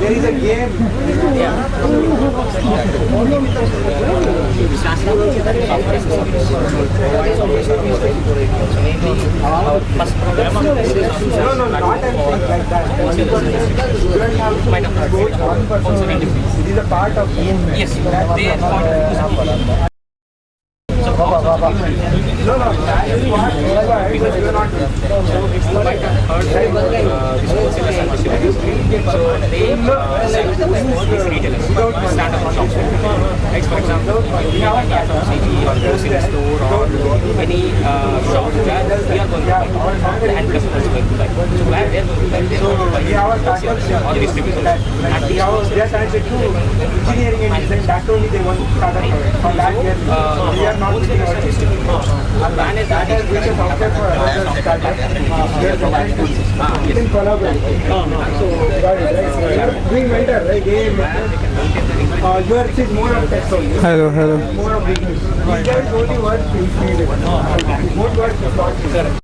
There is a game. No, no, not anything like that. It is a part of the game. Yes, they are part of No, no, that is what you are not. you might have heard so they these retailers stand up shops. Like for example, we have a FMCG or grocery store or any shop where we are going to buy the end customers going to buy. So where they are going to buy, they are going to buy We have a startup or distributors. And we are connected to engineering and design. That only they want to start up for that. We are not looking at distributors. Our plan is that is Which is software for other startups. We are trying to in collaborate. So doing mentor, right? Yours is more of tech only. Hello. More of business. These guys only work in field. More work is not.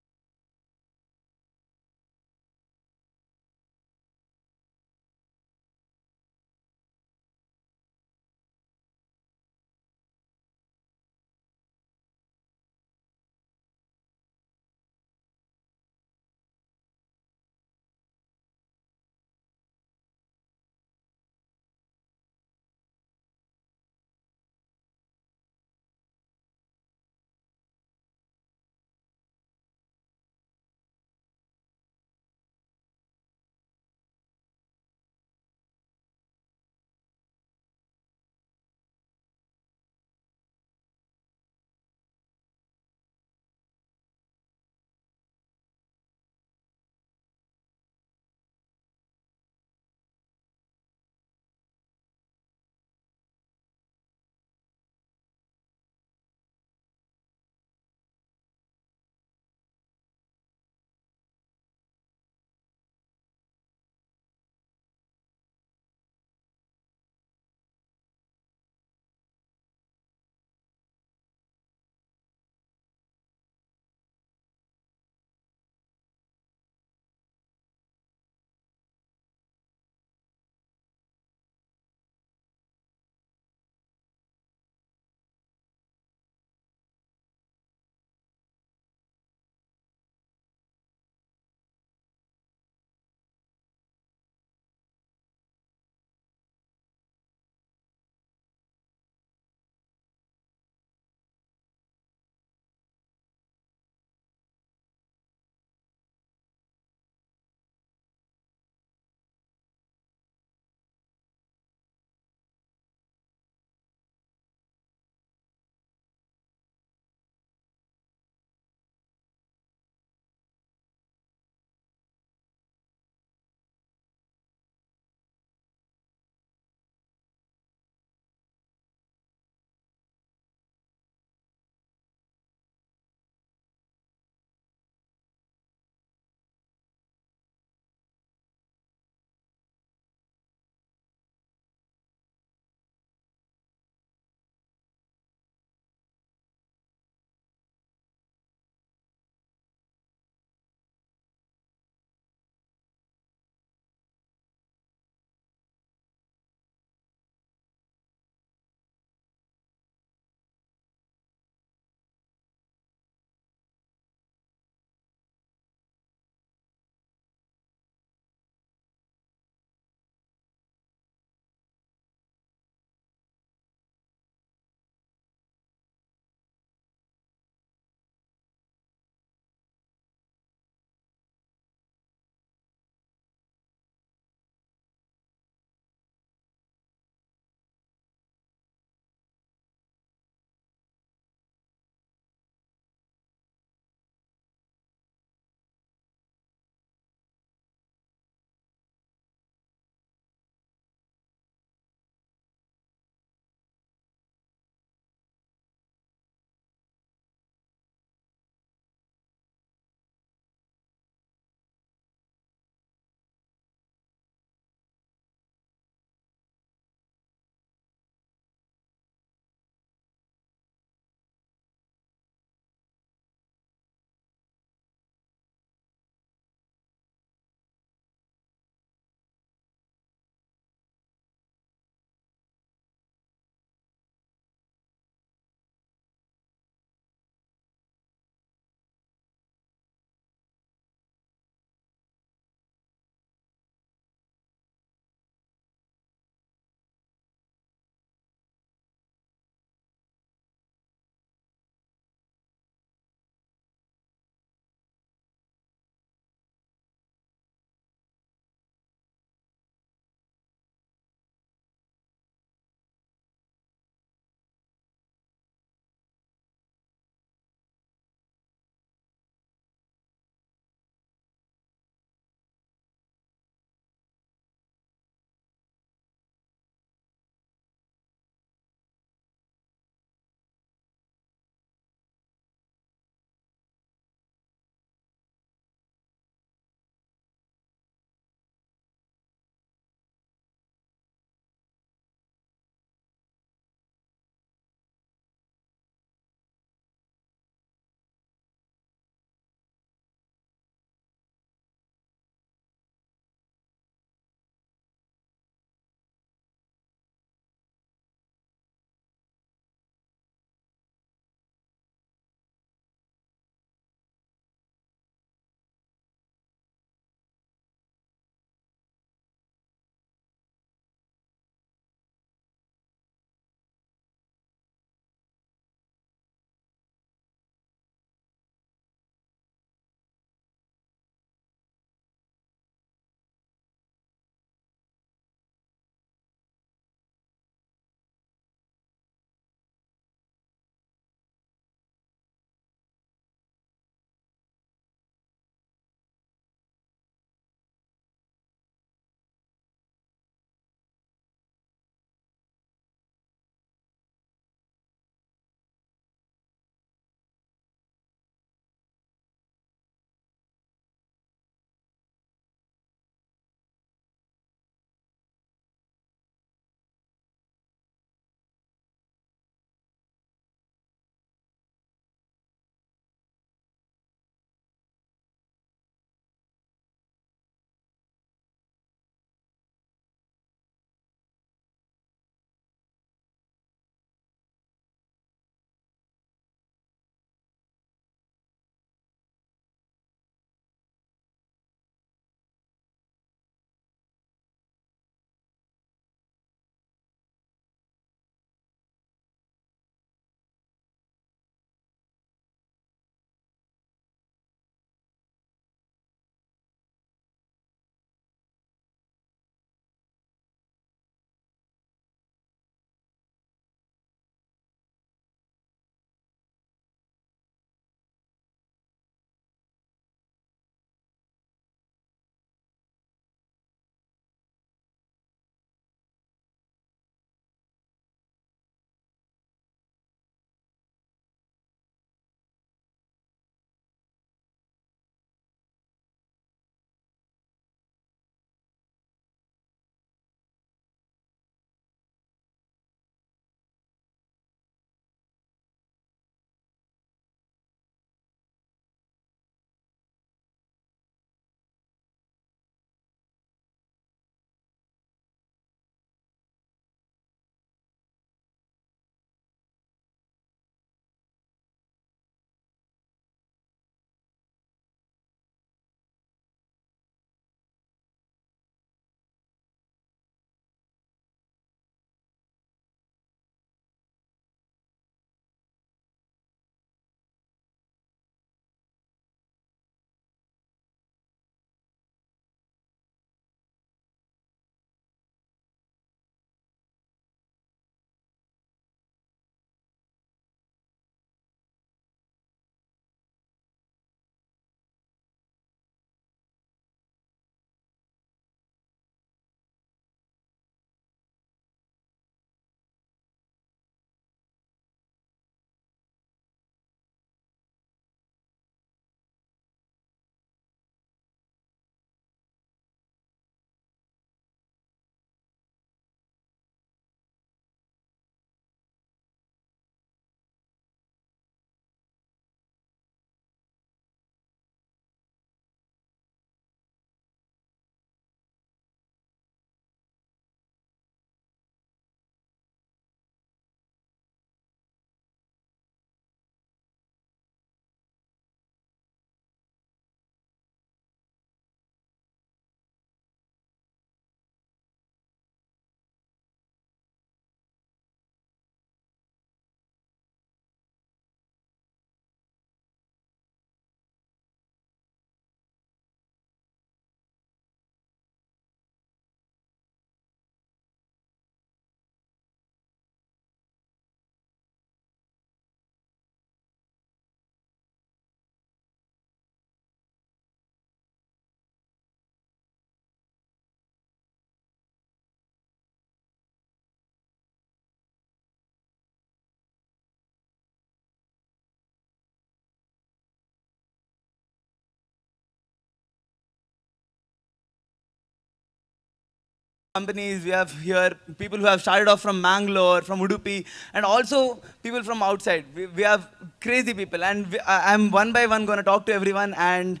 companies. We have here people who have started off from Mangalore, from Udupi, and also people from outside. We have crazy people, and I'm one by one going to talk to everyone, and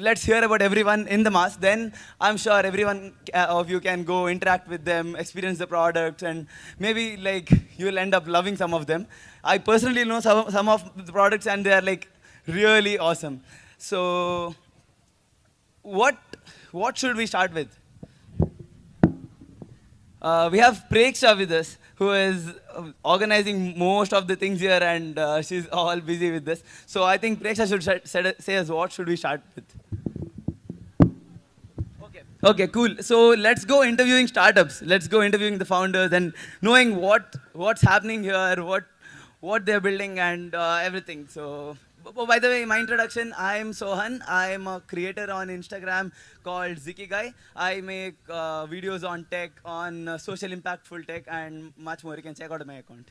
let's hear about everyone in the mass. Then I'm sure everyone of you can go interact with them, experience the products, and maybe like you will end up loving some of them. I personally know some of the products, and they are like really awesome. So what should we start with? We have Preksha with us, who is organizing most of the things here, and she's all busy with this. So I think Preksha should say us what should we start with. Okay, cool. So let's go interviewing startups. Let's go interviewing the founders and knowing what's happening here, what they're building, and everything. So. By the way, my introduction, I'm Sohan. I'm a creator on Instagram called Zikigai. I make videos on tech, on social impactful tech, and much more. You can check out my account.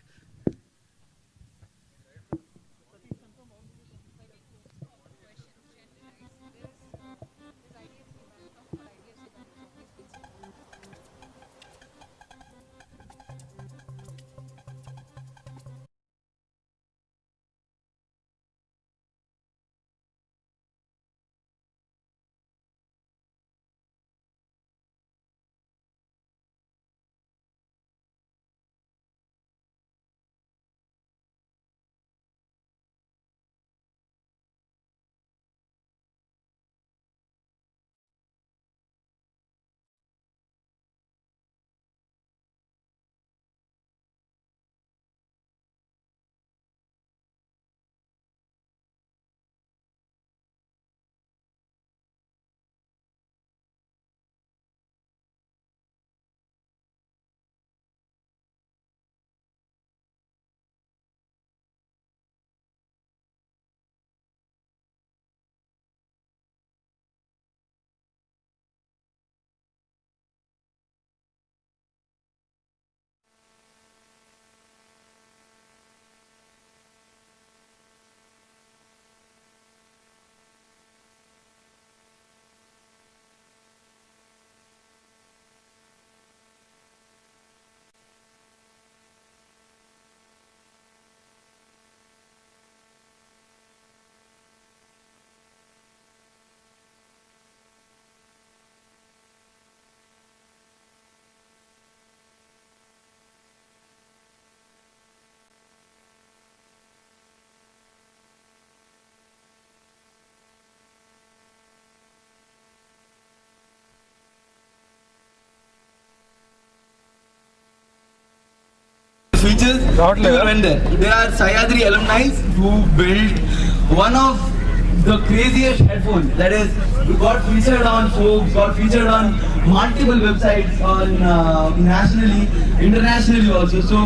Features pure vendor. They are Sahyadri alumni who built one of the craziest headphones. That is, got featured on Forbes, got featured on multiple websites, on nationally, internationally also. So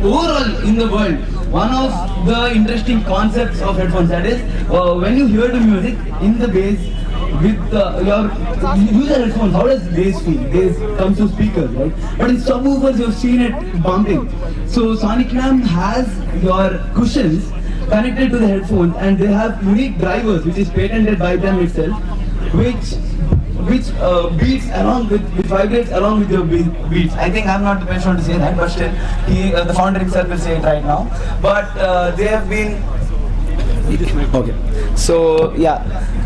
overall in the world, one of the interesting concepts of headphones, that is, when you hear the music in the bass with your user headphones, how does bass feel? Bass comes to speakers, right? But in subwoofers, you've seen it bumping. So SonicClam has your cushions connected to the headphones, and they have unique drivers, which is patented by them itself, which beats along with, which vibrates along with your beats. I think I'm not the best one to say that, but still, the founder himself will say it right now. But they have been. Okay. So yeah,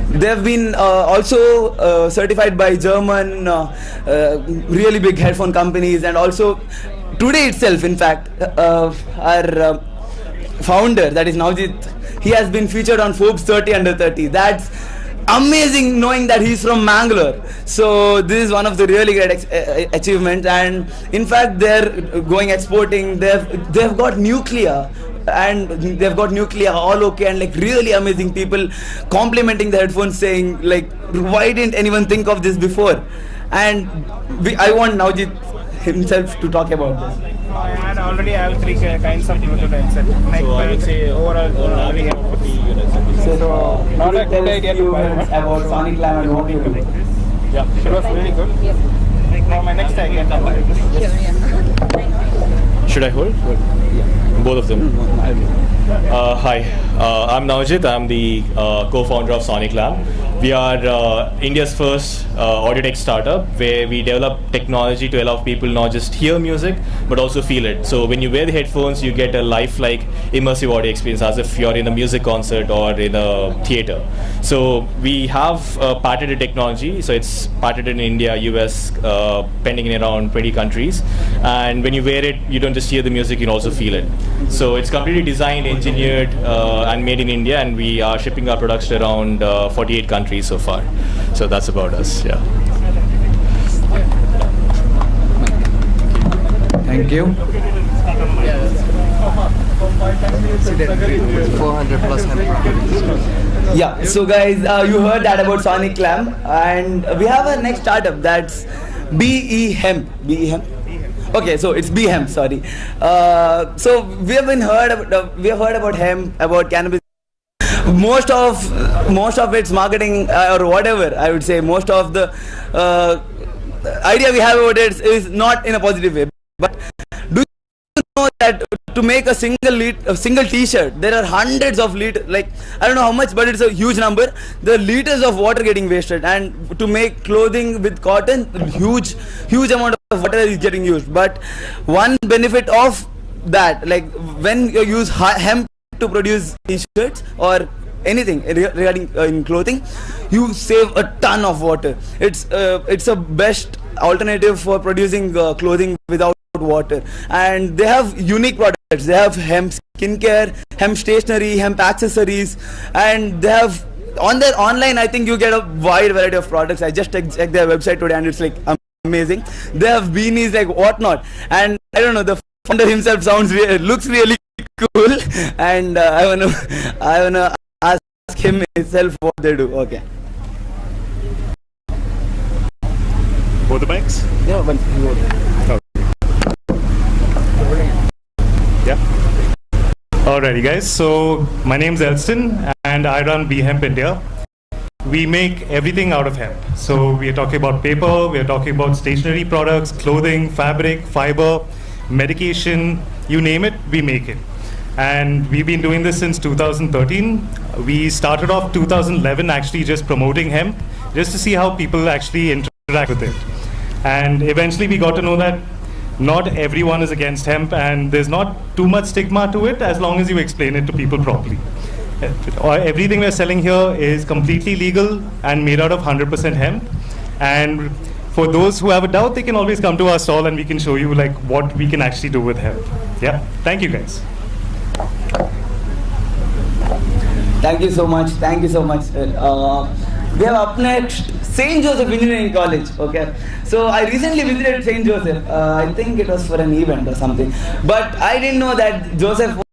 they have been also certified by German really big headphone companies, and also today itself, in fact, our founder, that is Naujit, he has been featured on Forbes 30 under 30. That's amazing, knowing that he's from Mangalore. So this is one of the really great achievements, and in fact they're going exporting. They've got nuclear, and they've got nuclear all okay, and like really amazing people complimenting the headphones, saying like, why didn't anyone think of this before? And I want Naujit himself to talk about this. And already I have three kinds of Bluetooth headset. Like, so I would say overall we have 40 units. So not a good idea to buy about SonicClam and what you do. Yeah, it was really good. Yes. Now my next I can buy this. Should I hold? Yeah. Both of them? Hi, I'm Navjit. I'm the co-founder of SonicClam. We are India's first audio tech startup where we develop technology to allow people not just hear music but also feel it. So when you wear the headphones, you get a lifelike immersive audio experience as if you're in a music concert or in a theater. So we have patented technology. So it's patented in India, US, pending in around 20 countries. And when you wear it, you don't just hear the music, you can also feel it. So it's completely designed, engineered, and made in India, and we are shipping our products to around 48 countries so far. So that's about us. Yeah. Thank you. 400 plus Hemp. Yeah, so guys, you heard that about SonicClam, and we have a next startup that's Hemp. Hemp. Okay, so it's Hemp. Sorry. So we have heard about hemp, about cannabis. Most of its marketing or whatever, I would say, most of the idea we have about it is not in a positive way. But do you know that to make a single T-shirt, there are hundreds of liters, like I don't know how much, but it's a huge number. The liters of water getting wasted, and to make clothing with cotton, huge amount of water is getting used. But one benefit of that, like when you use hemp to produce T-shirts or anything regarding in clothing, you save a ton of water. It's a best alternative for producing clothing without water, and they have unique products. They have hemp skincare, hemp stationery, hemp accessories, and they have on their online, I think you get a wide variety of products. I just checked their website today and it's like amazing. They have beanies, like whatnot, and I don't know, the founder himself looks really cool, and I wanna ask him himself what they do. Okay. Both the mics? Yeah, but Yeah. Alrighty guys, so my name's Elston and I run Hemp India. We make everything out of hemp. So we are talking about paper, we are talking about stationery products, clothing, fabric, fiber, medication, you name it, we make it. And we've been doing this since 2013. We started off 2011 actually just promoting hemp, just to see how people actually interact with it. And eventually we got to know that not everyone is against hemp, and there's not too much stigma to it as long as you explain it to people properly. Everything we're selling here is completely legal and made out of 100% hemp. And for those who have a doubt, they can always come to our stall and we can show you like what we can actually do with hemp. Yeah, thank you guys. Thank you so much. Thank you so much. We have up next St. Joseph Engineering College. Okay, so I recently visited St. Joseph. I think it was for an event or something, but I didn't know that Joseph was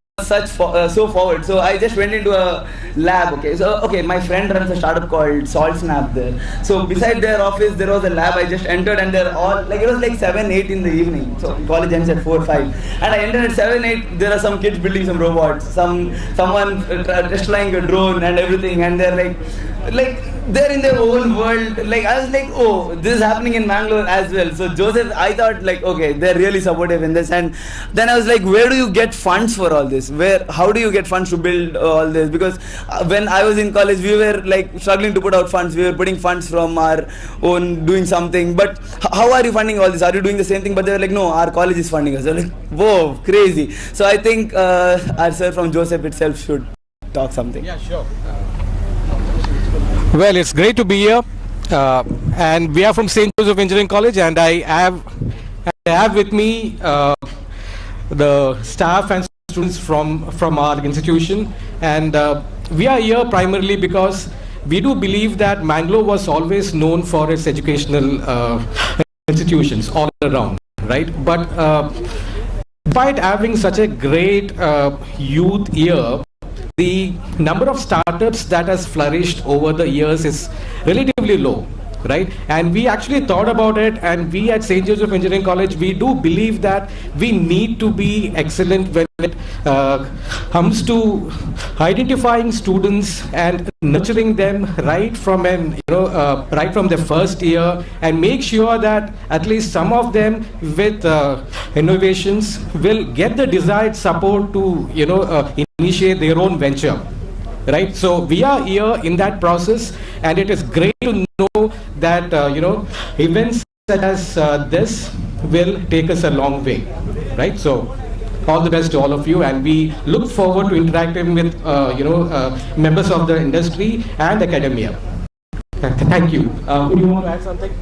so forward. So I just went into a lab. Okay, my friend runs a startup called Salt Snap there. So beside their office there was a lab. I just entered and they're all like, it was like 7, 8 in the evening. So college ends at 4, 5, and I entered at 7, 8. There are some kids building some robots, someone test flying a drone and everything, and they're like they're in their own world. Like I was like, oh, this is happening in Mangalore as well. So Joseph, I thought like, okay, they're really supportive in this. And then I was like, where do you get funds for all this? How do you get funds to build all this? Because when I was in college, we were like struggling to put out funds. We were putting funds from our own, doing something. But how are you funding all this? Are you doing the same thing? But they were like, no, our college is funding us. They're like, whoa, crazy. So I think our sir from Joseph itself should talk something. Yeah, sure. Well, it's great to be here, and we are from St. Joseph Engineering College, and I have with me the staff and students from our institution, and we are here primarily because we do believe that Mangalore was always known for its educational institutions all around, right? But despite having such a great youth year, the number of startups that has flourished over the years is relatively low, right? And we actually thought about it, and we at St. Joseph Engineering College, we do believe that we need to be excellent when it comes to identifying students and nurturing them right from right from their first year, and make sure that at least some of them with innovations will get the desired support to initiate their own venture. Right, so we are here in that process, and it is great to know that events such as this will take us a long way. Right, so all the best to all of you, and we look forward to interacting with members of the industry and academia. Thank you. Would you want to add something?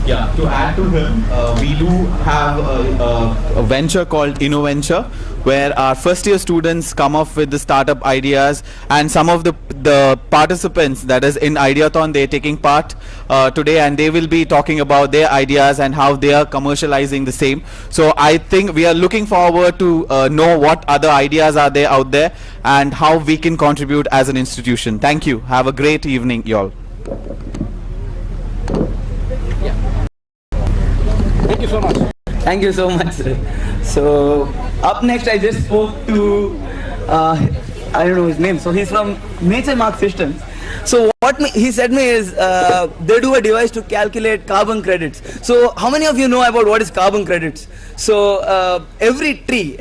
Yeah, to add to him, we do have a venture called InnoVenture, where our first year students come up with the startup ideas, and some of the participants that is in Ideathon, they're taking part today, and they will be talking about their ideas and how they are commercializing the same. So I think we are looking forward to know what other ideas are there out there and how we can contribute as an institution. Thank you. Have a great evening, y'all. Thank you so much. Thank you so much, sir. So up next, I just spoke to I don't know his name. So he's from NatureMark Systems. So what he said me is they do a device to calculate carbon credits. So how many of you know about what is carbon credits? So every tree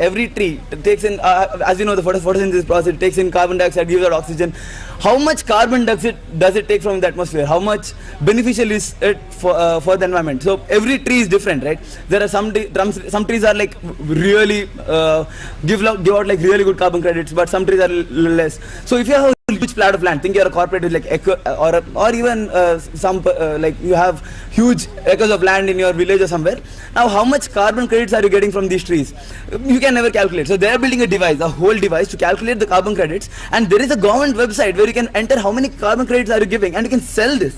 takes in, as you know, the photosynthesis process, it takes in carbon dioxide, gives out oxygen. How much carbon does it take from the atmosphere? How much beneficial is it for the environment? So every tree is different, right? There are some trees are like really give out like really good carbon credits, but some trees are less. So if you have a huge plot of land, think you're a corporate with like or even like you have huge acres of land in your village or somewhere. Now how much carbon credits are you getting from these trees? You can never calculate. So they are building a device, a whole device to calculate the carbon credits, and there is a government website where you can enter how many carbon credits are you giving, and you can sell this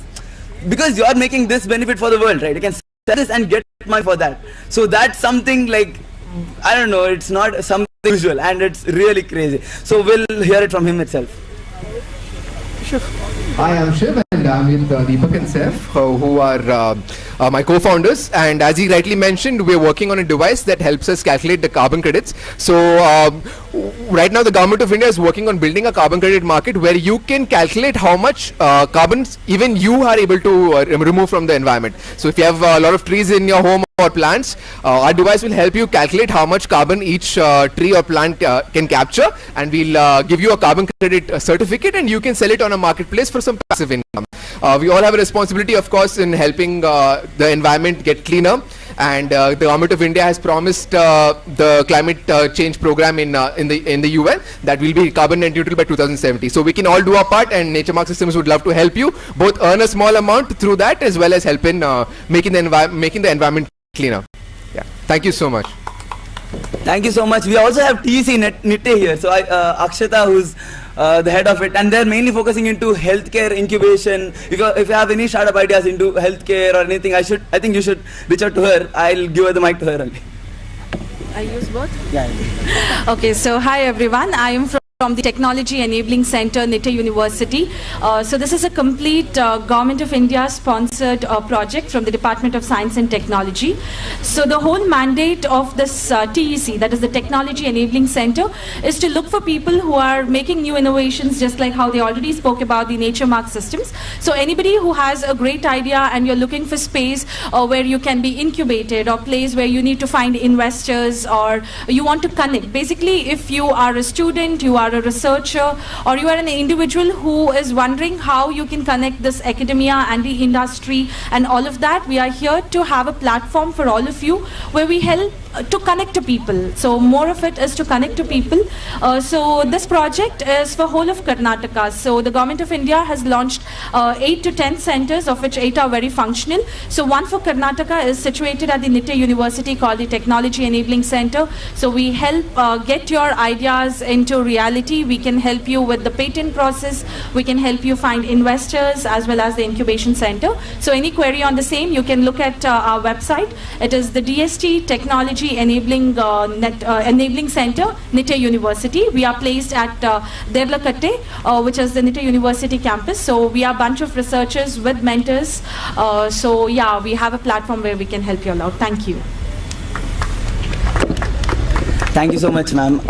because you are making this benefit for the world, right? You can sell this and get money for that. So that's something like, I don't know, it's not something usual, and it's really crazy. So we'll hear it from him itself. Hi, I'm Shiv, and I'm with Deepak and Saif, who are my co-founders. And as he rightly mentioned, we're working on a device that helps us calculate the carbon credits. So right now the government of India is working on building a carbon credit market where you can calculate how much carbon even you are able to remove from the environment. So if you have a lot of trees in your home or plants, our device will help you calculate how much carbon each tree or plant can capture, and we'll give you a carbon credit certificate, and you can sell it on a marketplace for some passive income. We all have a responsibility, of course, in helping the environment get cleaner, and the government of India has promised the climate change program in the UN that will be carbon net neutral by 2070. So we can all do our part, and NatureMark Systems would love to help you both earn a small amount through that as well as help in making the environment cleaner. Yeah. Thank you so much. Thank you so much. We also have TEC Nitte here. So Akshata, who's the head of it, and they're mainly focusing into healthcare incubation. If you have any startup ideas into healthcare or anything, I think you should reach out to her. I'll give her the mic to her only. I use both? Yeah. Okay, so hi everyone. I am from the Technology Enabling Center, Nitte University. So this is a complete Government of India sponsored project from the Department of Science and Technology. So the whole mandate of this TEC, that is the Technology Enabling Center, is to look for people who are making new innovations, just like how they already spoke about the NatureMark Systems. So anybody who has a great idea and you're looking for space where you can be incubated, or place where you need to find investors, or you want to connect. Basically, if you are a student, you are a researcher, or you are an individual who is wondering how you can connect this academia and the industry and all of that, we are here to have a platform for all of you where we help to connect to people. So more of it is to connect to people. So this project is for whole of Karnataka. So the Government of India has launched 8 to 10 centers, of which 8 are very functional. So one for Karnataka is situated at the Nitte University called the Technology Enabling Center. So we help get your ideas into reality. We can help you with the patent process. We can help you find investors as well as the incubation center. So any query on the same, you can look at our website. It is the DST Technology Enabling Center, Nitte University. We are placed at Devlakatte, which is the Nitte University campus. So we are a bunch of researchers with mentors. So yeah, we have a platform where we can help you all out. Thank you. Thank you so much, ma'am.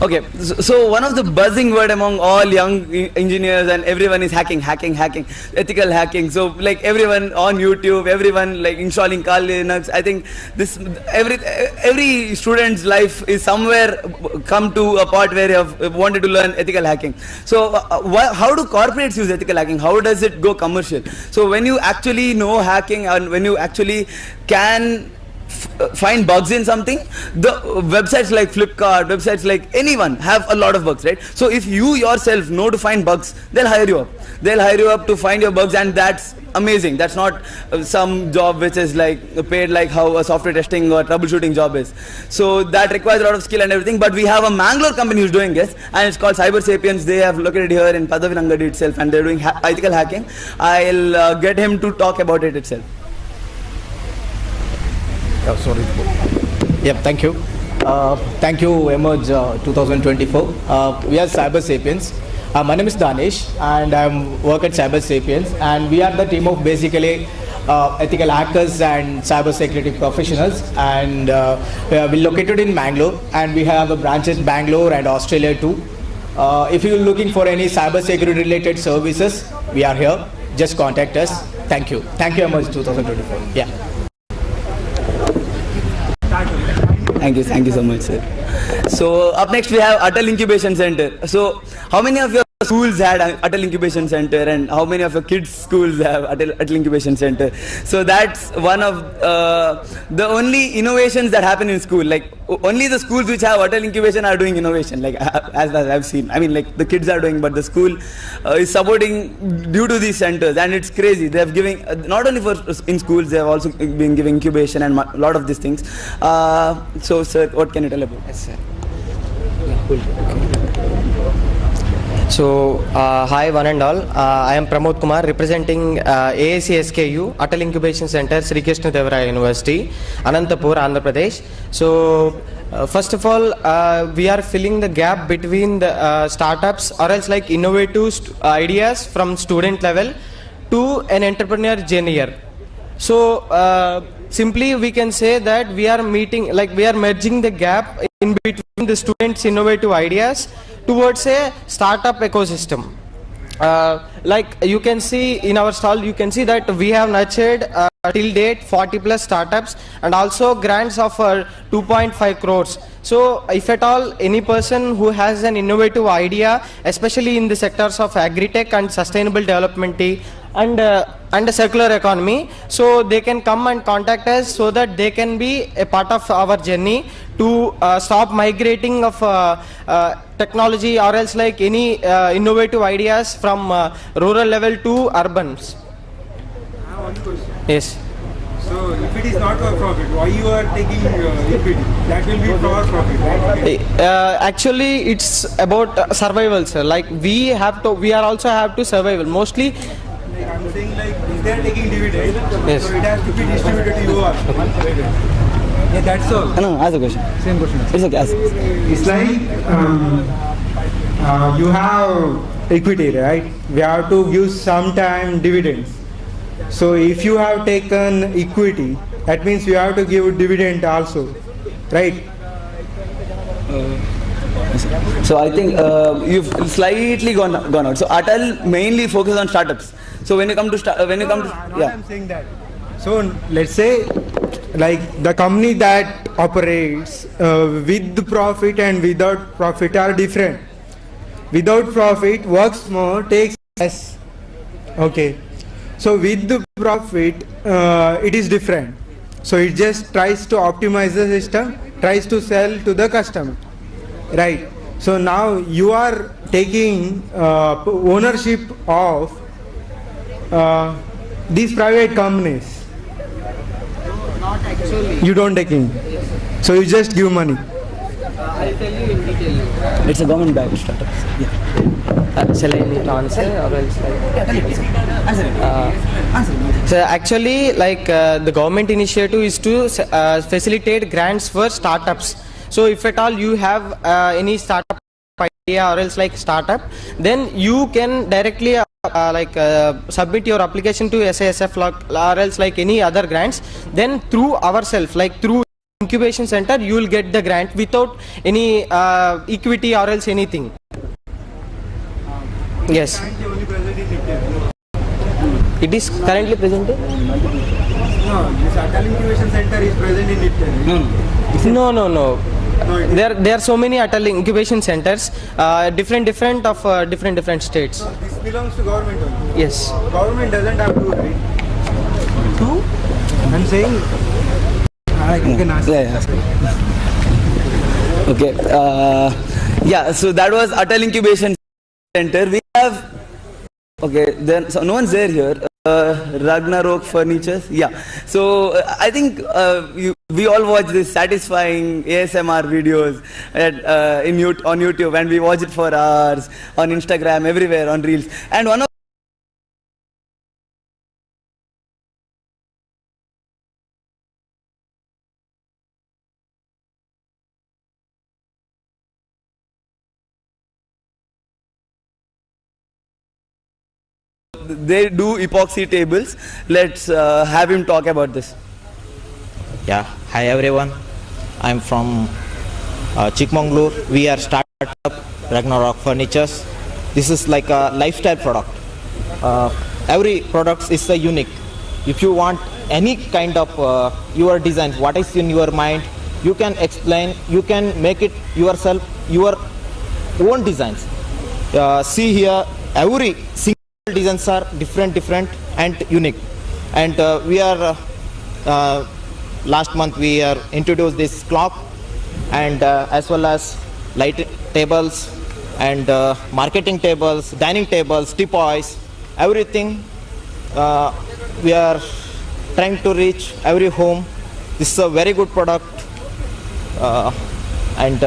Okay, so one of the buzzing word among all young engineers and everyone is hacking, ethical hacking. So like everyone on YouTube, everyone like installing Kali Linux. I think this every student's life is somewhere come to a part where you have wanted to learn ethical hacking. So how do corporates use ethical hacking? How does it go commercial? So when you actually know hacking and when you actually can find bugs in something, the websites like Flipkart, websites like anyone have a lot of bugs, right? So if you yourself know to find bugs, they'll hire you up. They'll hire you up to find your bugs, and that's amazing. That's not some job which is like paid like how a software testing or troubleshooting job is. So that requires a lot of skill and everything. But we have a Mangalore company who's doing this, and it's called Sapiens. They have located here in Padavinangadi itself, and they're doing ethical hacking. I'll get him to talk about it itself. Oh, sorry. Yep, thank you. Thank you, Emerge 2024. We are Cyber Sapiens. My name is Danish, and I work at Cyber Sapiens, and we are the team of basically ethical hackers and cyber security professionals, and we're located in Mangalore, and we have a branches in Bangalore and Australia too. If you're looking for any cyber security related services, we are here. Just contact us. Thank you. Thank you, Emerge 2024. Yeah. Thank you so much, sir. So up next we have Atal Incubation Center. So how many of your schools had Atal Incubation Center, and how many of your kids' schools have Atal Incubation Center? So that's one of the only innovations that happen in school. Like only the schools which have Atal Incubation are doing innovation, like as I've seen. I mean, like the kids are doing, but the school is supporting due to these centers, and it's crazy. They have giving not only for in schools, they have also been giving incubation and a lot of these things. So sir, what can you tell about? Yes, sir. So, hi one and all, I am Pramod Kumar representing AAC SKU, Atal Incubation Center, Sri Krishna Devaraya University, Anantapur, Andhra Pradesh. So, first of all, we are filling the gap between the startups or else like innovative ideas from student level to an entrepreneur junior. So, simply we can say that we are merging the gap in between the students' innovative ideas towards a startup ecosystem. Like you can see in our stall, you can see that we have nurtured till date 40 plus startups and also grants of 2.5 crores. So if at all any person who has an innovative idea, especially in the sectors of agri-tech and sustainable development and a circular economy, so they can come and contact us so that they can be a part of our journey to stop migrating of technology or else like any innovative ideas from rural level to urbans. I have one question. Yes. So if it is not for profit, why you are taking equity? That will be for profit, right? Actually, it's about survival, sir. Like we are also have to survival. Mostly. Like I'm saying, like if they are taking dividend, yes. So it has to be distributed to you also. Yeah, that's all. No, ask the question. Same question. It's okay. Ask. It's like you have equity, right? We have to give sometime dividends. So if you have taken equity, that means you have to give dividend also, right? So I think you've slightly gone out. So Atal mainly focuses on startups. So when you come to I'm saying that. So let's say like the company that operates with the profit and without profit are different. Without profit works more, takes less. Okay. So with the profit it is different. So it just tries to optimize the system, tries to sell to the customer. Right. So now you are taking ownership of these private companies. Not actually. You don't take in. So you just give money. I'll tell you in detail. It's a government-backed startup. Yeah. Shall I need to answer or else? Answer. So actually, like the government initiative is to facilitate grants for startups. So if at all you have any startup idea or else like startup, then you can directly submit your application to SISF or else like any other grants. Then through ourselves, like through incubation center, you will get the grant without any equity or else anything. Yes. It is currently presented? No, this Atal Incubation Center is present in Nitte. No. There are so many Atal incubation centers, different states. No, this belongs to government only. Yes. Government doesn't have to, right? To? I'm saying. You can ask. Okay. So that was Atal Incubation Center. We have. Okay. Then so no one's there here. Ragnarok Furnitures. So I think we all watch this satisfying ASMR videos on YouTube, and we watch it for hours on Instagram, everywhere on Reels. And one of they do epoxy tables. Let's have him talk about this. Yeah, hi everyone. I'm from Chikmagalur. We are startup Ragnarok Furnitures. This is like a lifestyle product. Every product is unique. If you want any kind of your design, what is in your mind, you can explain, you can make it yourself, your own designs. See here, every single designs are different and unique. And we are last month we are introduced this clock, and as well as light tables and marketing tables, dining tables, teapoys, everything. We are trying to reach every home. This is a very good product. And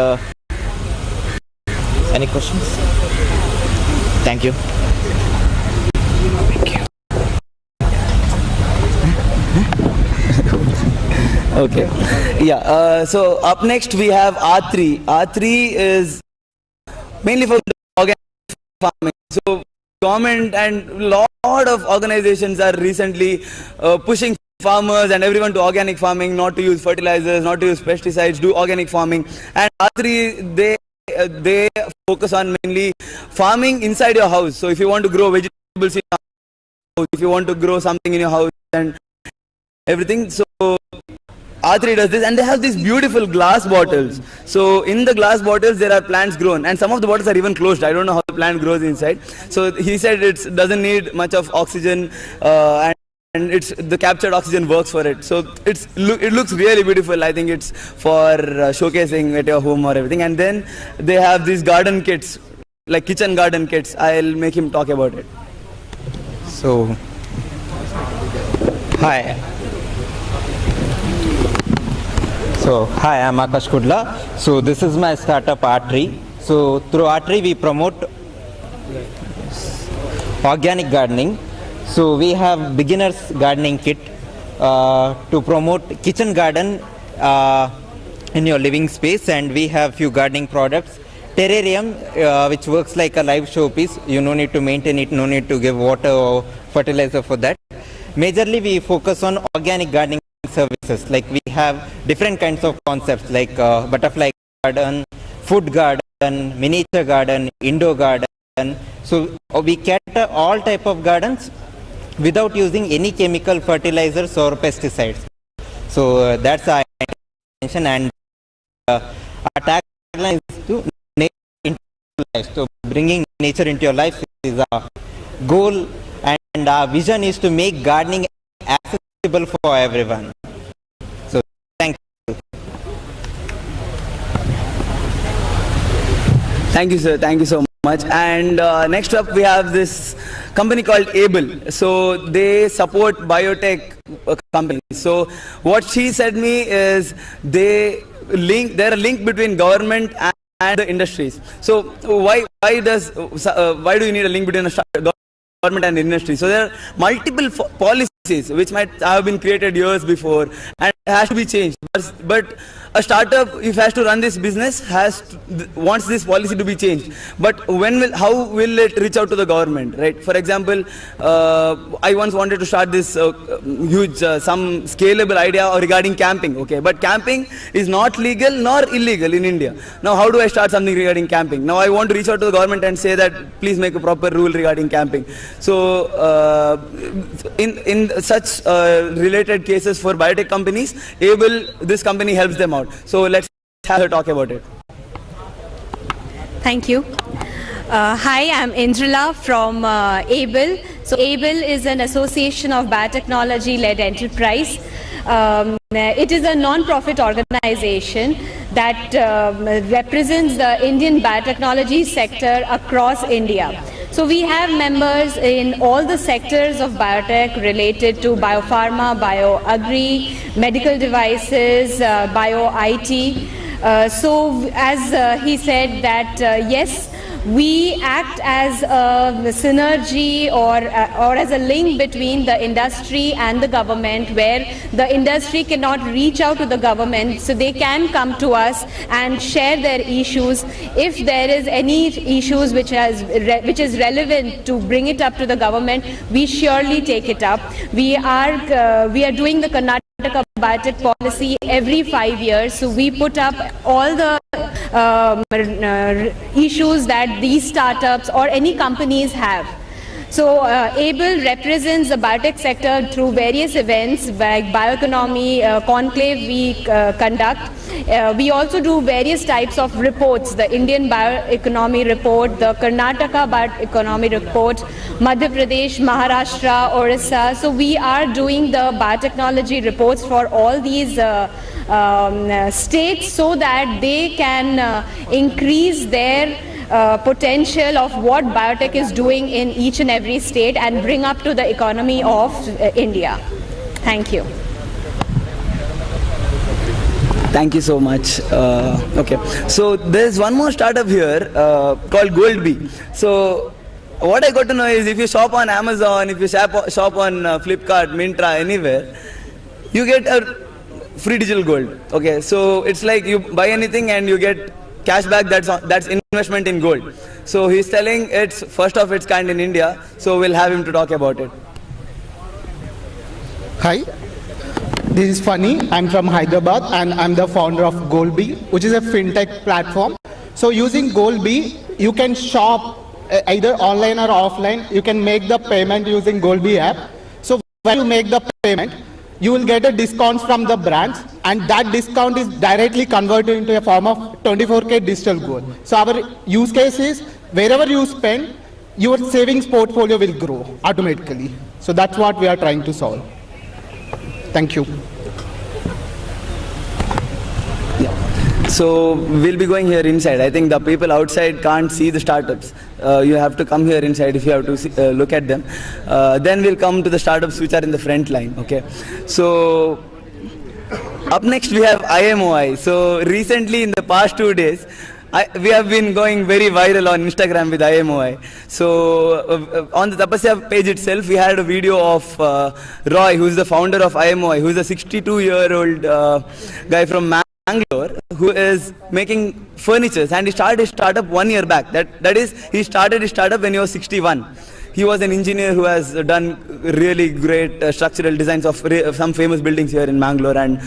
any questions? Thank you. Okay. So up next we have Artery. Artery is mainly for organic farming. So government and lot of organizations are recently pushing farmers and everyone to organic farming, not to use fertilizers, not to use pesticides, do organic farming. And Artery, they focus on mainly farming inside your house. So if you want to grow vegetables in your house, if you want to grow something in your house and everything, so Artery does this, and they have these beautiful glass bottles. So in the glass bottles there are plants grown, and some of the bottles are even closed. I don't know how the plant grows inside. So he said it doesn't need much of oxygen, and the captured oxygen works for it. So it looks really beautiful. I think it's for showcasing at your home or everything. And then they have these garden kits, like kitchen garden kits. I'll make him talk about it. So, hi. Hi, I'm Akash Kudla. So this is my startup Artery. So through Artery we promote organic gardening. So we have beginners gardening kit to promote kitchen garden in your living space, and we have few gardening products. Terrarium, which works like a live showpiece. You no need to maintain it, no need to give water or fertilizer for that. Majorly we focus on organic gardening services. Like we have different kinds of concepts like butterfly garden, food garden, miniature garden, indoor garden. So we cater all type of gardens without using any chemical fertilizers or pesticides. So that's our intention, and our tagline is to nature into life. So bringing nature into your life is our goal, and our vision is to make gardening accessible for everyone. So thank you. Thank you, sir. Thank you so much. And next up we have this company called Abel. So they support biotech companies. So what she said me is they're a link between government and the industries. So why do you need a link between government and industry? So there are multiple policies which might have been created years before and has to be changed. But a startup, if has to run this business, wants this policy to be changed. But how will it reach out to the government, right? For example, I once wanted to start this huge, some scalable idea regarding camping, okay? But camping is not legal nor illegal in India. Now, how do I start something regarding camping? Now, I want to reach out to the government and say that please make a proper rule regarding camping. So, in such related cases for biotech companies, Abel, this company helps them out. So let's have her talk about it. Thank you. Hi, I'm Indrila from Abel. So Abel is an association of biotechnology-led enterprise. It is a non-profit organization that represents the Indian biotechnology sector across India. So we have members in all the sectors of biotech related to biopharma, bioagri, medical devices, bio-IT. So as he said that yes, we act as a synergy or as a link between the industry and the government, where the industry cannot reach out to the government, so they can come to us and share their issues. If there is any issues which is relevant to bring it up to the government, we surely take it up. We are doing the Karnataka biotech policy every 5 years, so we put up all the issues that these startups or any companies have. So Abel represents the biotech sector through various events like bioeconomy, conclave we conduct. We also do various types of reports, the Indian bioeconomy report, the Karnataka bioeconomy report, Madhya Pradesh, Maharashtra, Orissa. So we are doing the biotechnology reports for all these states so that they can increase their potential of what biotech is doing in each and every state and bring up to the economy of India. Thank you. Thank you so much. Okay, so there's one more startup here called GoldBy. So what I got to know is if you shop on Amazon, if you shop on Flipkart, Myntra, anywhere, you get a free digital gold. Okay, so it's like you buy anything and you get cash back. That's investment in gold. So he's telling it's first of its kind in India. So we'll have him to talk about it. Hi, this is Funny. I'm from Hyderabad and I'm the founder of GoldBy, which is a fintech platform. So using GoldBy, you can shop either online or offline. You can make the payment using GoldBy app. So when you make the payment, you will get a discount from the brands, and that discount is directly converted into a form of 24K digital gold. So our use case is wherever you spend, your savings portfolio will grow automatically. So that's what we are trying to solve. Thank you. So we'll be going here inside. I think the people outside can't see the startups. You have to come here inside if you have to see, look at them. Then we'll come to the startups which are in the front line. Okay. So up next we have IMOI. So recently in the past 2 days, we have been going very viral on Instagram with IMOI. So on the Tapasya page itself, we had a video of Roy, who is the founder of IMOI, who is a 62-year-old guy from Mangaluru, who is making furnitures, and he started his startup 1 year back. That is, he started his startup when he was 61. He was an engineer who has done really great structural designs of some famous buildings here in Mangalore, and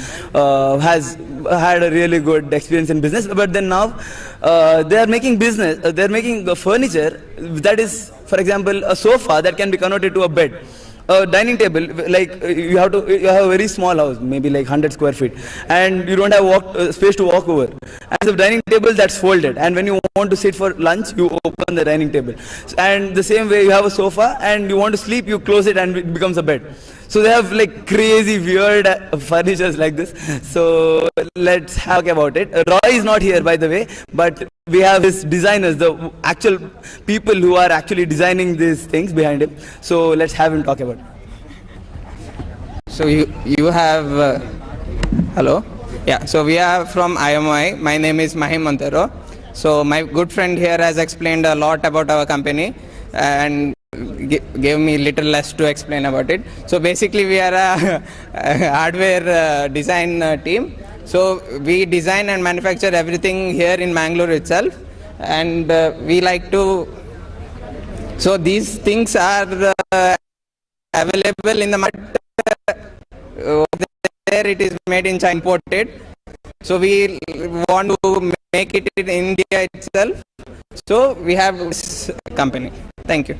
has had a really good experience in business. But then now they are making furniture that is, for example, a sofa that can be converted to a bed. A dining table, like you have a very small house, maybe like 100 square feet, and you don't have space to walk over. And the dining table that's folded, and when you want to sit for lunch, you open the dining table. And the same way, you have a sofa, and you want to sleep, you close it, and it becomes a bed. So they have like crazy, weird furnitures like this. So let's talk about it. Roy is not here, by the way, but we have his designers, the actual people who are actually designing these things behind him. So let's have him talk about it. So you have, hello? Yeah, so we are from IMOI. My name is Mahim Montero. So my good friend here has explained a lot about our company and gave me little less to explain about it. So basically we are a hardware design team. So we design and manufacture everything here in Mangalore itself, and we like to. So these things are available in the market. There it is made in China, imported. So we want to make it in India itself. So we have this company. Thank you.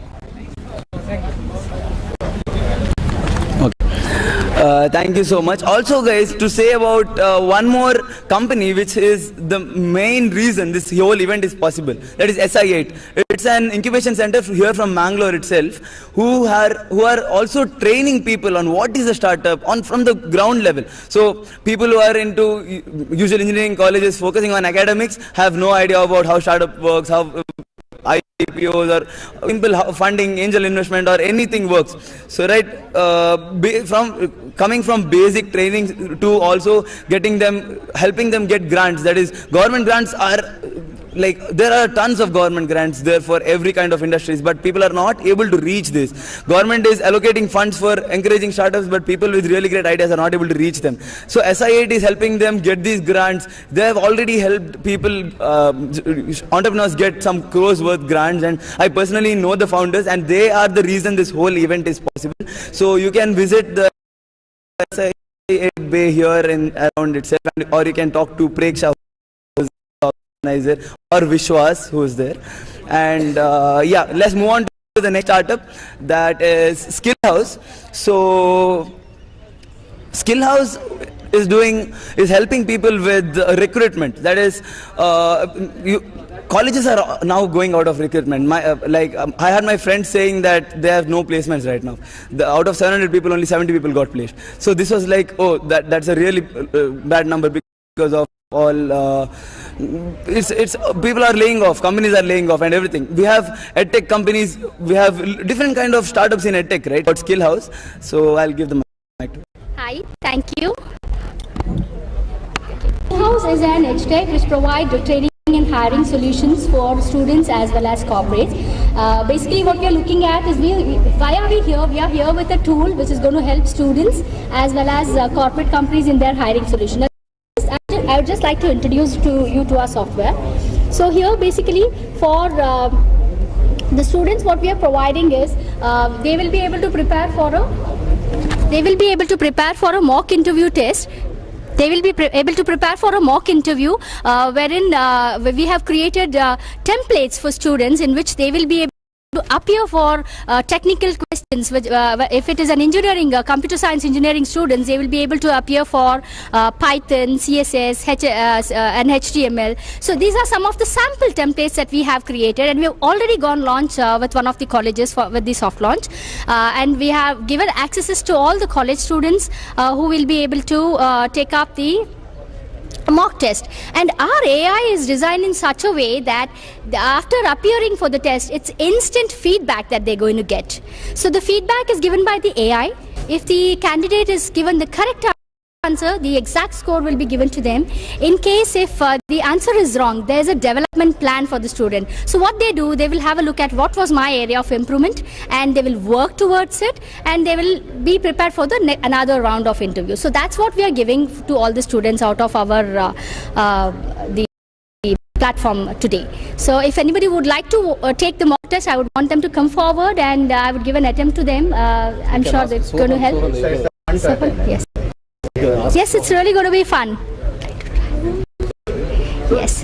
Thank you so much. Also guys, to say about one more company which is the main reason this whole event is possible, that is Si8. It's an incubation center here from Mangalore itself, who are also training people on what is a startup from the ground level. So people who are into usual engineering colleges focusing on academics have no idea about how startup works, how IPOs or simple funding, angel investment or anything works. So right, coming from basic training to also getting them, helping them get grants. That is, government grants are like, there are tons of government grants there for every kind of industries, but people are not able to reach this. Government is allocating funds for encouraging startups, but people with really great ideas are not able to reach them. So Si8 is helping them get these grants. They have already helped people, entrepreneurs get some crores worth grants, and I personally know the founders, and they are the reason this whole event is possible. So you can visit the Si8 Bay here in around itself, or you can talk to Preksha, or Vishwas, who is there. And yeah, let's move on to the next startup, that is Skill House. So Skill House is helping people with recruitment. That is, colleges are now going out of recruitment. I had my friends saying that they have no placements right now. Out of 700 people, only 70 people got placed. So this was like, oh, that's a really bad number because of all it's people are laying off, companies are laying off and everything. We have edtech companies, we have different kind of startups in edtech, right? About Skill House. So I'll give the mic to. Hi, thank you. Skill House is an edtech which provides training and hiring solutions for students as well as corporates. Basically what we are looking at is, why are we here? We are here with a tool which is going to help students as well as corporate companies in their hiring solution. I would just like to introduce you to our software. So here basically for the students, what we are providing is they will be able to prepare for a mock interview test. They will be able to prepare for a mock interview wherein we have created templates for students in which they will be able to appear for technical questions. Which, if it is an engineering, computer science engineering students, they will be able to appear for Python, CSS, and HTML. So these are some of the sample templates that we have created, and we have already gone launch with one of the colleges with the soft launch, and we have given accesses to all the college students who will be able to take up the mock test. And our AI is designed in such a way that after appearing for the test, it's instant feedback that they're going to get. So the feedback is given by the AI. If the candidate is given the correct answer, the exact score will be given to them. In case if the answer is wrong, there is a development plan for the student. So what they do, they will have a look at what was my area of improvement, and they will work towards it, and they will be prepared for the another round of interview. So that's what we are giving to all the students out of our the platform today. So if anybody would like to take the mock test, I would want them to come forward, and I would give an attempt to them. I'm sure that's going to help. Yes. Yes, it's really going to be fun. Yes.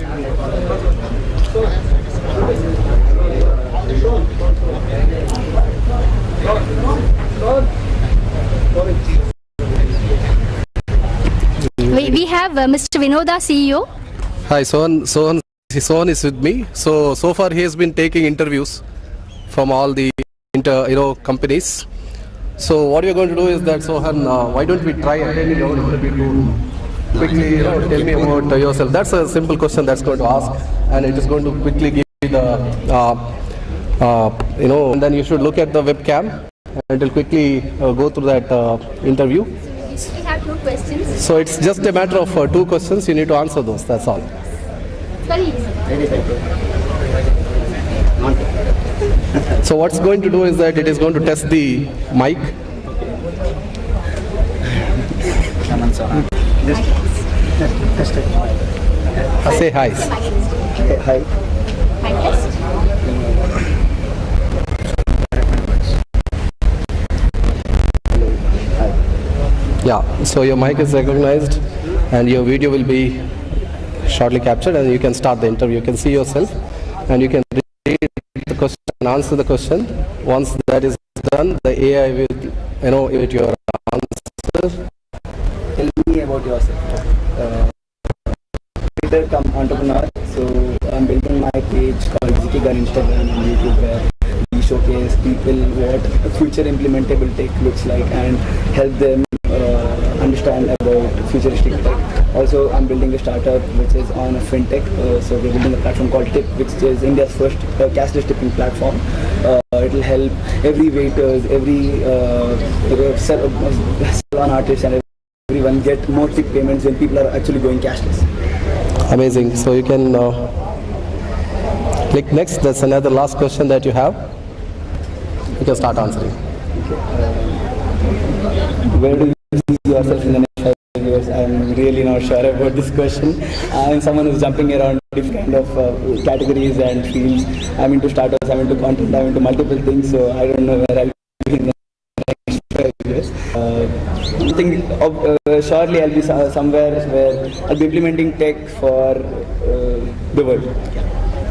We have Mr. Vinoda, CEO. Hi, Sohan is with me. So far he has been taking interviews from all the companies. So what we are going to do is that, Sohan, why don't we try attending our interview to quickly tell me about yourself. That's a simple question that's going to ask, and it is going to quickly give you the, and then you should look at the webcam, and it will quickly go through that interview. We have 2 questions. So it's just a matter of 2 questions, you need to answer those, that's all. Very easy. So what's going to do is that it is going to test the mic. Say hi. Hi. Yeah, so your mic is recognized and your video will be shortly captured, and you can start the interview. You can see yourself and you can read the question and answer the question. Once that is done, the AI will evaluate your answer. Tell me about yourself. Creator come entrepreneur. So I'm building my page called GT on Instagram and YouTube, where we showcase people what future implementable tech looks like and help them understand about futuristic tech. Also, I'm building a startup which is on a fintech. So we're building a platform called Tip, which is India's first cashless tipping platform. It will help every waiters, every salon artists and everyone get more tip payments when people are actually going cashless. Amazing. So you can click next. That's another last question that you have. You can start answering. Where do you see yourself in the next 5 years? I'm really not sure about this question. I'm someone who's jumping around different kind of categories and fields. I'm into startups, I'm into content, I'm into multiple things. So I don't know where I'll be in the next 5 years. I think shortly I'll be somewhere where I'll be implementing tech for the world.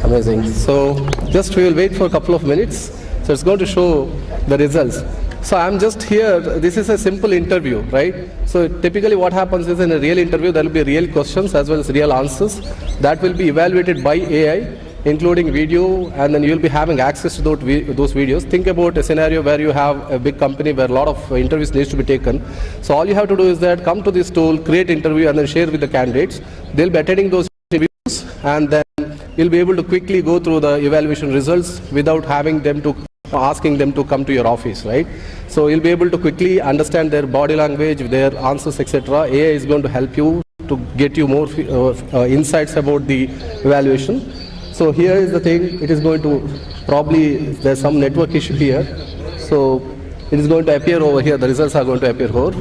Amazing. So just we will wait for a couple of minutes. So it's going to show the results. So I'm just here, this is a simple interview, right? So typically what happens is in a real interview, there will be real questions as well as real answers that will be evaluated by AI, including video, and then you'll be having access to those videos. Think about a scenario where you have a big company where a lot of interviews needs to be taken. So all you have to do is that come to this tool, create interview, and then share with the candidates. They'll be attending those interviews, and then you'll be able to quickly go through the evaluation results without asking them to come to your office, right? So you'll be able to quickly understand their body language, their answers, etc. AI is going to help you to get you more insights about the evaluation. So here is the thing, it is going to probably, there's some network issue here. So it is going to appear over here, the results are going to appear here.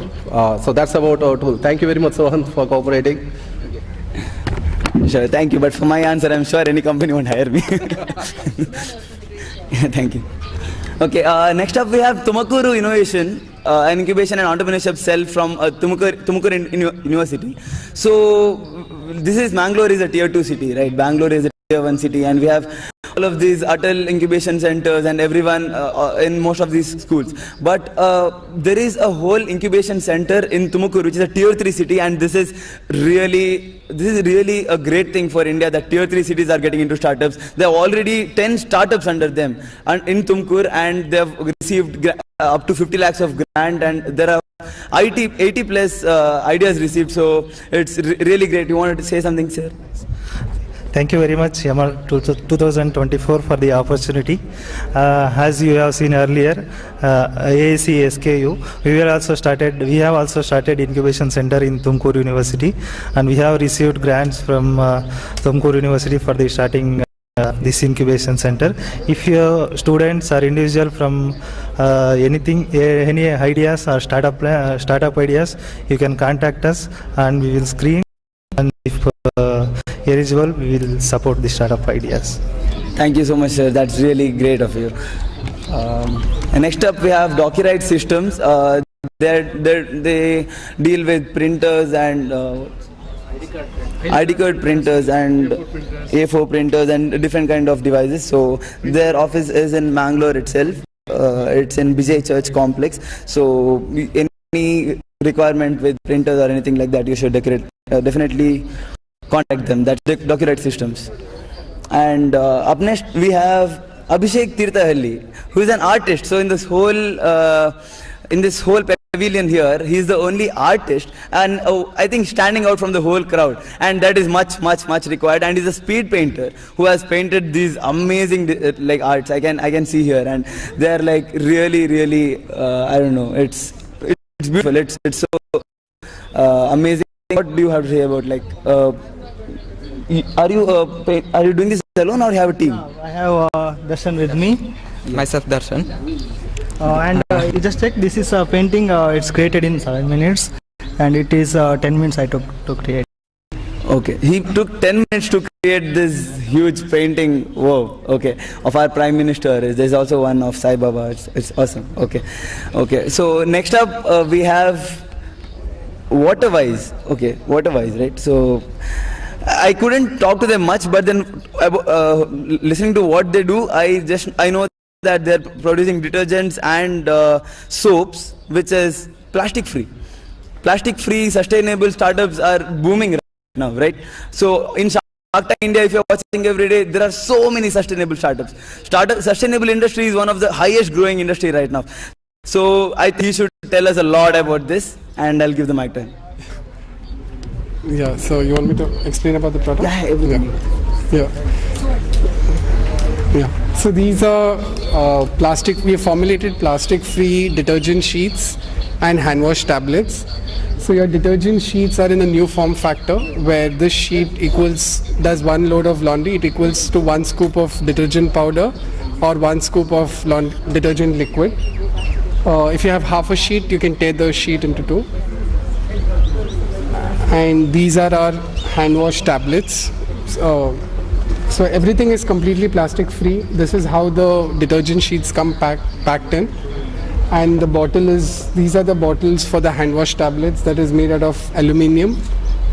So that's about our tool. Thank you very much, Sohan, for cooperating. Sure, thank you. But for my answer, I'm sure any company won't hire me. Thank you. Okay, next up we have Tumakuru Innovation, an incubation and entrepreneurship cell from Tumakuru University. So this is Mangalore is a tier 2 city, right? Bangalore is a tier 1 city, and we have all of these Atal incubation centers and everyone in most of these schools. But there is a whole incubation center in Tumakuru, which is a tier 3 city, and this is really a great thing for India that tier 3 cities are getting into startups. There are already 10 startups under them and in Tumakuru, and they have received up to 50 lakhs of grant, and there are 80 plus ideas received. So it's really great. You wanted to say something, sir? Thank you very much, Yamal 2024 for the opportunity. As you have seen earlier, AAC SKU, we have also started incubation center in Tumakuru University, and we have received grants from Tumakuru University for the starting this incubation center. If your students or individual from any ideas or startup ideas, you can contact us and we will screen, and if eligible, we will support the startup ideas. Thank you so much, sir. That's really great of you. And next up we have WaterWise Systems. They deal with printers and ID card printers and A4 printers and different kind of devices. So their office is in Mangalore itself. It's in Vijay Church complex. So any requirement with printers or anything like that, you should definitely contact them. That's WaterWise Systems. And up next we have Abhishek Tirthahalli, who is an artist. So in this whole pavilion here, he is the only artist, and I think standing out from the whole crowd, and that is much required. And he's a speed painter who has painted these amazing like arts. I can see here, and they are like really I don't know. It's beautiful. It's so amazing. What do you have to say about like? Are you doing this alone or you have a team? I have Darshan with me. Myself, Darshan. And you just check, this is a painting, it's created in 7 minutes, and it is 10 minutes I took to create. Okay, he took 10 minutes to create this huge painting. Whoa, okay, of our Prime Minister. There's also one of Sai Baba. It's awesome. Okay, okay. So next up we have WaterWise. Okay, WaterWise, right? So I couldn't talk to them much, but then listening to what they do, I know that they're producing detergents and soaps, which is plastic free. Plastic free sustainable startups are booming right now, right? So in Shark Tank India, if you're watching every day, there are so many sustainable startups. Sustainable industry is one of the highest growing industry right now. So I think he should tell us a lot about this, and I'll give the mic to him. Yeah, so you want me to explain about the product? Yeah, everything. Yeah. So these are we have formulated plastic-free detergent sheets and hand wash tablets. So your detergent sheets are in a new form factor where this sheet does 1 load of laundry. It equals to 1 scoop of detergent powder or 1 scoop of detergent liquid. If you have half a sheet, you can tear the sheet into 2. And these are our hand wash tablets. So everything is completely plastic free. This is how the detergent sheets come packed in. And these are the bottles for the hand wash tablets that is made out of aluminium.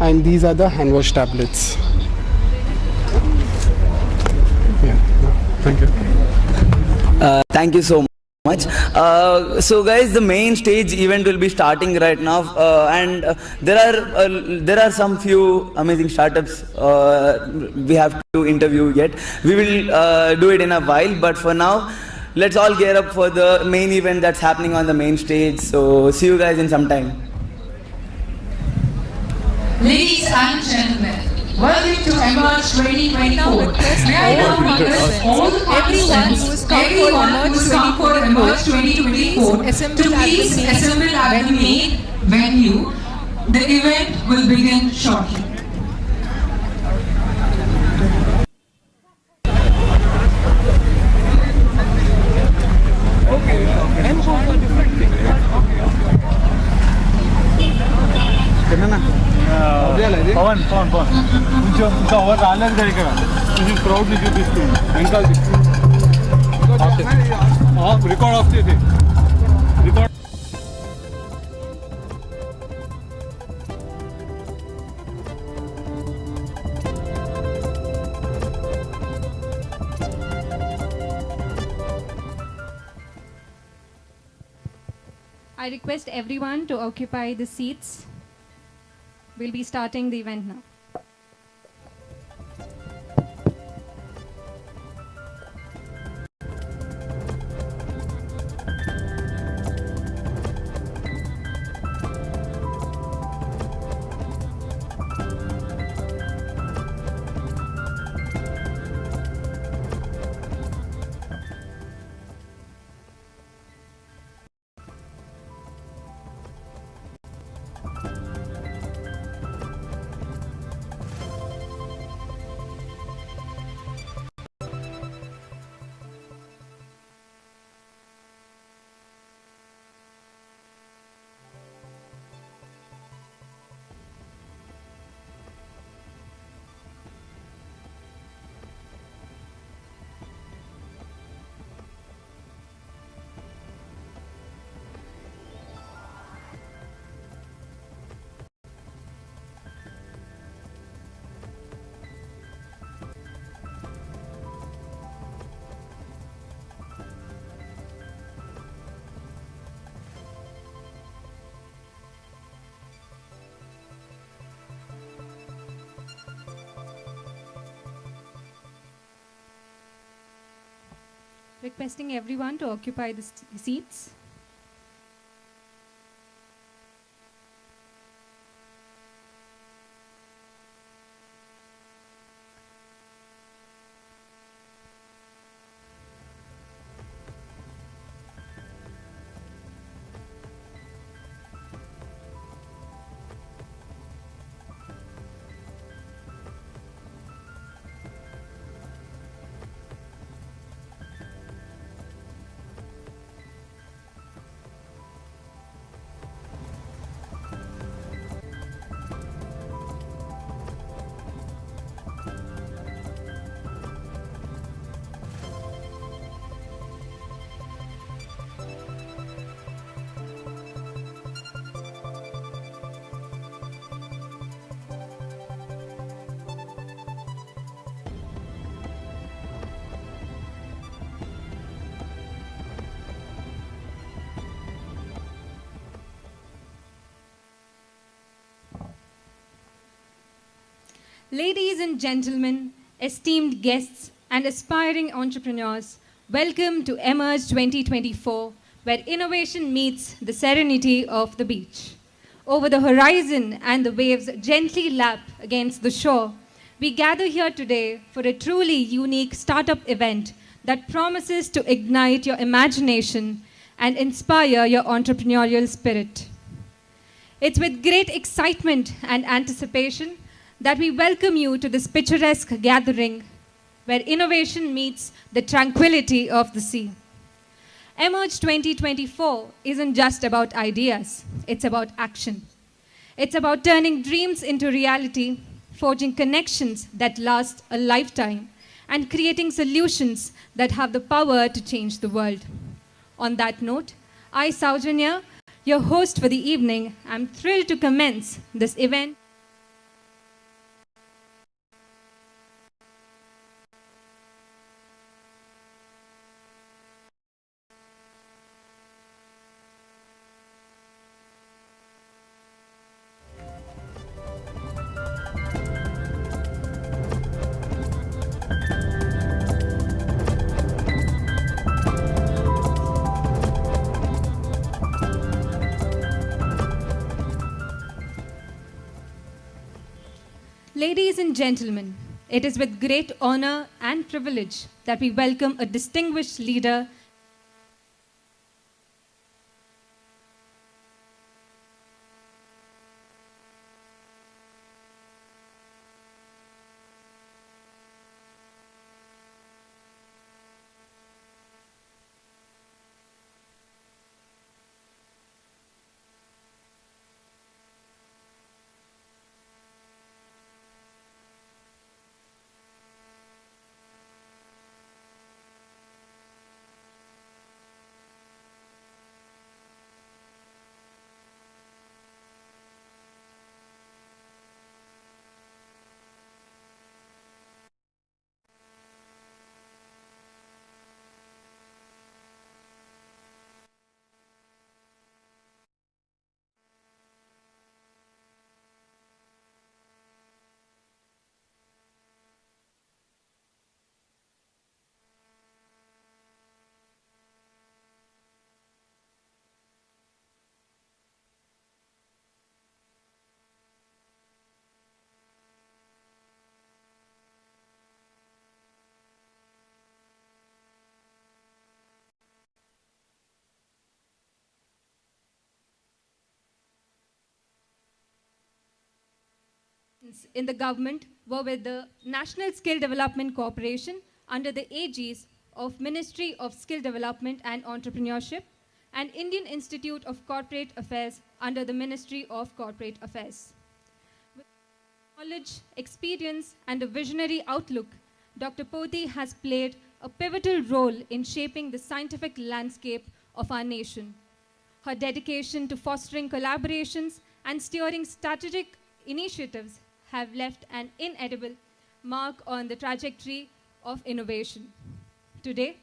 And these are the hand wash tablets. Yeah, thank you. Thank you so much. So guys, the main stage event will be starting right now, and there are some few amazing startups we have to interview yet. We will do it in a while, but for now, let's all gear up for the main event that's happening on the main stage. So see you guys in some time. Ladies and gentlemen, welcome to Emerge 2024. May I now request all the participants, everyone who has come for Emerge 2024 to please assemble at the main venue. The event will begin shortly. Pawan కొంచెం ఇంకా ఎవరు రాలేదు కదా ఇక్కడ కొంచెం క్రౌడ్ని చూపిస్తూ ఇంకా record of చేసి record. I request everyone to occupy the seats. We'll be starting the event now. Requesting everyone to occupy the seats. Ladies and gentlemen, esteemed guests and aspiring entrepreneurs, welcome to Emerge 2024, where innovation meets the serenity of the beach. Over the horizon and the waves gently lap against the shore, we gather here today for a truly unique startup event that promises to ignite your imagination and inspire your entrepreneurial spirit. It's with great excitement and anticipation that we welcome you to this picturesque gathering where innovation meets the tranquility of the sea. Emerge 2024 isn't just about ideas, it's about action. It's about turning dreams into reality, forging connections that last a lifetime, and creating solutions that have the power to change the world. On that note, I, Saujanya, your host for the evening, am thrilled to commence this event. Ladies and gentlemen, it is with great honor and privilege that we welcome a distinguished leader in the government were with the National Skill Development Corporation under the aegis of Ministry of Skill Development and Entrepreneurship and Indian Institute of Corporate Affairs under the Ministry of Corporate Affairs. With knowledge, experience, and a visionary outlook, Dr. Poti has played a pivotal role in shaping the scientific landscape of our nation. Her dedication to fostering collaborations and steering strategic initiatives have left an inedible mark on the trajectory of innovation. Today,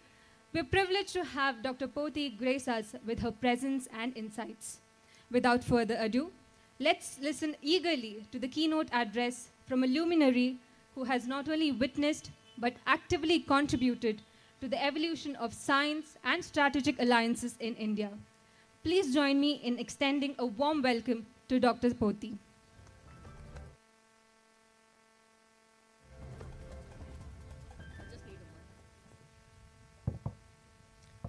we're privileged to have Dr. Poti grace us with her presence and insights. Without further ado, let's listen eagerly to the keynote address from a luminary who has not only witnessed but actively contributed to the evolution of science and strategic alliances in India. Please join me in extending a warm welcome to Dr. Poti.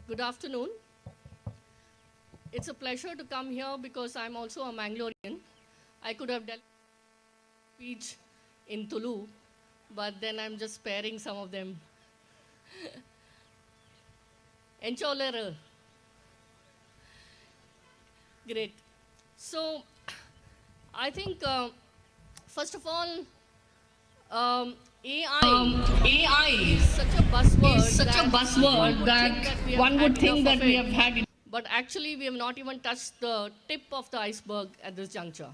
Good afternoon. It's a pleasure to come here because I'm also a Mangalorean. I could have done a speech in Tulu, but then I'm just sparing some of them. Encholera. Great. So, I think, first of all, AI is such a buzzword that one would think that we have had it. But actually, we have not even touched the tip of the iceberg at this juncture.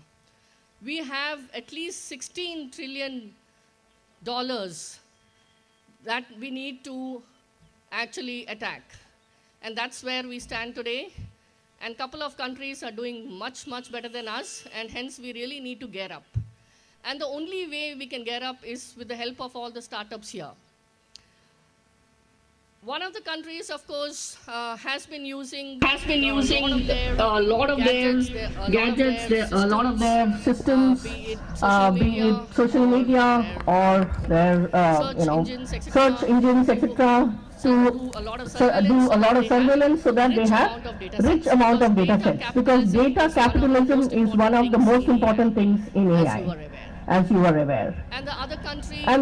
We have at least $16 trillion that we need to actually attack. And that's where we stand today. And a couple of countries are doing much, much better than us, and hence we really need to gear up. And the only way we can get up is with the help of all the startups here. One of the countries, of course, has been using a lot of their gadgets, a lot of their systems, be it social media or their search engines, etc. to do a lot of surveillance so that they have rich amount of data sets, because data capitalism is one of the most important things in AI, as you are aware. And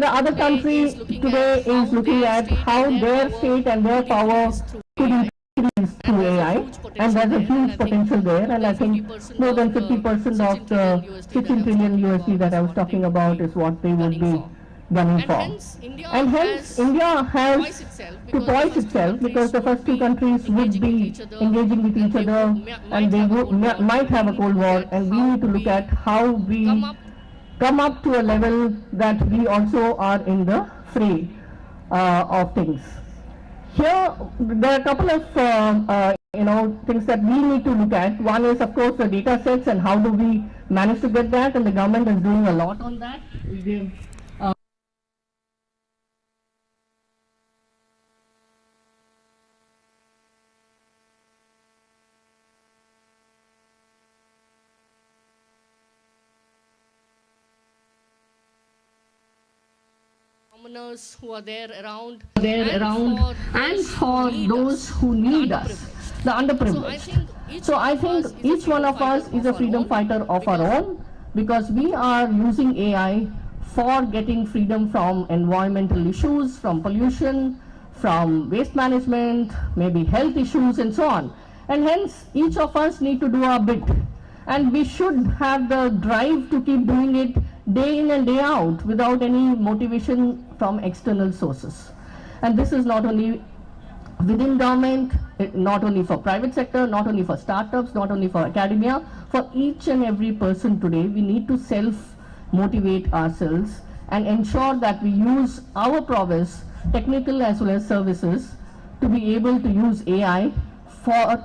the other country today is looking at how their state and their power could increase through AI, and there's a huge potential there, and I think more than 50% of the 16 trillion USD that I was talking about is what they would be gunning for. And hence India has to poise itself, because the first two countries would be engaging with each other and they might have a Cold War, and we need to look at how we come up to a level that we also are in the fray of things. Here, there are a couple of things that we need to look at. One is, of course, the data sets and how do we manage to get that, and the government is doing a lot on that. Commoners who are there around, and for those who need us, the underprivileged. So I think each one of us is a freedom fighter of our own, because we are using AI for getting freedom from environmental issues, from pollution, from waste management, maybe health issues and so on. And hence each of us need to do our bit, and we should have the drive to keep doing it day in and day out without any motivation from external sources. And this is not only within government, not only for private sector, not only for startups, not only for academia, for each and every person today, we need to self-motivate ourselves and ensure that we use our prowess, technical as well as services, to be able to use AI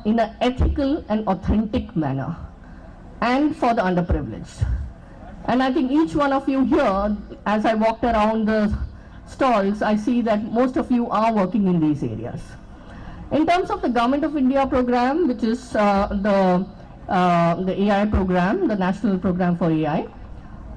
in an ethical and authentic manner, and for the underprivileged. And I think each one of you here, as I walked around the stalls, I see that most of you are working in these areas. In terms of the Government of India program, which is the AI program, the National Program for AI,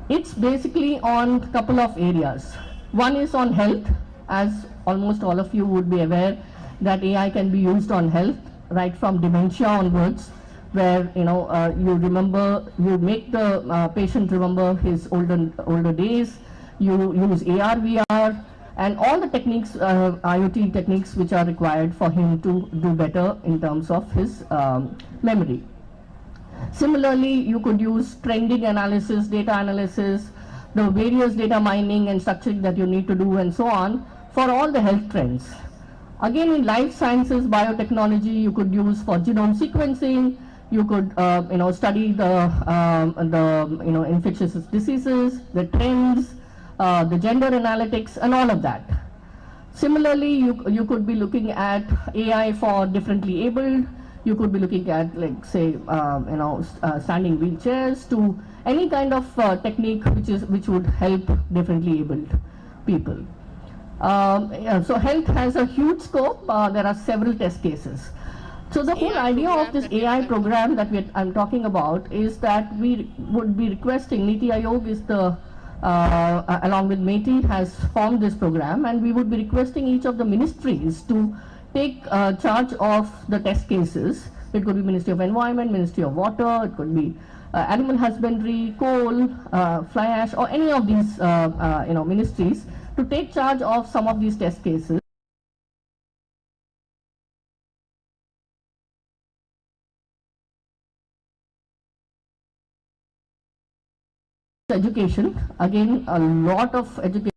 it's basically on a couple of areas. One is on health, as almost all of you would be aware that AI can be used on health, right from dementia onwards, where you make the patient remember his older days. You use AR, VR, and all the techniques, IoT techniques, which are required for him to do better in terms of his memory. Similarly, you could use trending analysis, data analysis, the various data mining and structuring that you need to do, and so on, for all the health trends. Again, in life sciences, biotechnology, you could use for genome sequencing. You could, study the infectious diseases, the trends, the gender analytics, and all of that. Similarly, you could be looking at AI for differently abled. You could be looking at, like, say, standing wheelchairs, to any kind of technique which would help differently abled people. So health has a huge scope. There are several test cases. So the whole idea of this AI program that I'm talking about is that we would be requesting, Niti Aayog is along with METI, has formed this program, and we would be requesting each of the ministries to take charge of the test cases. It could be Ministry of Environment, Ministry of Water, it could be Animal Husbandry, Coal, Fly Ash, or any of these ministries, to take charge of some of these test cases. Education, again, a lot of education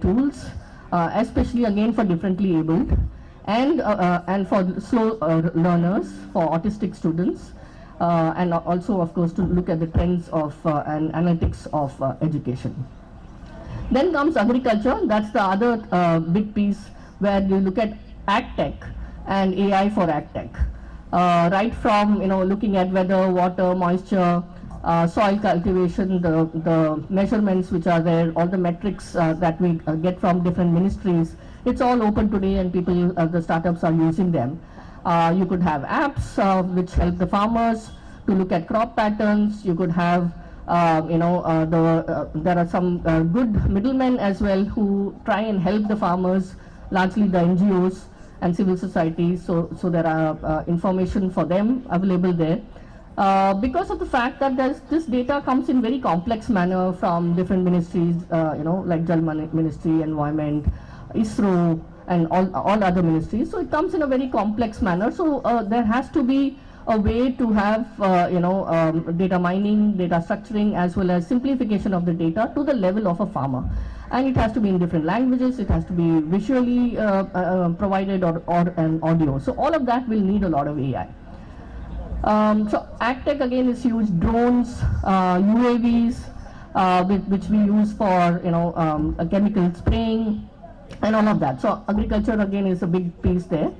tools, especially again for differently abled, and for slow learners, for autistic students, and also, of course, to look at the trends of and analytics of education. Then comes agriculture. That's the other big piece, where you look at AgTech and AI for AgTech, right from looking at weather, water, moisture, soil cultivation, the measurements which are there, all the metrics that we get from different ministries. It's all open today, and people, the startups are using them. You could have apps which help the farmers to look at crop patterns. You could have, there are some good middlemen as well who try and help the farmers, largely the NGOs and civil society. So there are information for them available there. Because of the fact that this data comes in very complex manner from different ministries, like Jal Ministry, Environment, ISRO, and all other ministries. So it comes in a very complex manner. So there has to be a way to have data mining, data structuring, as well as simplification of the data to the level of a farmer. And it has to be in different languages. It has to be visually provided or an audio. So all of that will need a lot of AI. So AgTech again is huge. Drones, UAVs, which we use for chemical spraying, and all of that. So agriculture again is a big piece there.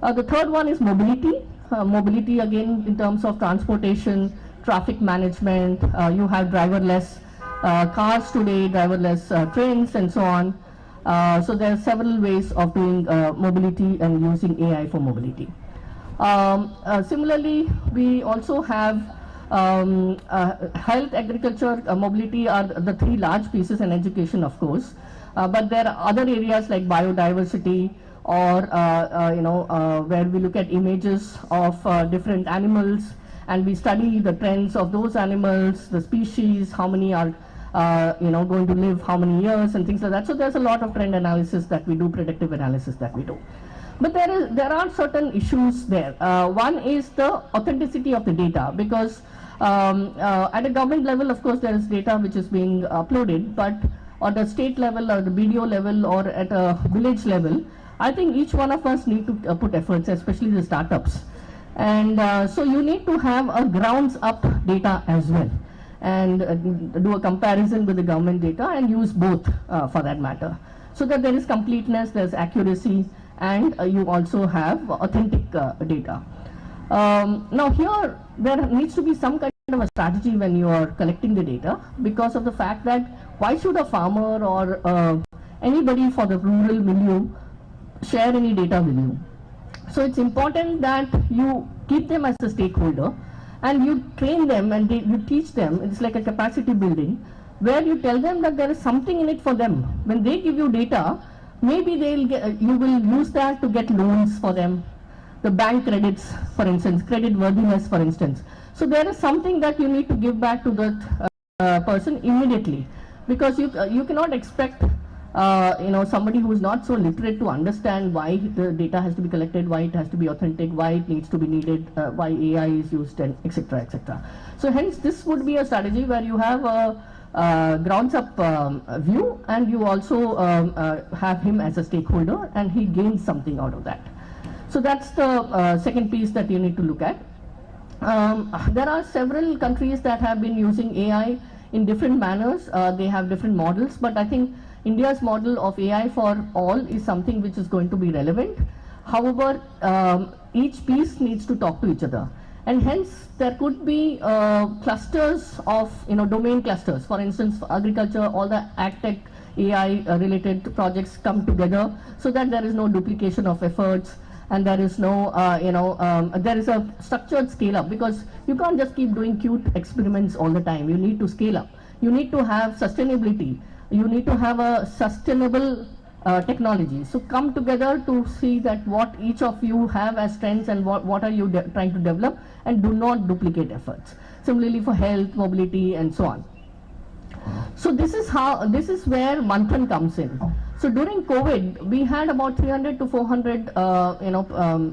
The third one is mobility. Mobility again in terms of transportation, traffic management. You have driverless cars today, driverless trains, and so on. So there are several ways of doing mobility and using AI for mobility. Similarly, we also have health, agriculture, mobility are the three large pieces, and education, of course. But there are other areas like biodiversity, or where we look at images of different animals, and we study the trends of those animals, the species, how many are going to live how many years, and things like that. So there's a lot of trend analysis that we do, predictive analysis that we do. But there are certain issues there. One is the authenticity of the data, because at a government level, of course, there is data which is being uploaded, but at the state level or the BDO level or at a village level, I think each one of us need to put efforts, especially the startups. And so you need to have a grounds up data as well, and do a comparison with the government data and use both for that matter, so that there is completeness, there's accuracy, and you also have authentic data. Now here, there needs to be some kind of a strategy when you are collecting the data, because of the fact that why should a farmer or anybody for the rural milieu share any data with you? So it's important that you keep them as a stakeholder, and you train them and you teach them. It's like a capacity building, where you tell them that there is something in it for them. When they give you data, maybe you will use that to get loans for them, the bank credits, for instance, credit worthiness, for instance. So there is something that you need to give back to that person immediately, because you cannot expect somebody who is not so literate to understand why the data has to be collected, why it has to be authentic, why it needs to be needed, why AI is used, and etc., etc. So hence this would be a strategy where you have a grounds up view, and you also have him as a stakeholder, and he gains something out of that. So that's the second piece that you need to look at. There are several countries that have been using AI in different manners. They have different models, but I think India's model of AI for all is something which is going to be relevant. However, each piece needs to talk to each other, and hence there could be clusters of domain clusters. For instance, for agriculture, all the AgTech AI related projects come together, so that there is no duplication of efforts, and there is no there is a structured scale up, because you can't just keep doing cute experiments all the time. You need to scale up. You need to have sustainability. You need to have a sustainable technology. So come together to see that what each of you have as strengths, and what are you trying to develop, and do not duplicate efforts. Similarly for health, mobility, and so on. So this is where Manthan comes in. So during COVID, we had about 300 to 400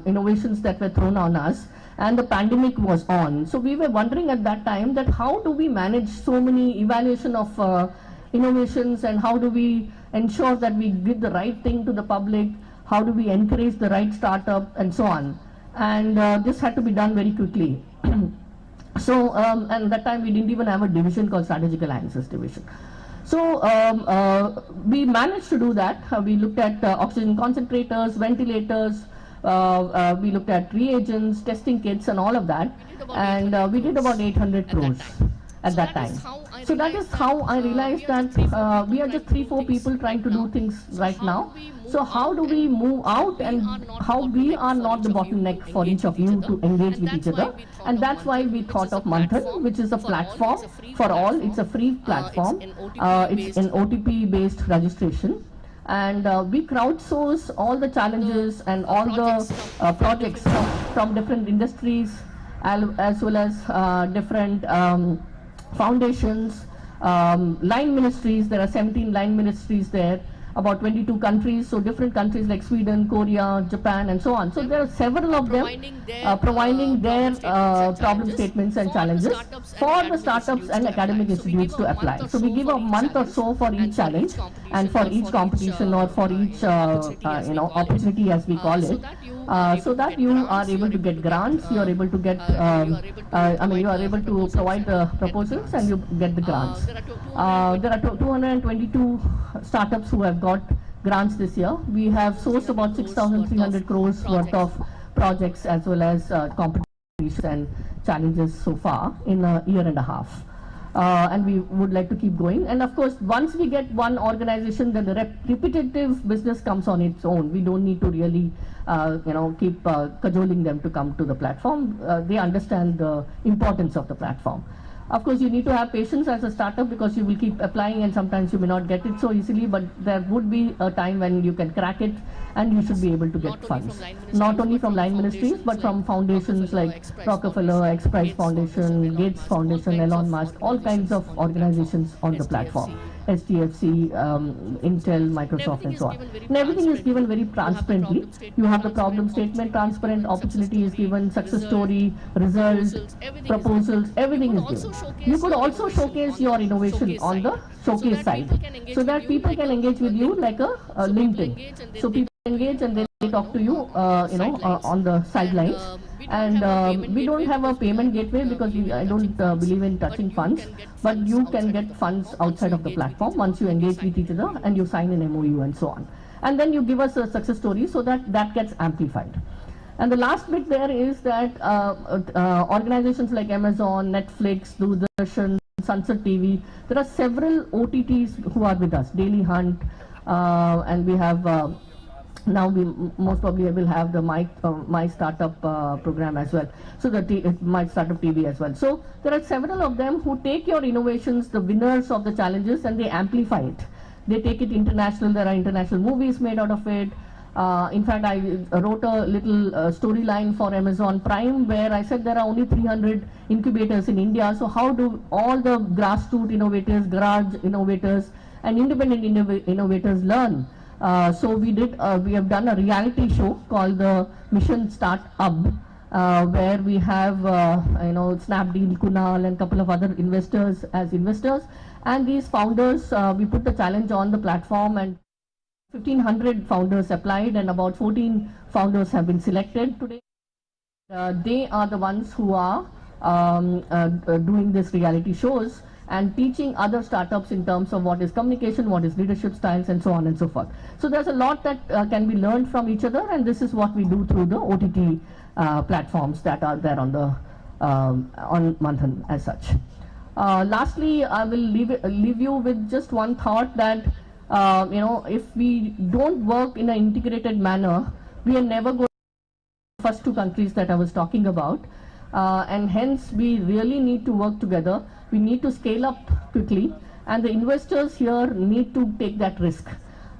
innovations that were thrown on us, and the pandemic was on. So we were wondering at that time that how do we manage so many evaluation of innovations, and how do we ensure that we give the right thing to the public, how do we encourage the right startup, and so on. And this had to be done very quickly. So, and that time we didn't even have a division called Strategic Alliances Division. So we managed to do that. We looked at oxygen concentrators, ventilators, We looked at reagents, testing kits and all of that. And we did about 800 crores at that time. So that is how I realized that we are just 3-4 people trying to do things right now. So how do we move out and how we are not the bottleneck for each of you to engage with each other? And that's why we thought of Manthan, which is a platform for all. It's a free platform. It's an OTP based registration. And we crowdsource all the challenges and all the projects from different industries as well as different foundations, line ministries. There are 17 line ministries there, about 22 countries, so different countries like Sweden, Korea, Japan and so on. So there are several of them providing their problem statements and challenges for the startups and academic institutes to apply. So we give a month or so for each challenge and for each competition or for each opportunity, as we call it, so that you are able to get grants, you are able to get, you are able to provide the proposals and you get the grants. There are 222 startups who have got grants this year. We have sourced about 6,300 crores worth of projects as well as competitions and challenges so far in a year and a half. And we would like to keep going. And of course, once we get one organization, then the repetitive business comes on its own. We don't need to really, keep cajoling them to come to the platform. They understand the importance of the platform. Of course, you need to have patience as a startup because you will keep applying and sometimes you may not get it so easily, but there would be a time when you can crack it and you should be able to get funds. Not only from line ministries, but from foundations like Rockefeller, X Prize Foundation, Gates Foundation, Elon Musk, all kinds of organizations on the platform. STFC, Intel, Microsoft and so on. And everything is given very transparently. You have the problem statement, transparent, opportunity is given, success story, results, proposals, everything is given. You could also showcase your innovation on the showcase side so that people can engage with you like a LinkedIn. So people engage and then they talk to you, on the sidelines. And we don't have a payment gateway because I don't believe in touching funds, but you can get funds outside of the platform once you engage with each other and you sign an MOU and so on. And then you give us a success story so that that gets amplified. And the last bit there is that organizations like Amazon, Netflix, Doordarshan, Sunset TV, there are several OTTs who are with us, Daily Hunt, and we have now we most probably will have the MyStartup program as well. So the MyStartup TV as well. So there are several of them who take your innovations, the winners of the challenges, and they amplify it. They take it international. There are international movies made out of it. In fact, I wrote a little storyline for Amazon Prime where I said there are only 300 incubators in India. So how do all the grassroots innovators, garage innovators, and independent innovators learn? So we have done a reality show called the Mission Start Up, where we have Snapdeal, Kunal, and a couple of other investors as investors, and these founders. We put the challenge on the platform, and 1,500 founders applied, and about 14 founders have been selected today. They are the ones who are doing this reality shows and teaching other startups in terms of what is communication, what is leadership styles, and so on and so forth. So there's a lot that can be learned from each other, and this is what we do through the OTT platforms that are there on the on Manthan as such. Lastly, I will leave you with just one thought that if we don't work in an integrated manner, we are never going to the first two countries that I was talking about. And hence we really need to work together. We need to scale up quickly, and the investors here need to take that risk.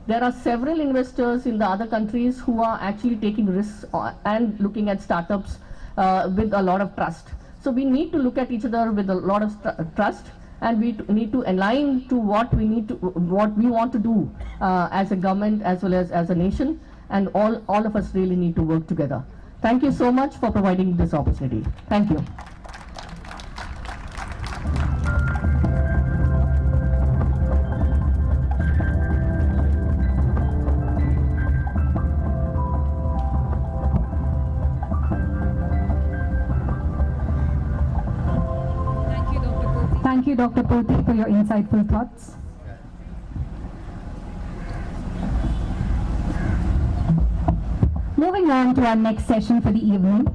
There are several investors in the other countries who are actually taking risks and looking at startups with a lot of trust. So we need to look at each other with a lot of trust, and we need to align to what we want to do as a government as well as a nation, and all of us really need to work together. Thank you so much for providing this opportunity. Thank you. Thank you, Dr. Poti, for your insightful thoughts. Moving Moving on to our next session for the evening.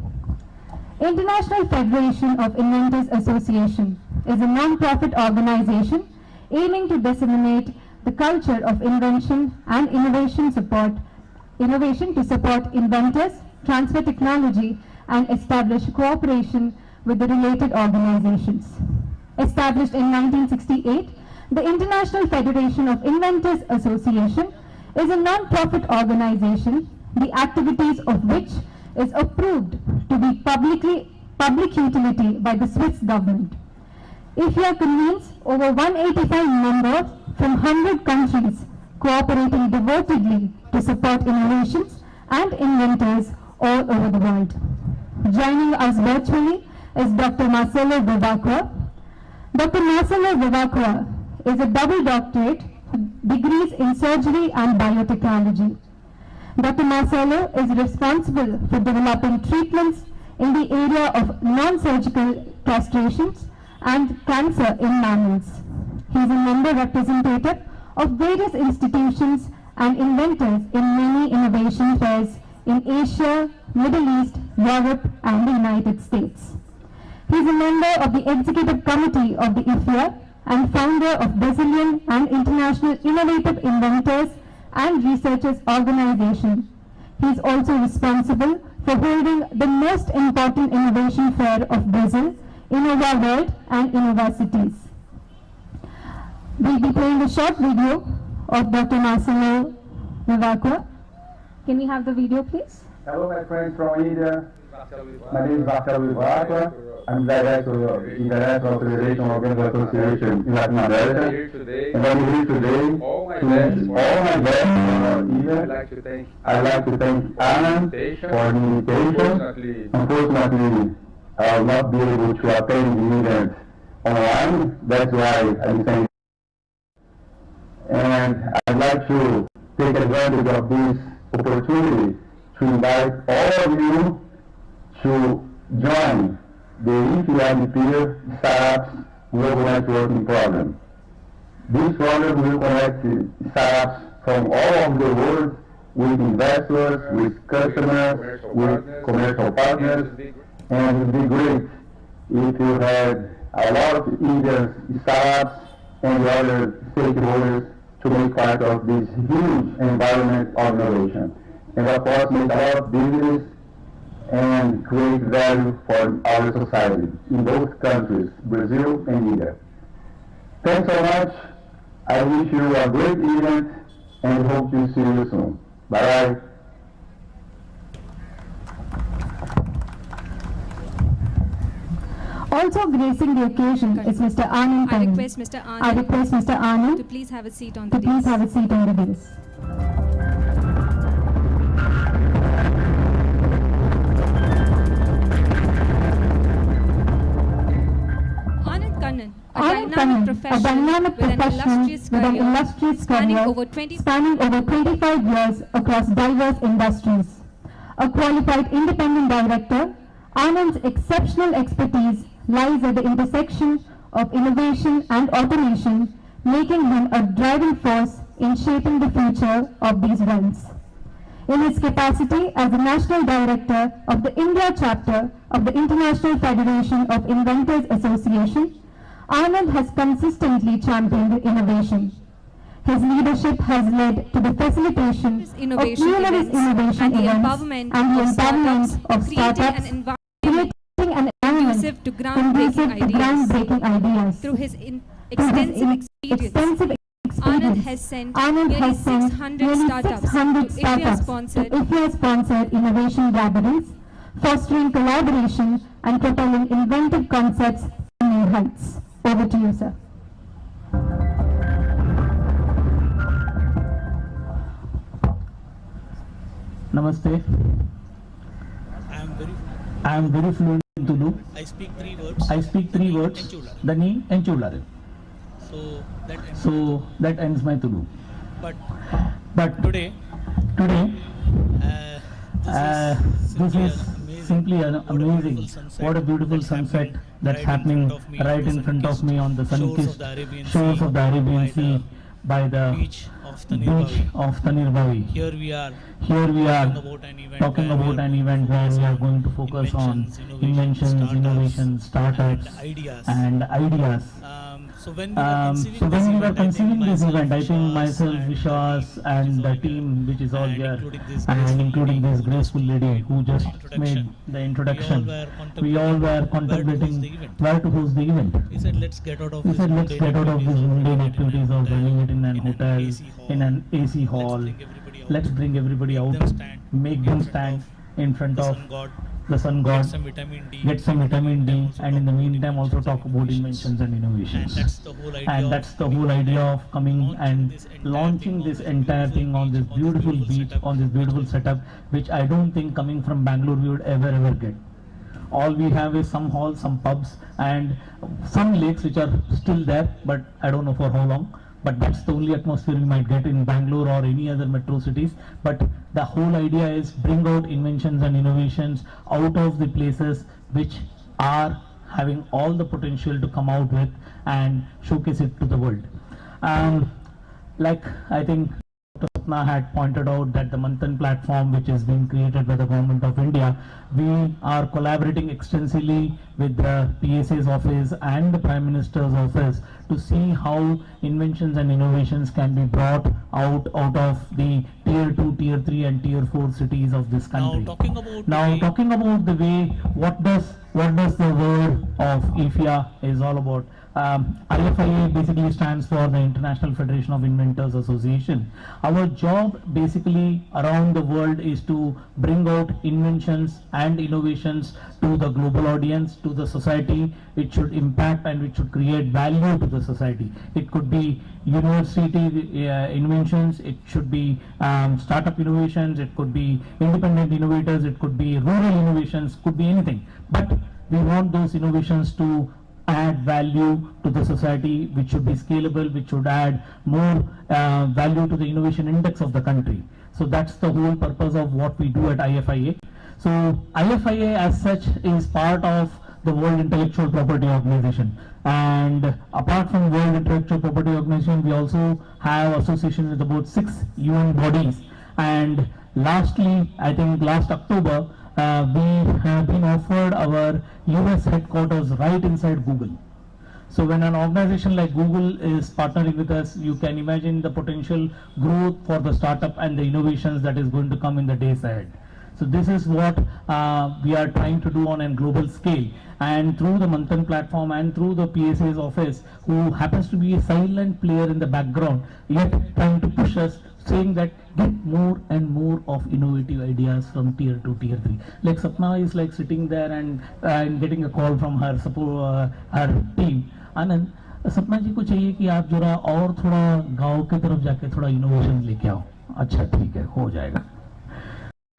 International Federation of Inventors Association is a non-profit organization aiming to disseminate the culture of invention and innovation to support inventors, transfer technology, and establish cooperation with the related organizations. Established in 1968, the International Federation of Inventors Association is a non-profit organization, the activities of which is approved to be public utility by the Swiss government. IFIA convenes over 185 members from 100 countries cooperating devotedly to support innovations and inventors all over the world. Joining us virtually is Dr. Marcelo Vivacqua. Dr. Marcelo Vivacqua is a double doctorate degrees in surgery and biotechnology. Dr. Marcelo is responsible for developing treatments in the area of non-surgical castrations and cancer in mammals. He is a member representative of various institutions and inventors in many innovation fairs in Asia, Middle East, Europe, and the United States. He is a member of the Executive Committee of the IFIA and founder of Brazilian and International Innovative Inventors and Researchers Organization. He is also responsible for holding the most important innovation fair of Brazil, Innova World and Innova Cities. We'll be playing a short video of Dr. Marcelo Vivacqua. Can we have the video, please? Hello, my friends from India. My name is Marcelo Vivacqua. I'm director of the International Federation of Inventors Association in Latin America. And I'm here today to mention all my guests for our event. I'd like to thank Anand for the invitation. Unfortunately, I will not be able to attend the event online. That's why I'm saying. And I'd like to take advantage of this opportunity to invite all of you to join the IFIA Startups Global Networking Program. This program will connect startups from all over the world with investors, with customers, with commercial partners, and it would be great if you had a lot of Indian startups and the other stakeholders to make part of this huge environment of innovation. And of course, make a lot of business and create value for our society in both countries, Brazil and India. Thanks so much. I wish you a great event and hope to see you soon. Bye-bye. Also gracing the occasion is Mr. Anand. I request Mr. Anand to please have a seat on the dais. A dynamic professional with an illustrious career spanning over 25 years across diverse industries. A qualified independent director, Anand's exceptional expertise lies at the intersection of innovation and automation, making him a driving force in shaping the future of these realms. In his capacity as the National Director of the India chapter of the International Federation of Inventors Association, Anand has consistently championed innovation. His leadership has led to the facilitation of numerous innovation events and the empowerment of startups, creating an environment conducive to groundbreaking ideas. Through his extensive experience, Anand has sent nearly 600 startups to IFIA-sponsored innovation gatherings, fostering collaboration and propelling inventive concepts to new heights. Over to you, sir. Namaste. I am very fluent in Tulu. I speak three words. The name and Chulare. So that ends my Tulu. But today this is simply amazing. What a beautiful sunset that's happening right in front of me on the sun-kissed shores of the Arabian Sea by the beach of Tanirbavi. Here we are talking about an event where we are going to focus on inventions, innovations, startups, and ideas. So when we were conceiving this event, I think myself, Vishwas, and the team which is all here, and including this graceful lady who just made the introduction, we all were contemplating where to host the event. we said let's get out of We said let's get out of these mundane activities of running it in an hotel, in an AC hall. Let's bring everybody out, make them stand in front of the sun god, get some vitamin D, and in the meantime also talk about inventions and innovations. And that's the whole idea of coming and launching this entire thing on this beautiful beach, on this beautiful setup, which I don't think coming from Bangalore we would ever get. All we have is some halls, some pubs, and some lakes which are still there, but I don't know for how long. But that's the only atmosphere we might get in Bangalore or any other metro cities. But the whole idea is bring out inventions and innovations out of the places which are having all the potential to come out with and showcase it to the world. Like I think Sapna had pointed out that the Manthan platform, which is being created by the Government of India, we are collaborating extensively with the PSA's office and the Prime Minister's office to see how inventions and innovations can be brought out of the tier 2, tier 3 and tier 4 cities of this country. Now talking about the way, what does the word of IFIA is all about. IFIA basically stands for the International Federation of Inventors Association. Our job basically around the world is to bring out inventions and innovations to the global audience, to the society. It should impact and it should create value to the society. It could be university inventions, it should be startup innovations, it could be independent innovators, it could be rural innovations, could be anything. But we want those innovations to add value to the society, which should be scalable, which should add more value to the innovation index of the country. So that's the whole purpose of what we do at IFIA. So IFIA as such is part of the World Intellectual Property Organization, and apart from World Intellectual Property Organization, we also have associations with about 6 UN bodies. And lastly, I think last October, we have been offered our US headquarters right inside Google. So when an organization like Google is partnering with us, you can imagine the potential growth for the startup and the innovations that is going to come in the days ahead. So this is what we are trying to do on a global scale, and through the Manthan platform and through the PSA's office, who happens to be a silent player in the background, yet trying to push us, saying that get more and more of innovative ideas from tier 2, tier 3. Like Sapna is like sitting there and getting a call from her her team. Anand, सपना जी को चाहिए कि आप जरा और थोड़ा गांव की तरफ जाके थोड़ा इनोवेशन लेके आओ. अच्छा ठीक है, हो जाएगा.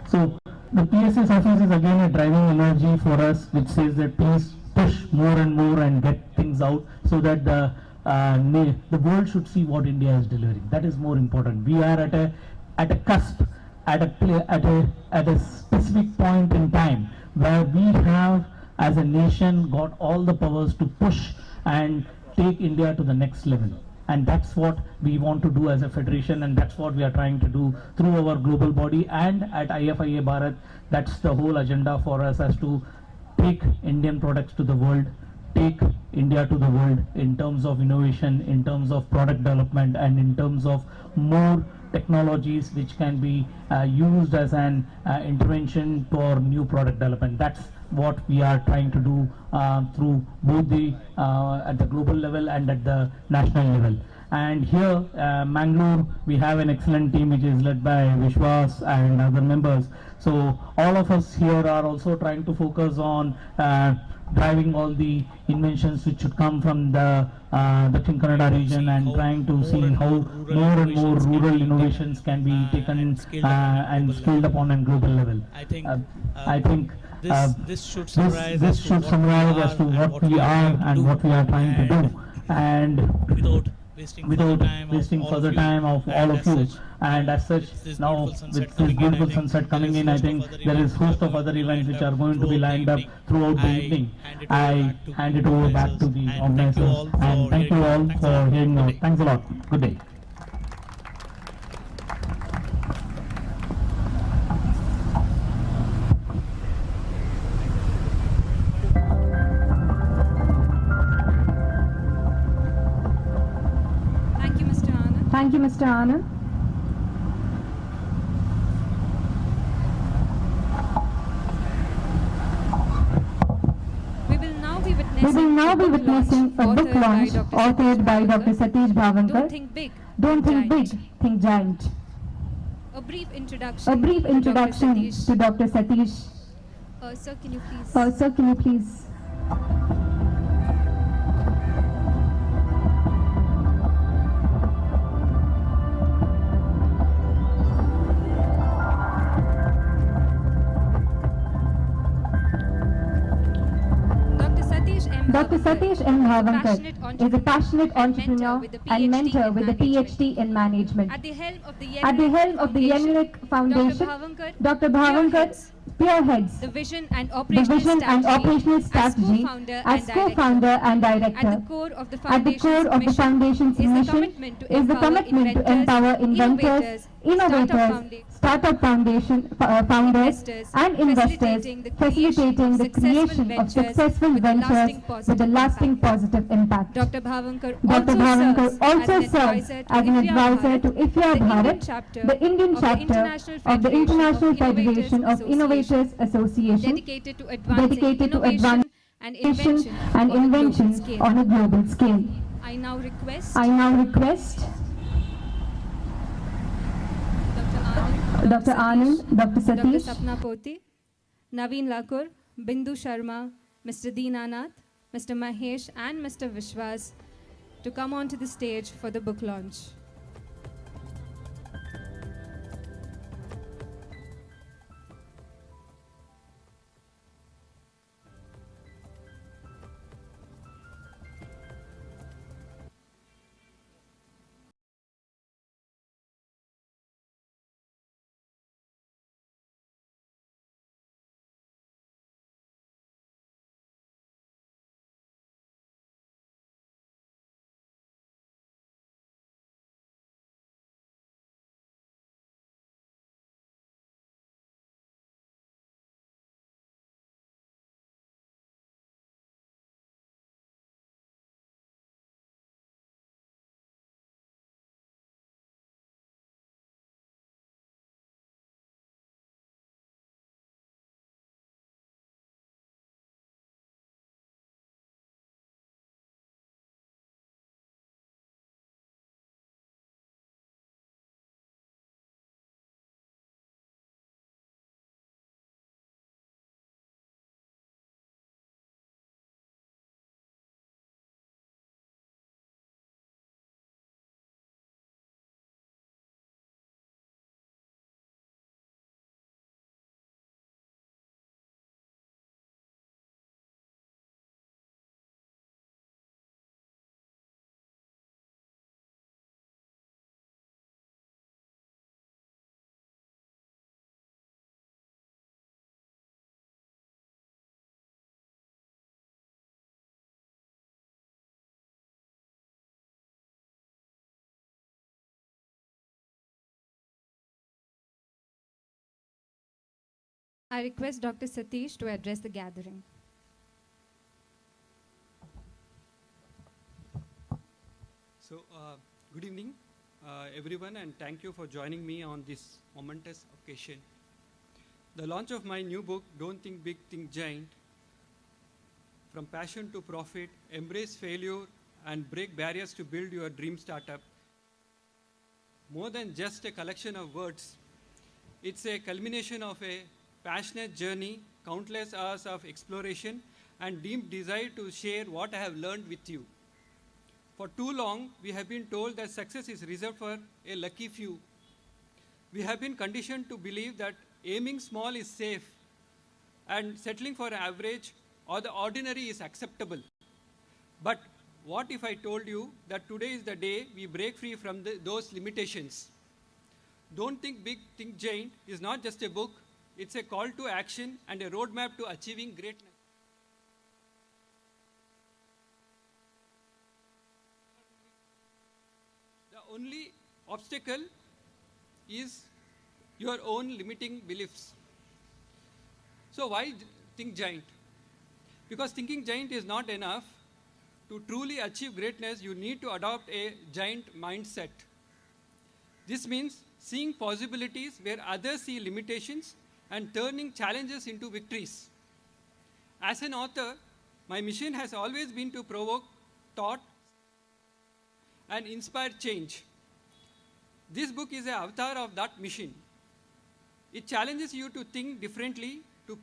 So the PSA's office is again a driving energy for us, which says that please push more and more and get things out so that the world should see what India is delivering. That is more important. We are at a cusp, at a specific point in time where we have as a nation got all the powers to push and take India to the next level. And that's what we want to do as a federation, and that's what we are trying to do through our global body. And at IFIA Bharat, that's the whole agenda for us, as to take Indian products to the world, take India to the world in terms of innovation, in terms of product development, and in terms of more technologies which can be used as an intervention for new product development. That's what we are trying to do through both the at the global level and at the national level. And here, Mangalore, we have an excellent team which is led by Vishwas and other members. So all of us here are also trying to focus on driving all the inventions which should come from the Dakshin Kannada region, and trying to see how more and more rural innovations can be taken and scaled upon a global level. I think this should summarize as to what we are and what we are trying to do, and without wasting further time of all of you. And as such, now with this beautiful sunset coming in, I think there is a host of other events which are going to be lined up throughout the evening. I hand it over back to the organizers, and thank you all for hearing out. Thanks a lot. Good day. Thank you, Mr. Anand. We will now be witnessing a book launch authored by Dr. Satish Bhavankar. Don't think big, Don't think big, think giant. A brief introduction, to Dr. Satish. Sir, can you please? Sir, can you please? Dr. Satish M. Bhavankar is a passionate entrepreneur and mentor with a PhD in management. At the helm of the Yenlik Foundation, Dr. Bhavankar spearheads the vision and operational strategy as co-founder and director. At the core of the foundation's mission is the commitment to empower inventors, innovators, startup founders and investors, facilitating the creation of successful ventures with a lasting positive impact. Dr. Bhavankar also serves as an advisor to IFIA Bharat, the Indian chapter of the International Federation of Innovators Association, dedicated to advancing and invention on a global scale. I now request Dr. Anand, Dr. Satish, Dr. Sapna Poti, Naveen Lakur, Bindu Sharma, Mr. Deenanath, Mr. Mahesh and Mr. Vishwas to come onto the stage for the book launch. I request Dr. Satish to address the gathering. So, good evening, everyone, and thank you for joining me on this momentous occasion. The launch of my new book, Don't Think Big, Think Giant, From Passion to Profit, Embrace Failure and Break Barriers to Build Your Dream Startup. More than just a collection of words, it's a culmination of a passionate journey, countless hours of exploration, and deep desire to share what I have learned with you. For too long, we have been told that success is reserved for a lucky few. We have been conditioned to believe that aiming small is safe and settling for average or the ordinary is acceptable. But what if I told you that today is the day we break free from those limitations? Don't Think Big, Think Giant is not just a book, it's a call to action and a roadmap to achieving greatness. The only obstacle is your own limiting beliefs. So why think giant? Because thinking giant is not enough. To truly achieve greatness, you need to adopt a giant mindset. This means seeing possibilities where others see limitations and turning challenges into victories. As an author, my mission has always been to provoke thought and inspire change. This book is an avatar of that mission. It challenges you to think differently, to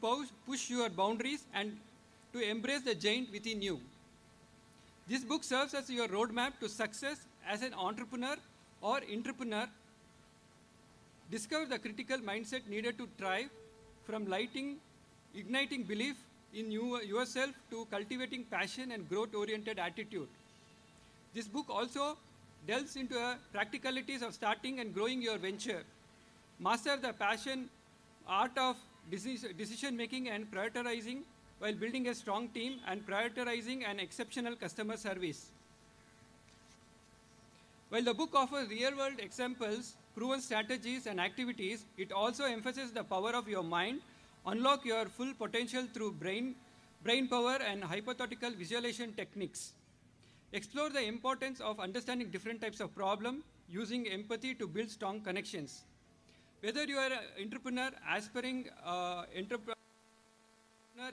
push your boundaries, and to embrace the giant within you. This book serves as your roadmap to success as an entrepreneur or entrepreneur. Discover the critical mindset needed to thrive, from igniting belief in yourself to cultivating passion and growth-oriented attitude. This book also delves into the practicalities of starting and growing your venture. Master the passion, art of decision-making and prioritizing while building a strong team and prioritizing an exceptional customer service. While the book offers real-world examples, proven strategies and activities, it also emphasizes the power of your mind, unlock your full potential through brain power and hypothetical visualization techniques. Explore the importance of understanding different types of problems, using empathy to build strong connections. Whether you are an entrepreneur, aspiring entrepreneur,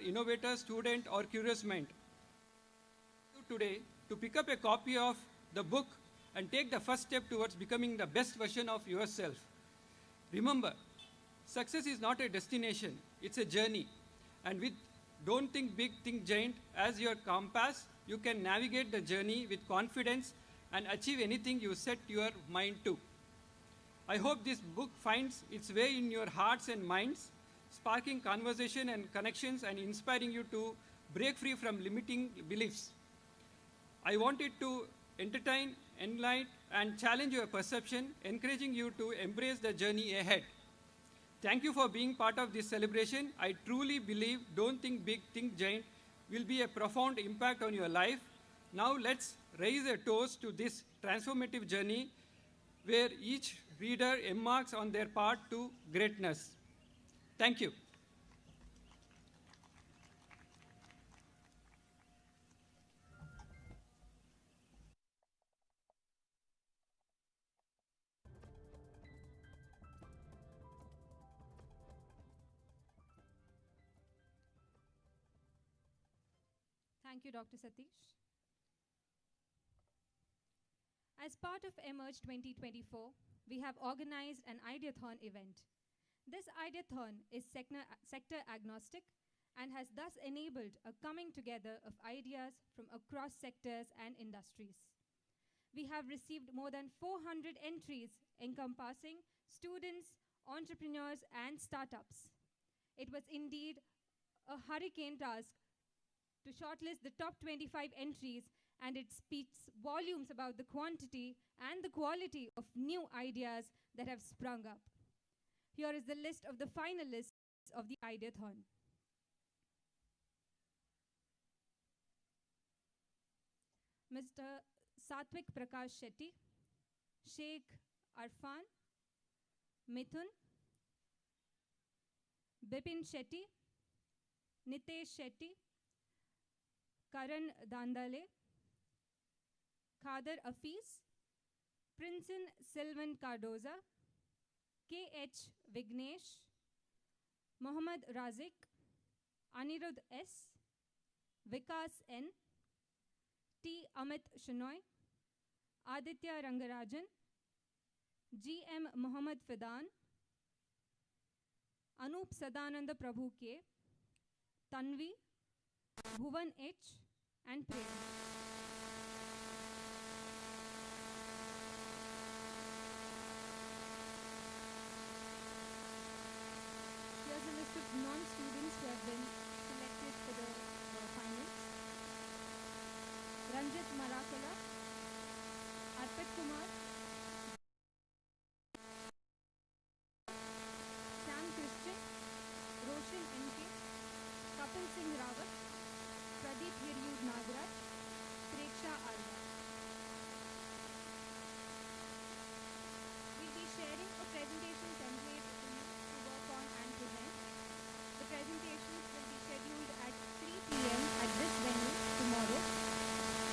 innovator, student, or curious mind, today to pick up a copy of the book and take the first step towards becoming the best version of yourself. Remember, success is not a destination, it's a journey. And with Don't Think Big, Think Giant as your compass, you can navigate the journey with confidence and achieve anything you set your mind to. I hope this book finds its way in your hearts and minds, sparking conversation and connections and inspiring you to break free from limiting beliefs. I want it to entertain, enlighten, and challenge your perception, encouraging you to embrace the journey ahead. Thank you for being part of this celebration. I truly believe Don't Think Big, Think Giant will be a profound impact on your life. Now let's raise a toast to this transformative journey where each reader embarks on their path to greatness. Thank you. Thank you, Dr. Satish. As part of Emerge 2024, we have organized an Ideathon event. This Ideathon is sector agnostic and has thus enabled a coming together of ideas from across sectors and industries. We have received more than 400 entries encompassing students, entrepreneurs, and startups. It was indeed a hurricane task to shortlist the top 25 entries, and it speaks volumes about the quantity and the quality of new ideas that have sprung up. Here is the list of the finalists of the Ideathon. Mr. Satwik Prakash Shetty, Sheikh Arfan, Mithun, Bipin Shetty, Nitesh Shetty, Karan Dandale, Khader Afiz, Princeton Sylvan Cardoza, K.H. Vignesh, Mohammad Razik, Anirudh S., Vikas N., T. Amit Shenoy, Aditya Rangarajan, G.M. Mohammad Fidan, Anup Sadananda Prabhu K., Tanvi, Bhuvan H., and Prem. Here's a list of non-students who have been selected for the finals. Ranjit Marakala, Arpit Kumar, Sam Christian, Roshan N.K., Kapil Singh Rawat, Pradeep Hiryud Nagaraj, Preksha Alva. We'll be sharing a presentation template with you to work on and present. The presentations will be scheduled at 3 p.m. at this venue tomorrow.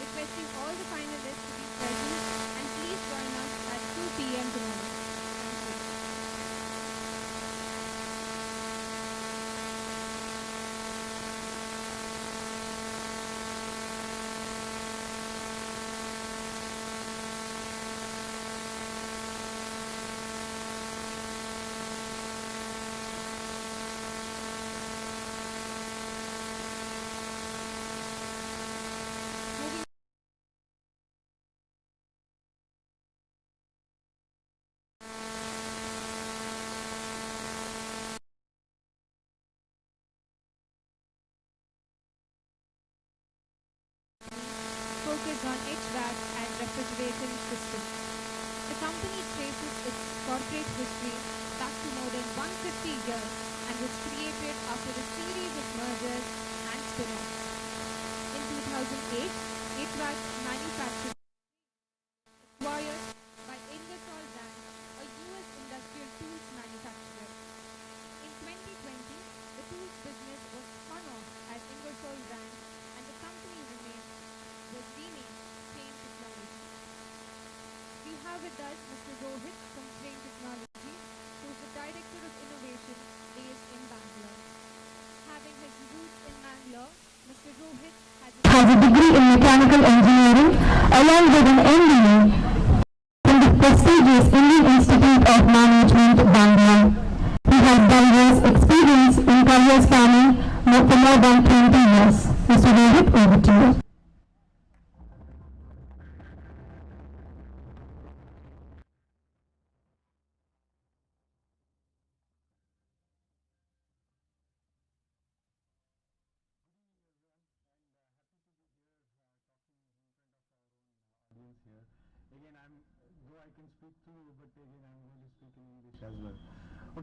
Requesting all the finalists to be present and please join us at 2 p.m. tomorrow. on HVAC and refrigerating systems. The company traces its corporate history back to more than 150 years and was created after a series of mergers and spin-offs. In 2008, HVAC manufacturing acquired by Ingersoll Rand, a US industrial tools manufacturer. In 2020, the tools business was spun off as Ingersoll Rand and the company was renamed Crane Technology. We have with us Mr. Rohit from Crane Technology, who is the Director of Innovation based in Bangalore. Having his roots in Bangalore, Mr. Rohit has a degree in mechanical engineering along with an MBA from the prestigious Indian Institute of Management, Bangalore. He has diverse experience in career spanning for more than 20 years. Mr. Rohit, over to you. I can speak through, but again I'm going to speak in English as well.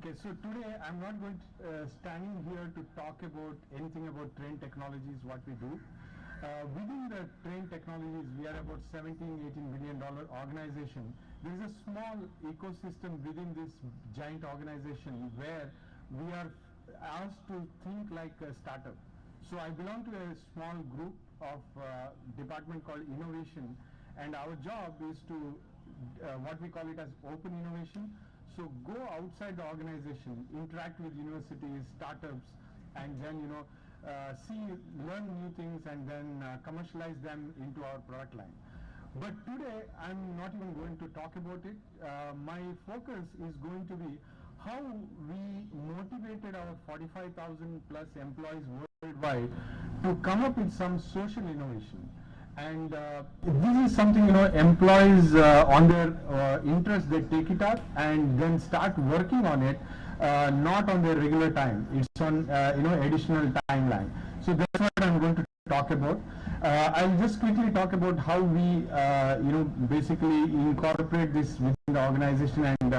Okay, so today I'm not going to standing here to talk about anything about Train Technologies, what we do. Within the Train Technologies, we are about $17–18 billion organization. There is a small ecosystem within this giant organization where we are asked to think like a startup. So I belong to a small group of department called Innovation, and our job is to what we call it as open innovation. So go outside the organization, interact with universities, startups, and then learn new things and then commercialize them into our product line. But today I'm not even going to talk about it. My focus is going to be how we motivated our 45,000 plus employees worldwide to come up with some social innovation. And this is something, employees on their interest, they take it up and then start working on it, not on their regular time. It's on, additional timeline. So that's what I'm going to talk about. I'll just quickly talk about how we, basically incorporate this within the organization, and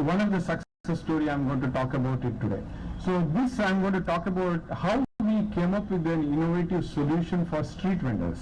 one of the success story I'm going to talk about it today. So this I'm going to talk about how we came up with an innovative solution for street vendors.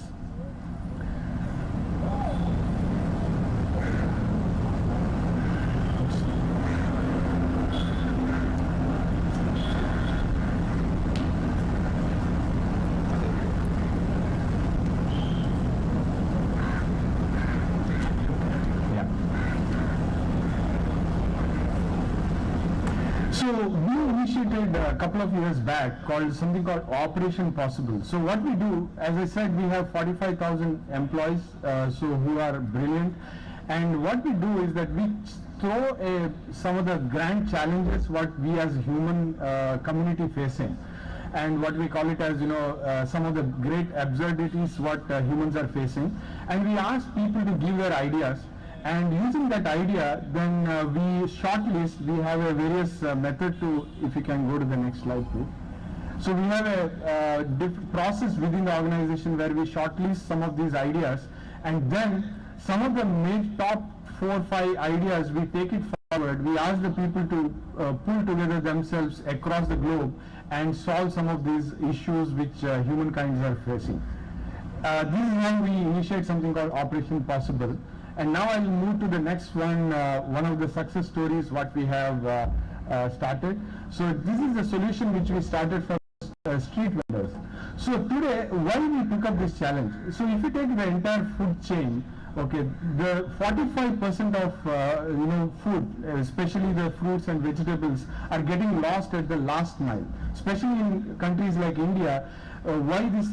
A couple of years back something called Operation Possible. So what we do, as I said, we have 45,000 employees who are brilliant, and what we do is that we throw some of the grand challenges what we as human community facing, and what we call it as some of the great absurdities what humans are facing, and we ask people to give their ideas. And using that idea, then we shortlist. We have a various method to, if you can go to the next slide, please. So we have a process within the organization where we shortlist some of these ideas, and then some of the top 4 or 5 ideas, we take it forward. We ask the people to pull together themselves across the globe and solve some of these issues which humankind are facing. This is when we initiate something called Operation Possible. And now I'll move to the next one, one of the success stories what we have started. So this is the solution which we started from street vendors. So today, why we took up this challenge? So if you take the entire food chain, okay, the 45% of food, especially the fruits and vegetables, are getting lost at the last mile. Especially in countries like India, why this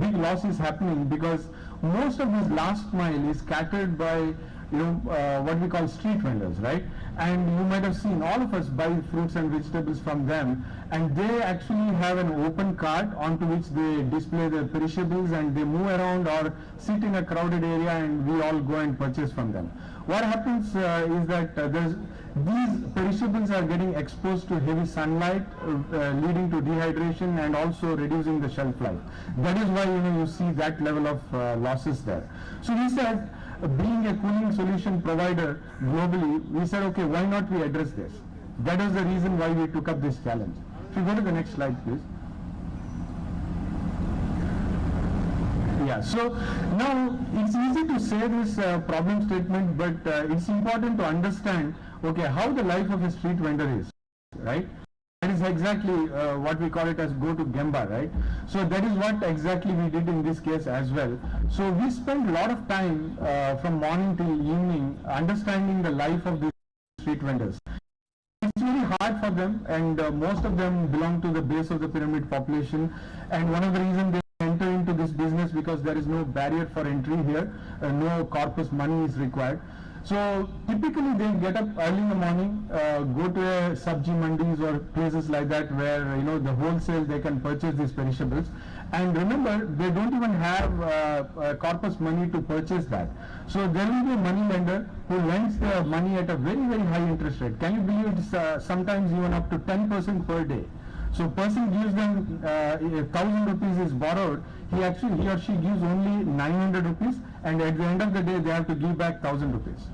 big loss is happening? Because most of this last mile is scattered by what we call street vendors, right? And you might have seen all of us buy fruits and vegetables from them, and they actually have an open cart onto which they display their perishables, and they move around or sit in a crowded area, and we all go and purchase from them. What happens is that these perishables are getting exposed to heavy sunlight, leading to dehydration and also reducing the shelf life. That is why you see that level of losses there. So we said, being a cooling solution provider globally, we said, okay, why not we address this? That is the reason why we took up this challenge. If you go to the next slide, please. Yeah, so now it's easy to say this problem statement, but it's important to understand, okay, how the life of a street vendor is, right? That is exactly what we call it as go to Gemba, right? So that is what exactly we did in this case as well. So we spent a lot of time from morning till evening understanding the life of these street vendors. It's very hard for them, and most of them belong to the base of the pyramid population, and one of the reasons they enter into this business because there is no barrier for entry here, no corpus money is required. So typically they get up early in the morning, go to a sabji mandis or places like that where the wholesale they can purchase these perishables. And remember, they don't even have corpus money to purchase that. So there will be a money lender who lends their money at a very, very high interest rate. Can you believe it's sometimes even up to 10% per day? So person gives them 1,000 rupees is borrowed, he or she gives only 900 rupees, and at the end of the day they have to give back 1,000 rupees.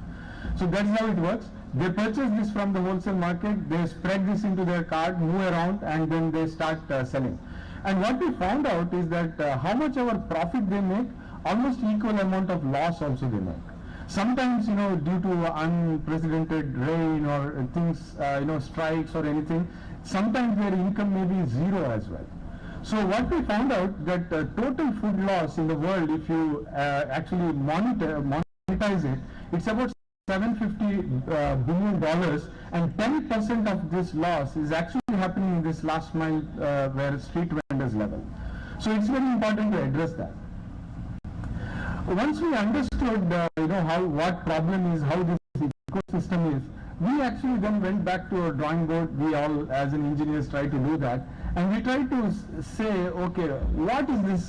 So that's how it works. They purchase this from the wholesale market, they spread this into their cart, move around, and then they start selling. And what we found out is that how much our profit they make, almost equal amount of loss also they make. Sometimes, due to unprecedented rain or things, strikes or anything, sometimes their income may be zero as well. So what we found out that total food loss in the world, if you actually monetize it, it's about $750 billion, and 10% of this loss is actually happening in this last mile where street vendors level. So it's very important to address that. Once we understood, what problem is, how this ecosystem is, we actually then went back to our drawing board. We all, as an engineers, try to do that, and we try to say, okay, what is this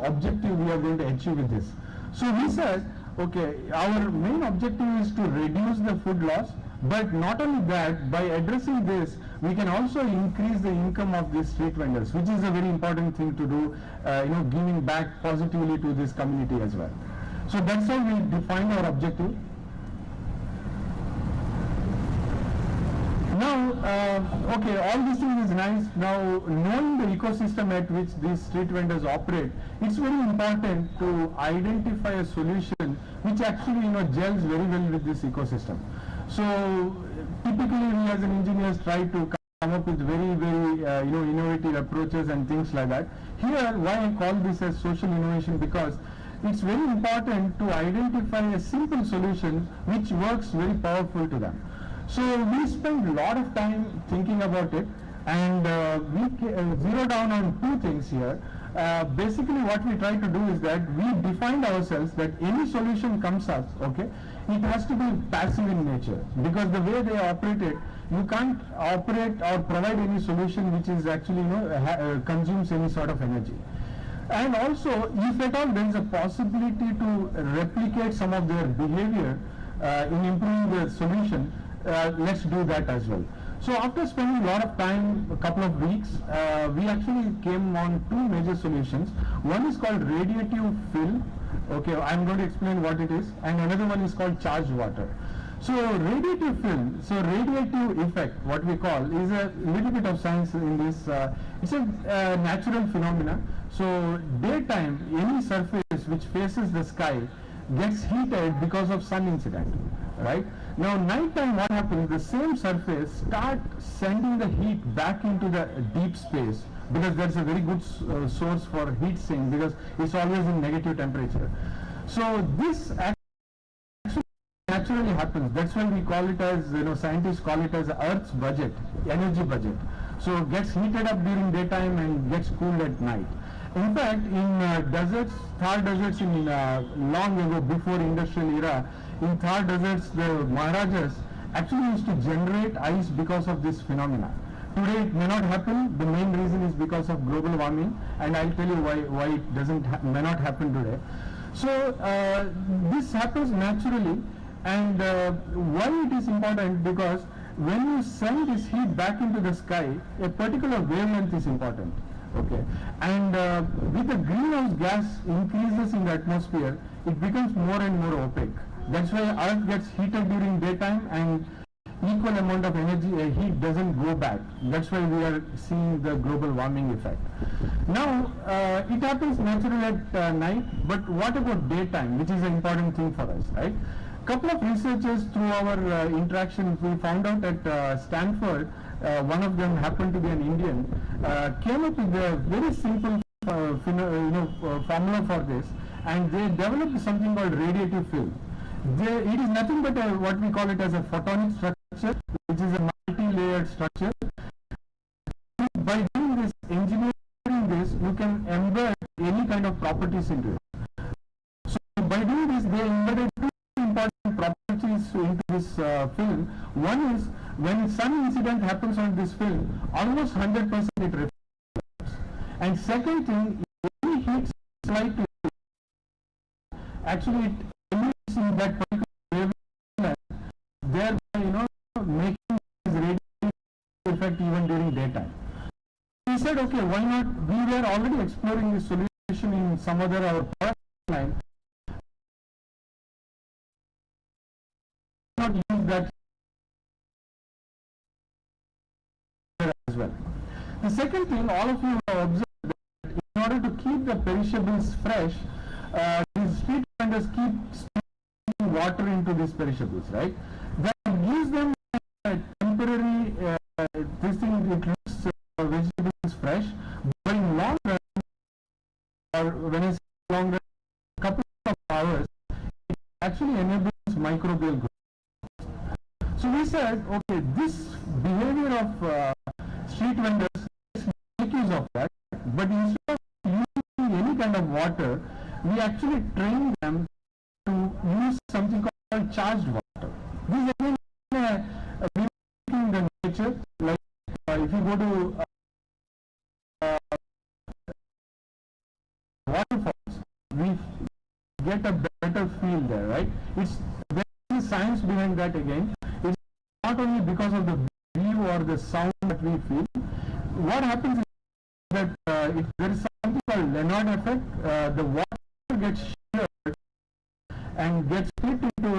objective we are going to achieve with this? So we said, okay, our main objective is to reduce the food loss, but not only that, by addressing this, we can also increase the income of these street vendors, which is a very important thing to do, giving back positively to this community as well. So that's how we defined our objective. Now, okay, all this thing is nice. Now, knowing the ecosystem at which these street vendors operate, it's very important to identify a solution which actually, gels very well with this ecosystem. So, typically, we as an engineers try to come up with very, very, innovative approaches and things like that. Here, why I call this as social innovation, because it's very important to identify a simple solution which works very powerful to them. So we spent a lot of time thinking about it, and we zero down on two things here. Basically what we try to do is that we defined ourselves that any solution comes up, okay, it has to be passive in nature, because the way they operate it, you can't operate or provide any solution which is actually consumes any sort of energy. And also, if at all there is a possibility to replicate some of their behavior in improving the solution, let's do that as well. So after spending a lot of time, a couple of weeks, we actually came on two major solutions. One is called radiative fill. Okay, I'm going to explain what it is, and another one is called charged water. So radiative fill, so radiative effect, what we call, is a little bit of science in this. It's a natural phenomena. So daytime, any surface which faces the sky gets heated because of sun incident, right? Now nighttime, what happens, the same surface start sending the heat back into the deep space, because there's a very good source for heat sink, because it's always in negative temperature. So this actually naturally happens. That's why we call it as, scientists call it as Earth's budget, energy budget. So it gets heated up during daytime and gets cooled at night. In fact, in deserts, Thar deserts in long ago, before industrial era, in Thar deserts, the Maharajas actually used to generate ice because of this phenomena. Today it may not happen. The main reason is because of global warming, and I'll tell you why it may not happen today. So this happens naturally, And why it is important? Because when you send this heat back into the sky, a particular wavelength is important. Okay, and with the greenhouse gas increases in the atmosphere, it becomes more and more opaque. That's why Earth gets heated during daytime, and equal amount of energy, heat doesn't go back. That's why we are seeing the global warming effect. Now, it happens naturally at night, but what about daytime, which is an important thing for us, right? Couple of researchers through our interaction, we found out at Stanford, one of them happened to be an Indian, came up with a very simple formula for this, and they developed something called radiative film. It is nothing but what we call it as a photonic structure, which is a multi-layered structure. By doing this, engineering this, you can embed any kind of properties into it. So by doing this, they embedded two important properties into this film. One is, when some incident happens on this film, almost 100% it reflects. And second thing, any heat slide to it, actually it emits in that particular wavelength, thereby making this radiative effect even during daytime. We said, okay, why not? We were already exploring this solution in some other our product line. Not use that as well. The second thing, all of you have observed that in order to keep the perishables fresh, these street vendors keep spraying water into these perishables, right? That gives them a temporary this thing, it looks vegetables fresh, but in long run, or when I say long run, a couple of hours, it actually enables microbial growth. So we said, okay, this behavior of street vendors, let's make use of that, but instead of using any kind of water, we actually train them to use something called charged water. This is again in the nature, like if you go to waterfalls, we get a better feel there, right? There is science behind that again. It's not only because of the view or the sound that we feel. What happens is that if there is something called Leonard effect, the water gets sheared and gets split into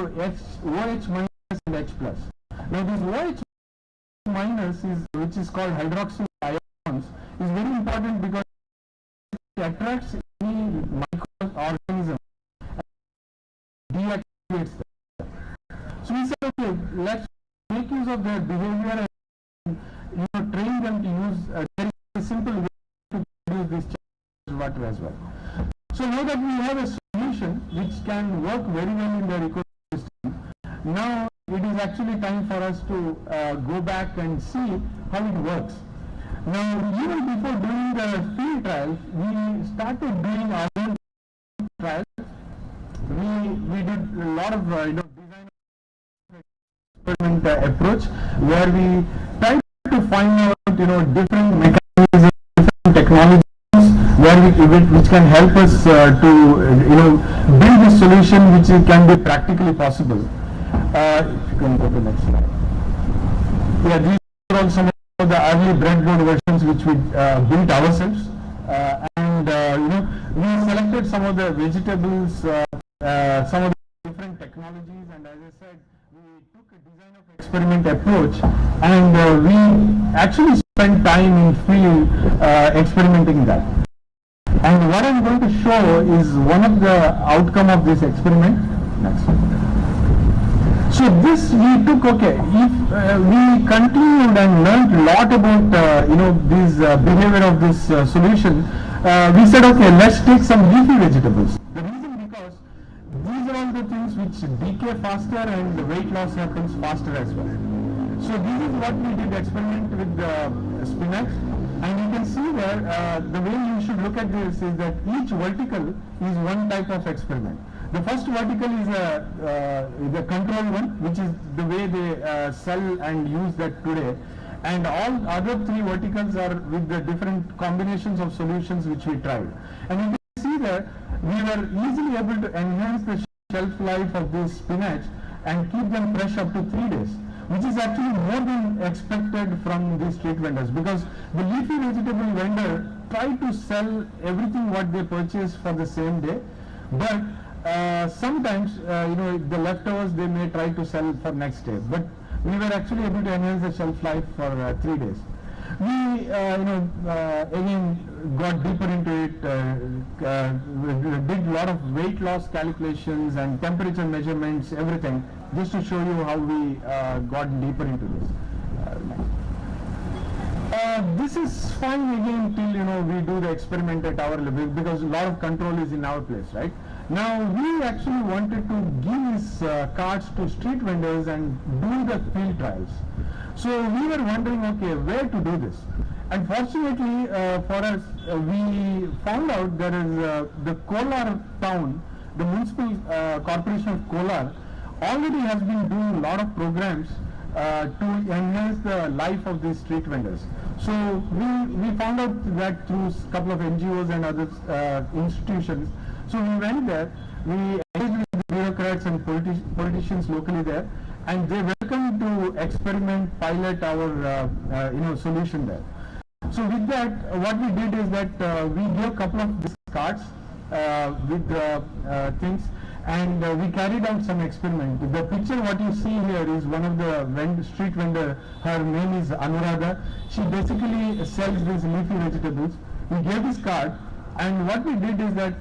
OH minus and H plus. Now this OH minus which is called hydroxyl ions, is very important because it attracts any microorganism and deactivates them. So we said, okay, let's make use of their behavior and train them to use a simple way to produce this charged water as well. So now that we have a solution which can work very well in their ecosystem, now it is actually time for us to go back and see how it works. Now, even before doing the field trials, we started doing our own trials. We did a lot of design experiment approach, where we tried to find out different mechanisms, different technologies which can help us to build a solution which can be practically possible. If you can go to the next slide. Yeah, these are all some of the early breadboard versions which we built ourselves, and we selected some of the vegetables, some of the different technologies, and as I said, we took a design of experiment approach, and we actually spent time in field experimenting that. And what I'm going to show is one of the outcome of this experiment. Next. So this we took, okay, if we continued and learned a lot about this behavior of this solution, we said, okay, let's take some leafy vegetables. The reason because these are all the things which decay faster and the weight loss happens faster as well. So this is what we did experiment with the spinach, and you can see there the way you should look at this is that each vertical is one type of experiment. The first vertical is the control one, which is the way they sell and use that today, and all other three verticals are with the different combinations of solutions which we tried. And you can see that we were easily able to enhance the shelf life of this spinach and keep them fresh up to 3 days, which is actually more than expected from these street vendors, because the leafy vegetable vendor try to sell everything what they purchase for the same day, but sometimes the leftovers they may try to sell for next day, but we were actually able to enhance the shelf life for 3 days. We again got deeper into it, did a lot of weight loss calculations and temperature measurements, everything, just to show you how we got deeper into this. This is fine again till we do the experiment at our level, because a lot of control is in our place, right? Now we actually wanted to give these cards to street vendors and do the field trials. So we were wondering, okay, where to do this? And fortunately for us, we found out there is the Kolar town, the municipal corporation of Kolar already has been doing a lot of programs to enhance the life of these street vendors. So we found out that through a couple of NGOs and other institutions. So we went there, we engaged with the bureaucrats and politicians locally there, and they welcomed to experiment, pilot our solution there. So with that, what we did is that we gave a couple of these cards with things, and we carried out some experiment. The picture what you see here is one of the street vendor. Her name is Anuradha. She basically sells these leafy vegetables. We gave this card, and what we did is that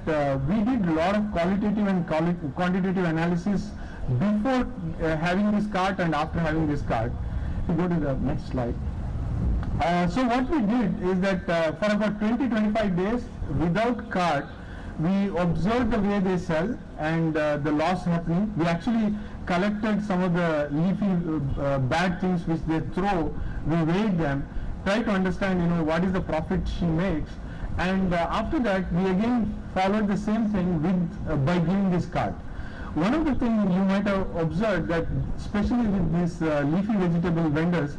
we did a lot of qualitative and quantitative analysis before having this card and after having this card. You go to the next slide. So what we did is that for about 20-25 days without card, we observed the way they sell and the loss happening. We actually collected some of the leafy bad things which they throw. We weighed them, try to understand what is the profit she makes, and after that we again followed the same thing with by giving this card. One of the things you might have observed that especially with these leafy vegetable vendors,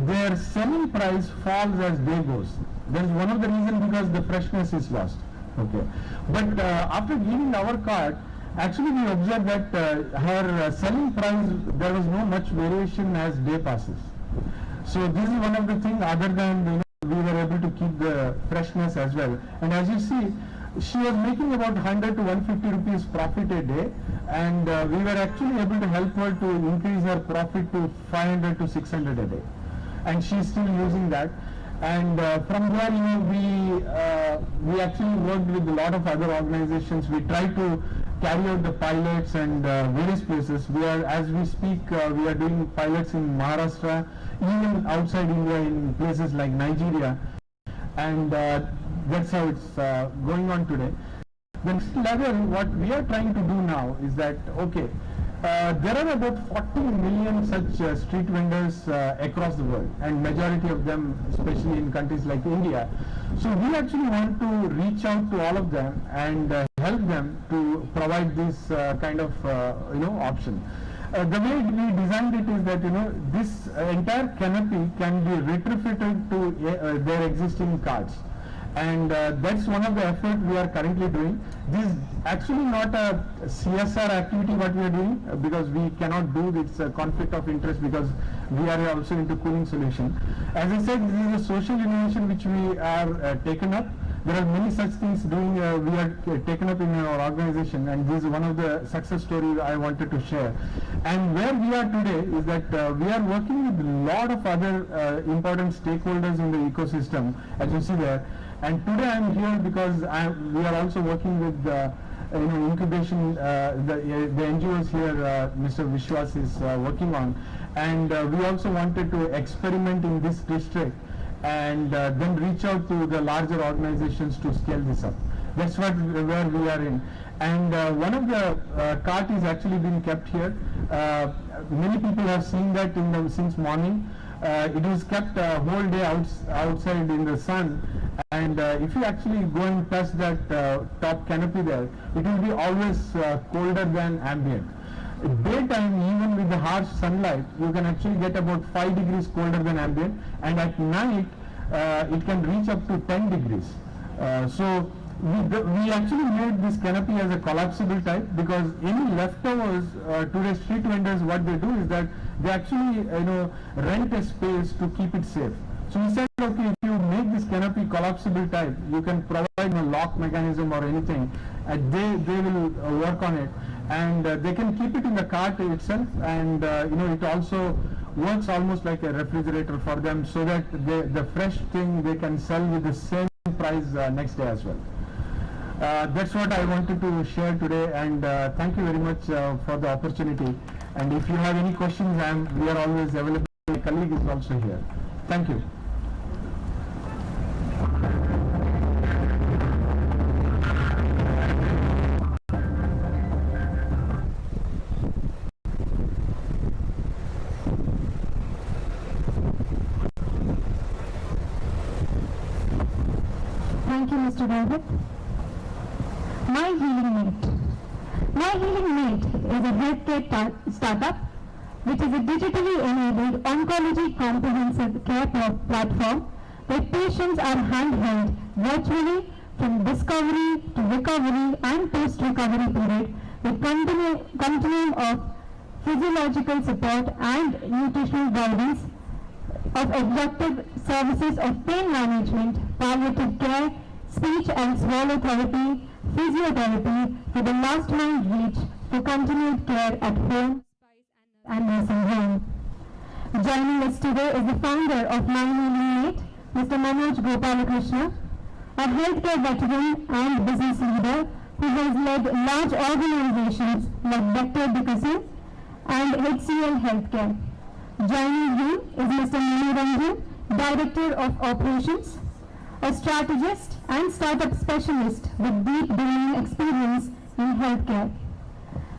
their selling price falls as day goes. That is one of the reasons, because the freshness is lost. Okay, but after giving our card, actually we observed that her selling price, there was no much variation as day passes. So this is one of the things, other than we were able to keep the freshness as well. And as you see, she was making about 100 to 150 rupees profit a day, and we were actually able to help her to increase her profit to 500 to 600 a day, and she's still using that. And from there, we actually worked with a lot of other organizations. We tried to carry out the pilots and various places. We are, as we speak, we are doing pilots in Maharashtra, even outside India, in places like Nigeria, and that's how it's going on today. The next level, what we are trying to do now is that, okay, there are about 40 million such street vendors across the world, and majority of them especially in countries like India. So we actually want to reach out to all of them and help them to provide this kind of option. The way we designed it is that this entire canopy can be retrofitted to their existing cards. And that's one of the efforts we are currently doing. This is actually not a CSR activity what we are doing, because we cannot do this conflict of interest, because we are also into cooling solution. As I said, this is a social innovation which we are taken up. There are many such things doing, we are taken up in our organization, and this is one of the success stories I wanted to share. And where we are today is that we are working with a lot of other important stakeholders in the ecosystem, as you see there. And today I am here because we are also working with incubation, the NGOs here, Mr. Vishwas is working on, and we also wanted to experiment in this district and then reach out to the larger organizations to scale this up. That's where we are in. And one of the cart is actually being kept here. Many people have seen that since morning. It is kept a whole day outside in the sun, and if you actually go and touch that top canopy there, it will be always colder than ambient. Daytime, even with the harsh sunlight, you can actually get about 5 degrees colder than ambient, and at night it can reach up to 10 degrees. So we actually made this canopy as a collapsible type, because any leftovers, today's street vendors, what they do is that they actually rent a space to keep it safe. So we said, okay, if you make this canopy collapsible type, you can provide a lock mechanism or anything, and they will work on it, and they can keep it in the cart itself, and it also works almost like a refrigerator for them, so that the fresh thing they can sell with the same price next day as well. That's what I wanted to share today, and thank you very much for the opportunity. And if you have any questions, we are always available. My colleague is also here. Thank you. Thank you, Mr. David. My Healing Mate. My Healing Mate is a healthcare startup which is a digitally enabled oncology comprehensive care platform where patients are handheld virtually from discovery to recovery and post-recovery period with continuum of physiological support and nutritional guidance of executive services of pain management, palliative care, speech and swallow therapy, physiotherapy for the last mile reach for continued care at home and nursing home. Joining us today is the founder of My Healing Mate, Mr. Manoj Gopalakrishna, a healthcare veteran and business leader who has led large organizations like Dr. Dickerson and HCL Healthcare. Joining him is Mr. Maniranjan, Director of Operations, a strategist and startup specialist with deep domain experience in healthcare.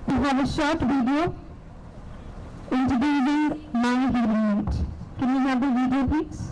We have a short video introducing My Healing Mate. Can we have the video, please?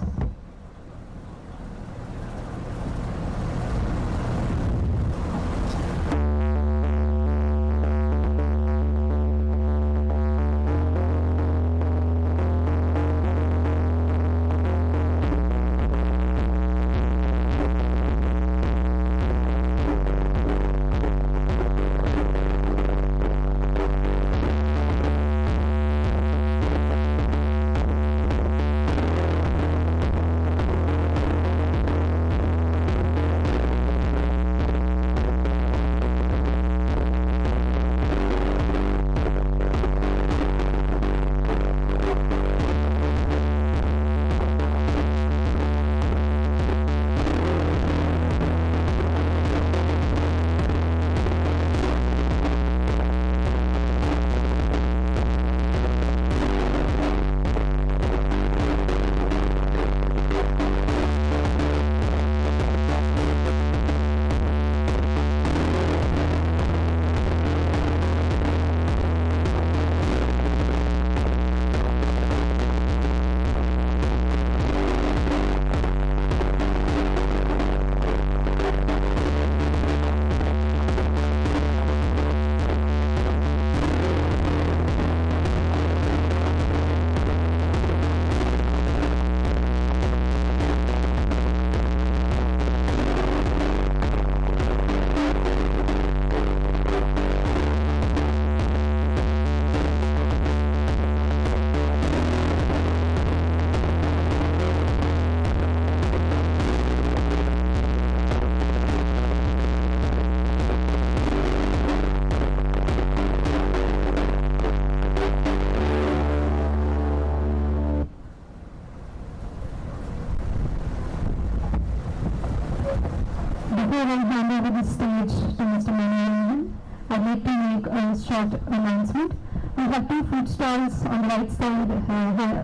Before I hand over the stage to Mr. Maniranjan, I'd like to make a short announcement. We have two food stalls on the right side,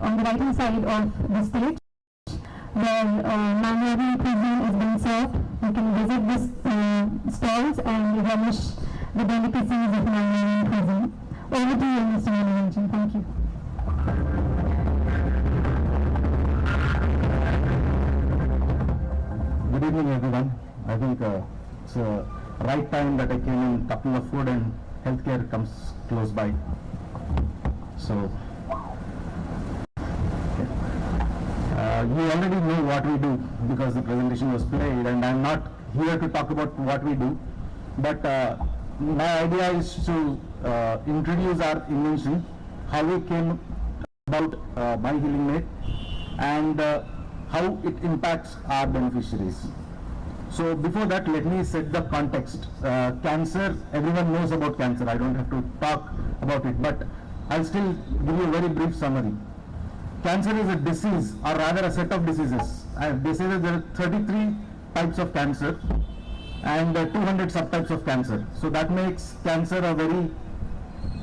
on the right-hand side of the stage, where Mangaluru cuisine is being served. You can visit these stalls and relish the delicacies of Mangaluru cuisine. Over to you, Mr. Maniranjan. Thank you. Good evening, everyone. I think it's the right time that I came in. Couple of food and healthcare comes close by. So, you already know what we do because the presentation was played, and I'm not here to talk about what we do, but my idea is to introduce our invention, how we came about My Healing Mate, and how it impacts our beneficiaries. So before that, let me set the context. Cancer, everyone knows about cancer. I don't have to talk about it, but I'll still give you a very brief summary. Cancer is a disease, or rather a set of diseases. They say that there are 33 types of cancer and 200 subtypes of cancer. So that makes cancer a very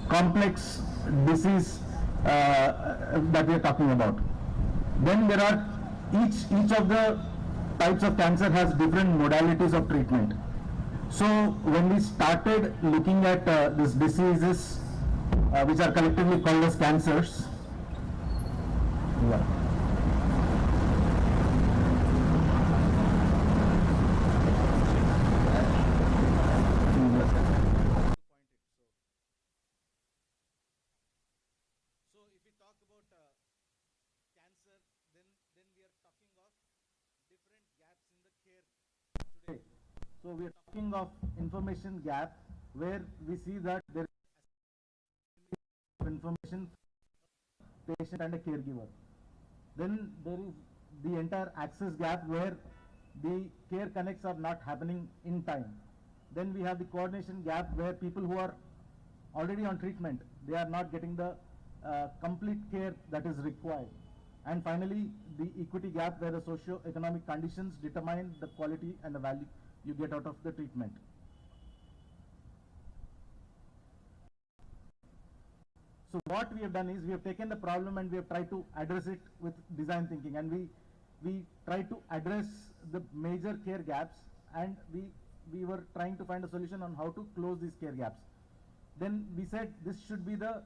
complex disease that we are talking about. Then there are each of the types of cancer has different modalities of treatment. So when we started looking at these diseases, which are collectively called as cancers, So we are talking of information gap, where we see that there is information patient and a caregiver. Then there is the entire access gap, where the care connects are not happening in time. Then we have the coordination gap, where people who are already on treatment, they are not getting the complete care that is required. And finally, the equity gap, where the socio-economic conditions determine the quality and the value you get out of the treatment. So what we have done is we have taken the problem and we have tried to address it with design thinking, and we try to address the major care gaps, and we were trying to find a solution on how to close these care gaps. Then we said this should be the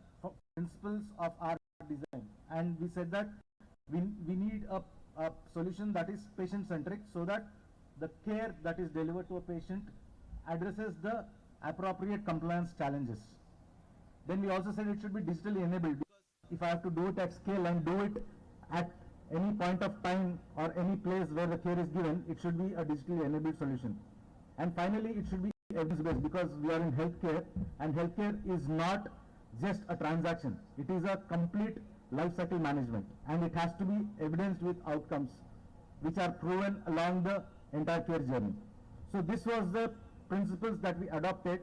principles of our design, and we said that we need a solution that is patient-centric, so that the care that is delivered to a patient addresses the appropriate compliance challenges. Then we also said it should be digitally enabled, because if I have to do it at scale and do it at any point of time or any place where the care is given, it should be a digitally enabled solution. And finally, it should be evidence-based, because we are in healthcare, and healthcare is not just a transaction. It is a complete life cycle management, and it has to be evidenced with outcomes which are proven along the entire care journey. So this was the principles that we adopted,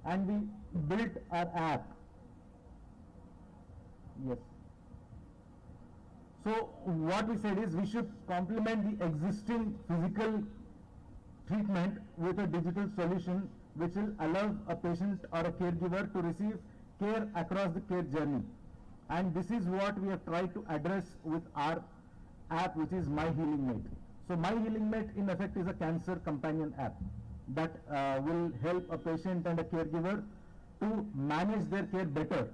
and we built our app. Yes. So what we said is we should complement the existing physical treatment with a digital solution which will allow a patient or a caregiver to receive care across the care journey. And this is what we have tried to address with our app, which is My Healing Mate. So My Healing Mate in effect is a cancer companion app that will help a patient and a caregiver to manage their care better.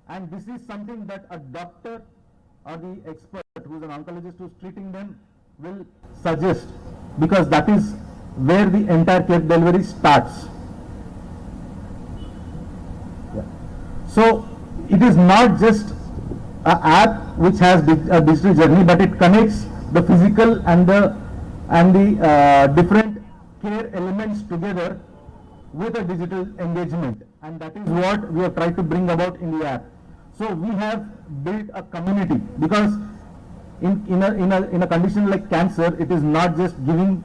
And this is something that a doctor or the expert who is an oncologist who is treating them will suggest, because that is where the entire care delivery starts. Yeah. So it is not just an app which has a digital journey, but it connects the physical and the different care elements together with a digital engagement, and that is what we have tried to bring about in the app. So we have built a community, because in a condition like cancer, it is not just giving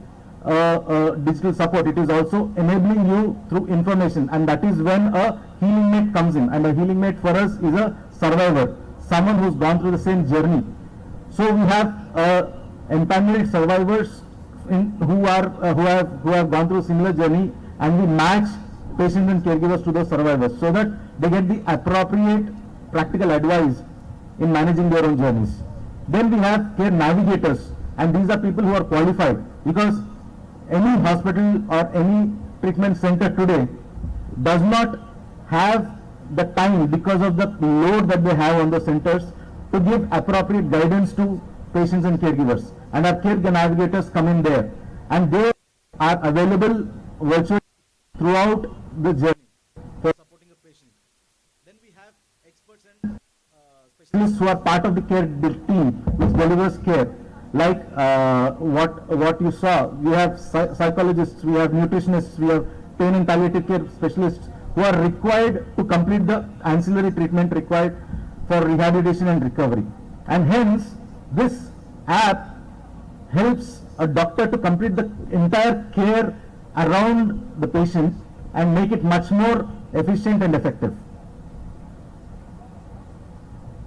digital support, it is also enabling you through information, and that is when a healing mate comes in. And a healing mate for us is a survivor, someone who's gone through the same journey. So we have empaneled survivors who have gone through a similar journey, and we match patients and caregivers to those survivors, so that they get the appropriate practical advice in managing their own journeys. Then we have care navigators, and these are people who are qualified, because any hospital or any treatment center today does not have the time, because of the load that they have on the centers, to give appropriate guidance to patients and caregivers. And our care navigators come in there, and they are available virtually throughout the journey for supporting a patient. Then we have experts and specialists who are part of the care team which delivers care, like what you saw. We have psychologists, we have nutritionists, we have pain and palliative care specialists who are required to complete the ancillary treatment required for rehabilitation and recovery. And hence, this app helps a doctor to complete the entire care around the patient and make it much more efficient and effective.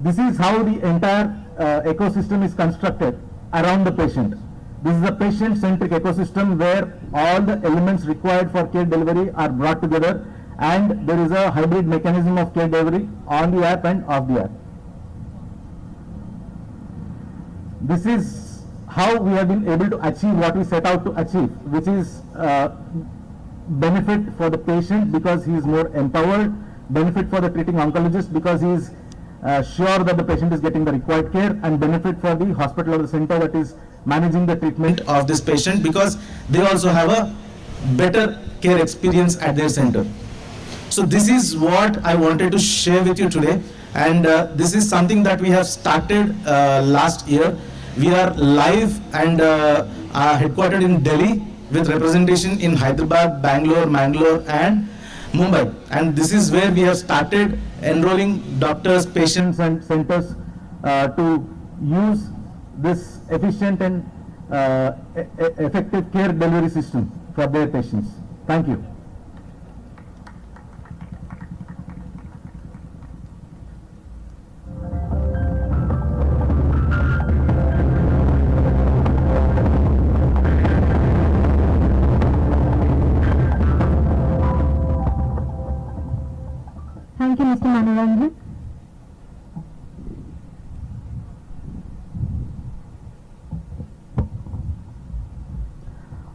This is how the entire ecosystem is constructed around the patient. This is a patient-centric ecosystem where all the elements required for care delivery are brought together, and there is a hybrid mechanism of care delivery on the app and off the app. This is how we have been able to achieve what we set out to achieve, which is benefit for the patient because he is more empowered, benefit for the treating oncologist because he is sure that the patient is getting the required care, and benefit for the hospital or the center that is managing the treatment of this patient because they also have a better care experience at their center. So this is what I wanted to share with you today, and this is something that we have started last year. We are live and are headquartered in Delhi with representation in Hyderabad, Bangalore, Mangalore and Mumbai, and this is where we have started enrolling doctors, patients and centers to use this efficient and effective care delivery system for their patients. Thank you. Thank you, Mr. Manoranjan.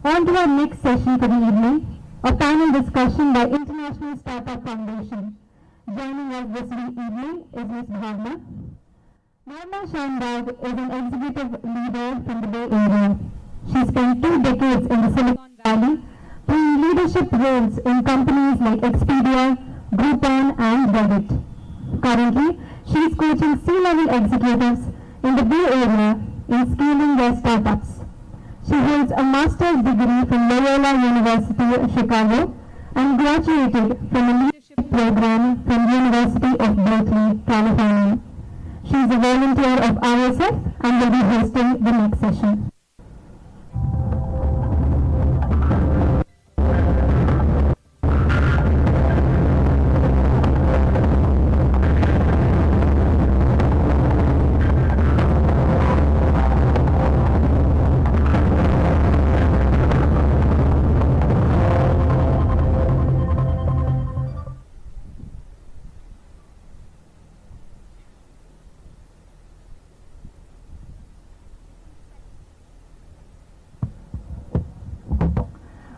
On to our next session for the evening, a panel discussion by International Startup Foundation. Joining us this evening is Ms. Bhavna. Bhavna Shanbag is an executive leader from the Bay Area. She spent 2 decades in the Silicon Valley, playing leadership roles in companies like Expedia, Groupon and Reddit. Currently, she is coaching C-level executives in the Bay Area in scaling their startups. She holds a master's degree from Loyola University, Chicago, and graduated from a leadership program from the University of Berkeley, California. She is a volunteer of ISF and will be hosting the next session.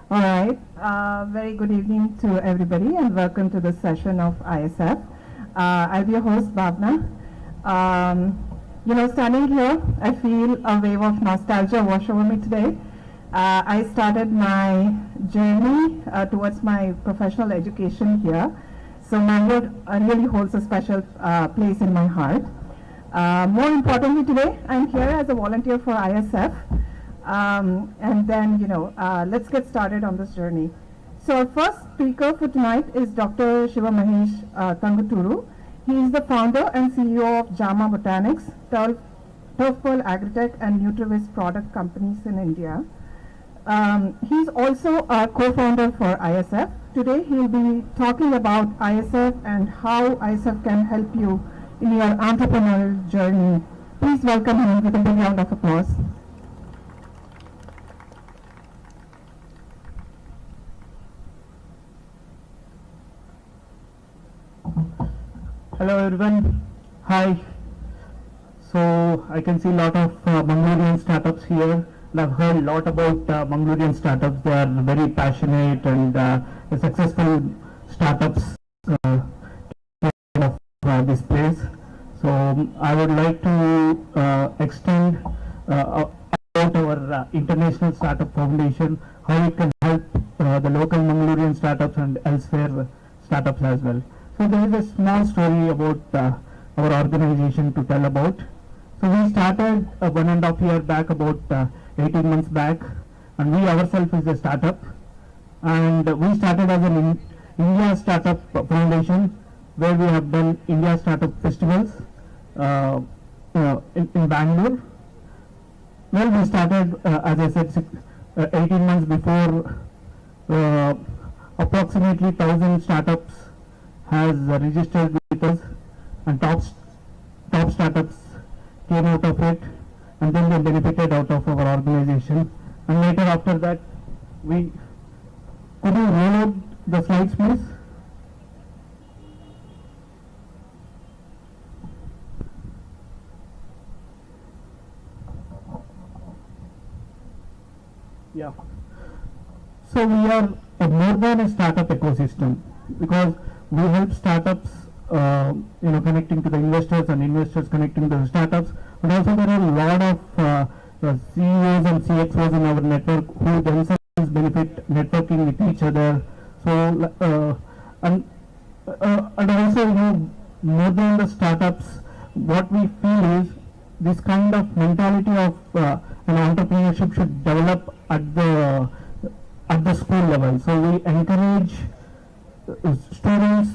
All right, very good evening to everybody and welcome to the session of ISF. I'll be your host, Bhavna. You know, standing here, I feel a wave of nostalgia wash over me today. I started my journey towards my professional education here. So Mangalore really holds a special place in my heart. More importantly today, I'm here as a volunteer for ISF. And then, you know, let's get started on this journey. So our first speaker for tonight is Dr. Shiva Mahesh Tangaturu. He is the founder and CEO of JAMA Botanics, Turf Pearl Agritech and Nutrivis product companies in India. He's also a co-founder for ISF. Today he'll be talking about ISF and how ISF can help you in your entrepreneurial journey. Please welcome him with a big round of applause. Hello everyone. Hi. So I can see a lot of Mangalurian startups here. And I've heard a lot about Mangalurian startups. They are very passionate and successful startups of this place. So I would like to extend about our International Startup Foundation, how it can help the local Mangalurian startups and elsewhere startups as well. So there is a small story about our organization to tell about. So we started 1.5 years back, about 18 months back, and we ourselves is a startup. And we started as an India Startup Foundation, where we have done India Startup Festivals in Bangalore. Well, we started, as I said, 18 months before. Approximately 1,000 startups has registered with us, and top startups came out of it, and then they benefited out of our organization. And later after that, could you roll out the slides, please? Yeah. So we are more than a startup ecosystem, because we help startups, connecting to the investors, and investors connecting to the startups. But also there are a lot of CEOs and CXOs in our network who themselves benefit networking with each other. So and also, more than the startups, what we feel is this kind of mentality of an entrepreneurship should develop at the school level. So we encourage students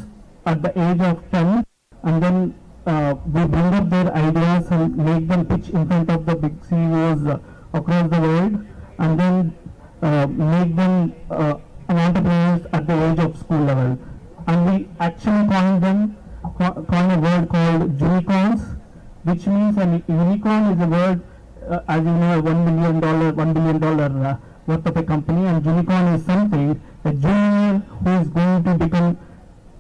at the age of 10, and then we bring up their ideas and make them pitch in front of the big CEOs across the world, and then make them an entrepreneurs at the age of school level. And we actually coin a word called unicorns, which means a unicorn is a word, as you know, $1 billion worth of a company, and unicorn is something, a junior who is going to become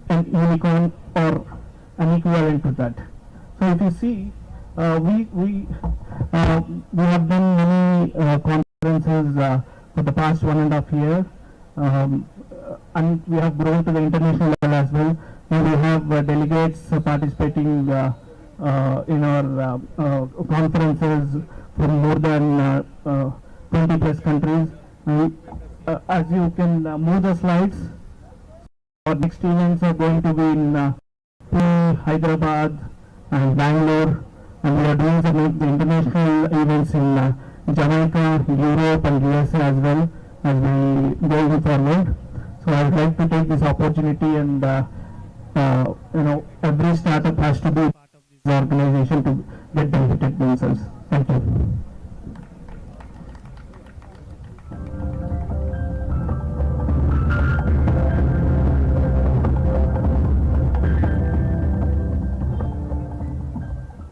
an unicorn or an equivalent to that. So if you see, we have done many conferences for the past 1.5 years, and we have grown to the international level as well. Now we have delegates participating in our conferences from more than 20 plus countries. As you can move the slides, our next events are going to be in Pune, Hyderabad and Bangalore, and we are doing some of the international events in Jamaica, Europe and USA as well as we go forward. So I would like to take this opportunity, and every startup has to be part of this organization to get benefited themselves. Thank you.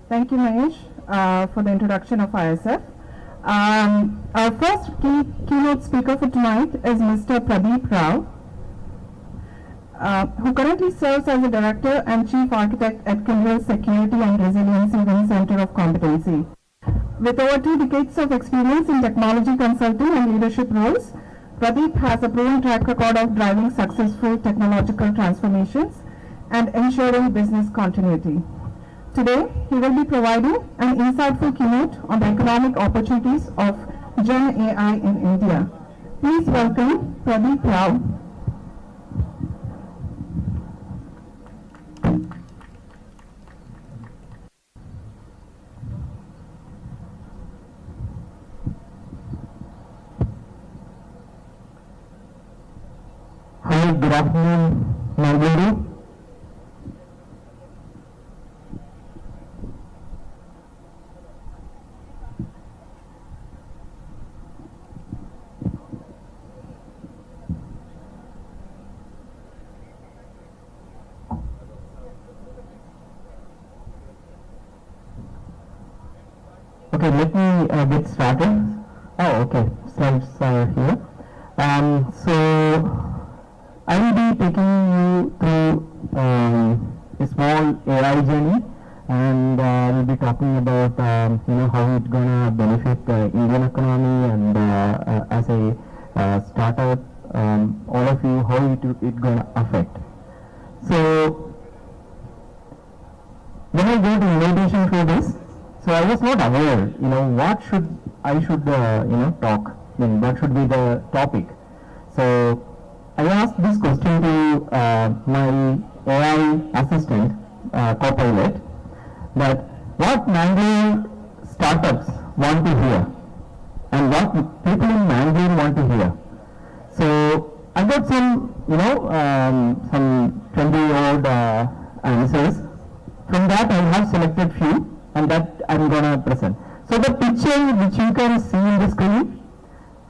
Thank you, Mahesh, for the introduction of ISF. Our first keynote speaker for tonight is Mr. Pradeep Rao, who currently serves as the Director and Chief Architect at Kindle Security and Resiliency Wing Center of Competency. With over 2 decades of experience in technology consulting and leadership roles, Pradeep has a proven track record of driving successful technological transformations and ensuring business continuity. Today, he will be providing an insightful keynote on the economic opportunities of Gen AI in India. Please welcome Pradeep Rao. Hi, good afternoon, Mangaluru. Okay, let me get started. Oh, okay, slides are here. So I will be taking you through a small AI journey, and I will be talking about how it's gonna benefit the Indian economy, and as a startup, all of you, how it gonna affect. So when I got the invitation for this, so I was not aware, what I should talk, what should be the topic. So I asked this question to my AI assistant, Copilot, that what Mangaluru startups want to hear and what people in Mangalore want to hear. So I got some, some 20-odd answers. From that I have selected few and that I'm going to present. So the picture which you can see in the screen,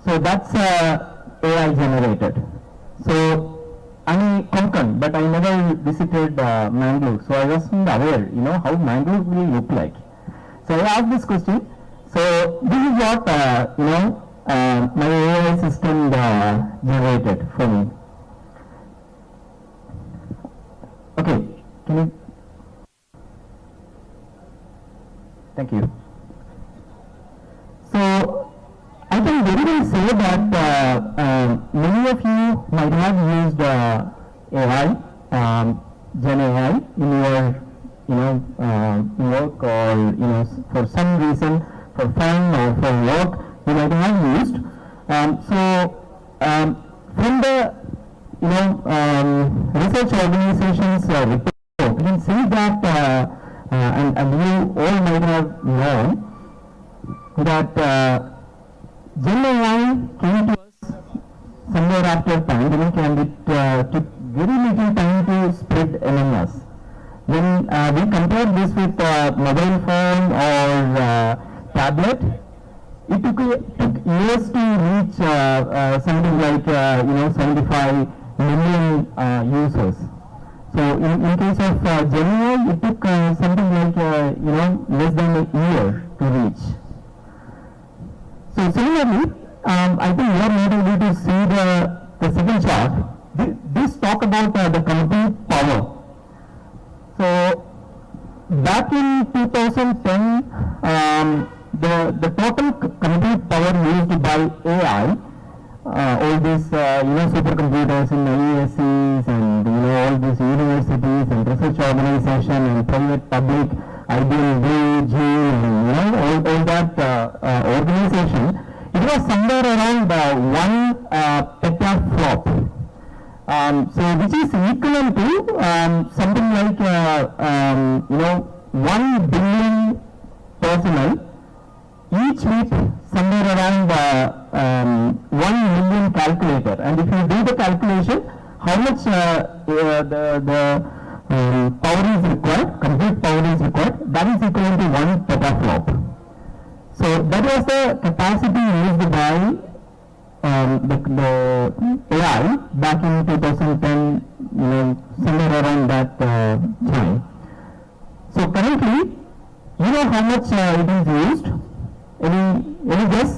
so that's AI generated. So I'm Konkan, but I never visited Mangalore, so I wasn't aware, how Mangalore will look like. So I asked this question. So this is what my AI system generated for me. Okay, can you? Thank you. So I can very well say that many of you might have used AI, Gen AI in your work, or for some reason, for fun or for work, you might have used. From the research organizations report, you can see that, and you all might have known that Gen AI came to us somewhere after pandemic, and it took very little time to spread among us. When we compare this with mobile phone or tablet, it took years to reach something like 75 million users. So in case of Gen AI, it took something like less than a year to reach. So similarly, I think you are not able to see the second chart. This talk about the compute power. So back in 2010, the total compute power used by AI, all these supercomputers in the ESCs and all these universities and research organization and private public, IBM, and all that organization, it was somewhere around 1 petaflop. So which is equivalent to something like 1 billion personnel, each with somewhere around 1 million calculator. And if you do the calculation, how much the power is required, compute power is required, that is equivalent to 1 petaflop. So that was the capacity used by the AI back in 2010, somewhere around that time. So currently, you know how much it is used? Any guess?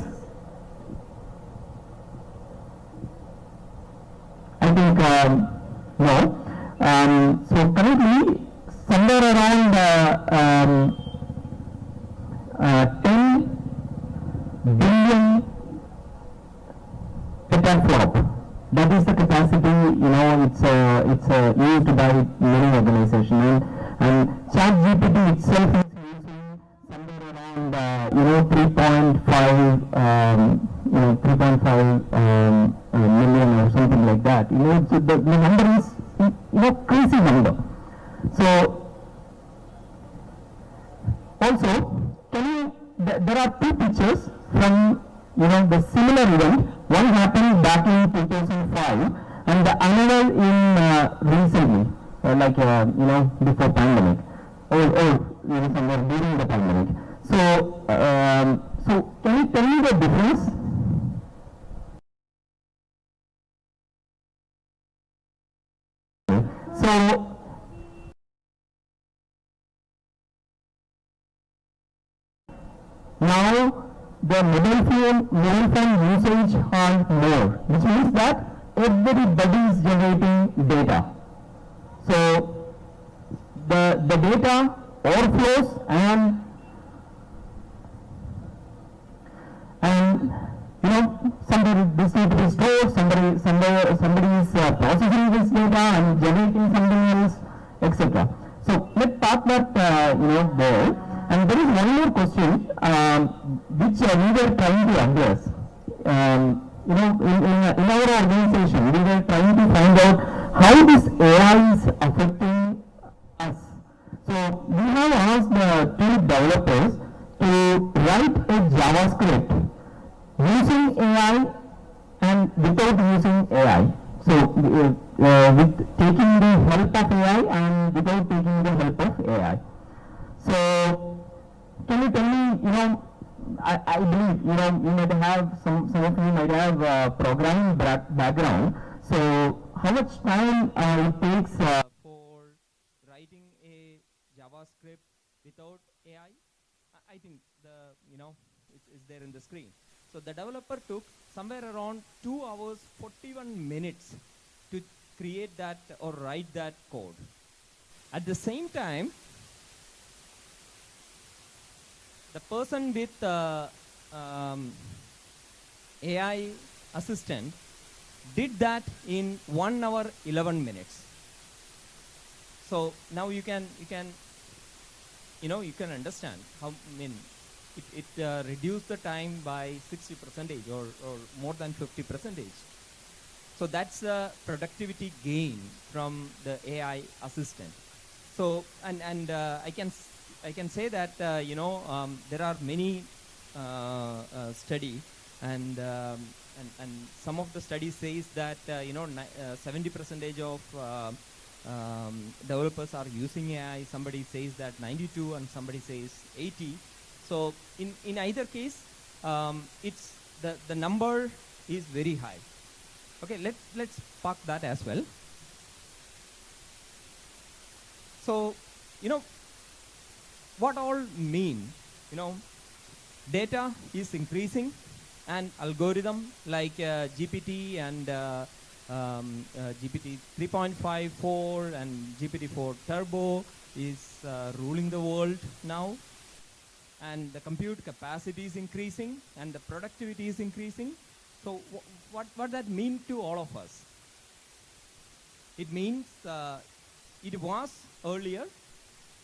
I think no. So currently, somewhere around 10 billion petaflop. That is the capacity, it's used by many organizations. And ChatGPT itself is using somewhere around 3.5 million or something like that. So the number is crazy number. So also, there are two pictures from the similar event. One happened back in 2005 and the another in recently, before pandemic or somewhere during the pandemic. So, can you tell me the difference? So, now the mobile phone usage are more, which means that everybody is generating data. So the data overflows and this need to be stored, somebody is processing this data and generating something else, etc. So let's park that there. And there is one more question which we were trying to address. In our organization, we were trying to find out how this AI is affecting us. So we have asked the two developers to write a JavaScript using AI and without using AI. So with taking the help of AI and without taking the help of AI. So can you tell me, I believe, you might have, some of you might have programming background. So how much time it takes for writing a JavaScript without AI? I think it's there in the screen. So the developer took somewhere around 2 hours 41 minutes to create that or write that code. At the same time, the person with AI assistant did that in 1 hour 11 minutes. So now you can understand how it reduced the time by 60% or more than 50%. So that's the productivity gain from the AI assistant. So and I can say that there are many study and some of the studies says that 70% of developers are using AI. Somebody says that 92 and somebody says 80. So in either case, it's the number is very high. Okay, let's park that as well. So what all mean? Data is increasing, and algorithm like GPT and GPT 3.5, 4 and GPT-4 Turbo is ruling the world now. And the compute capacity is increasing and the productivity is increasing. So what that mean to all of us? It means it was earlier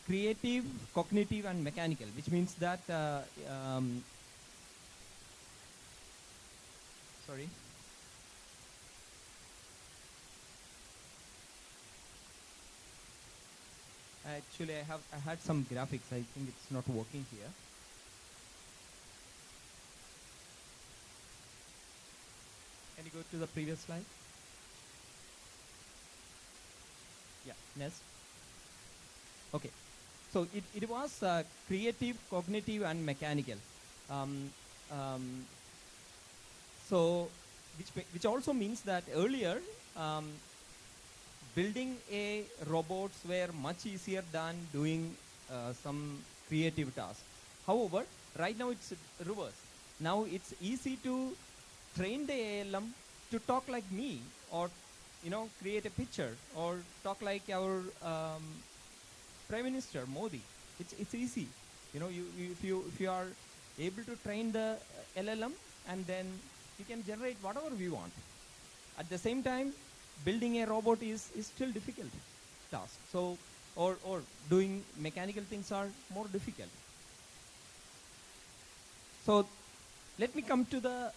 creative, cognitive and mechanical, which means that sorry. Actually, I had some graphics. I think it's not working here. Can you go to the previous slide? Yeah, next. Okay. So it was creative, cognitive and mechanical. So which also means that earlier building a robots were much easier than doing some creative tasks. However, right now it's reverse. Now it's easy to train the ALM to talk like me, or create a picture, or talk like our Prime Minister Modi. It's easy. If you are able to train the LLM, and then you can generate whatever we want. At the same time, building a robot is still difficult task. So or doing mechanical things are more difficult. So let me come to the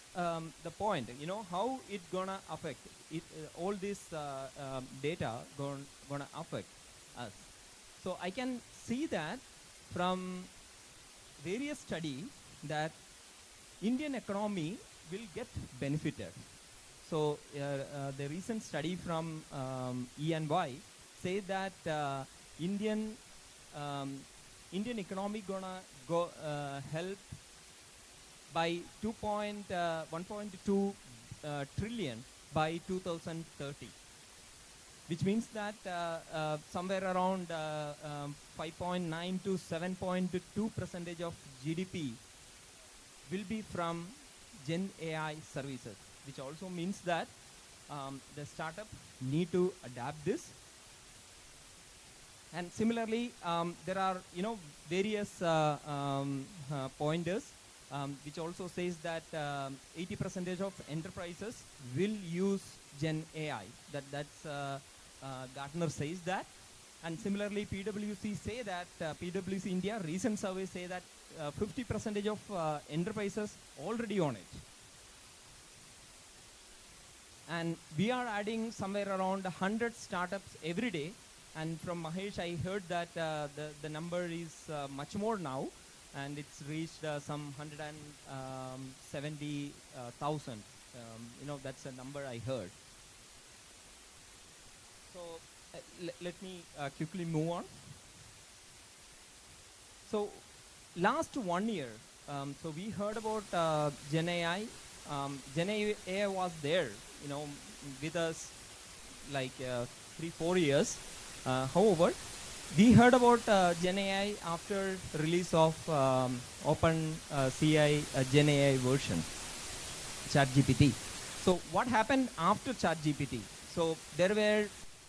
point. How it gonna affect it. All this data gonna affect us. So I can see that from various study that Indian economy will get benefited. So the recent study from E&Y say that Indian economy gonna go help by 1.2 trillion by 2030, which means that somewhere around 5.9 to 7.2% of GDP will be from Gen AI services, which also means that the startup need to adapt this. And similarly, there are various pointers which also says that 80% of enterprises will use Gen AI. That's Gartner says that. And similarly, PwC say that PwC India recent survey say that 50% of enterprises already on it. And we are adding somewhere around 100 startups every day. And from Mahesh, I heard that the number is much more now. and it's reached some 170,000. That's a number I heard. So let me quickly move on. So last 1 year, so we heard about Gen AI. Gen AI was there, with us like 3-4 years. However, we heard about Gen AI after release of Open CI Gen AI version, ChatGPT. So what happened after ChatGPT? So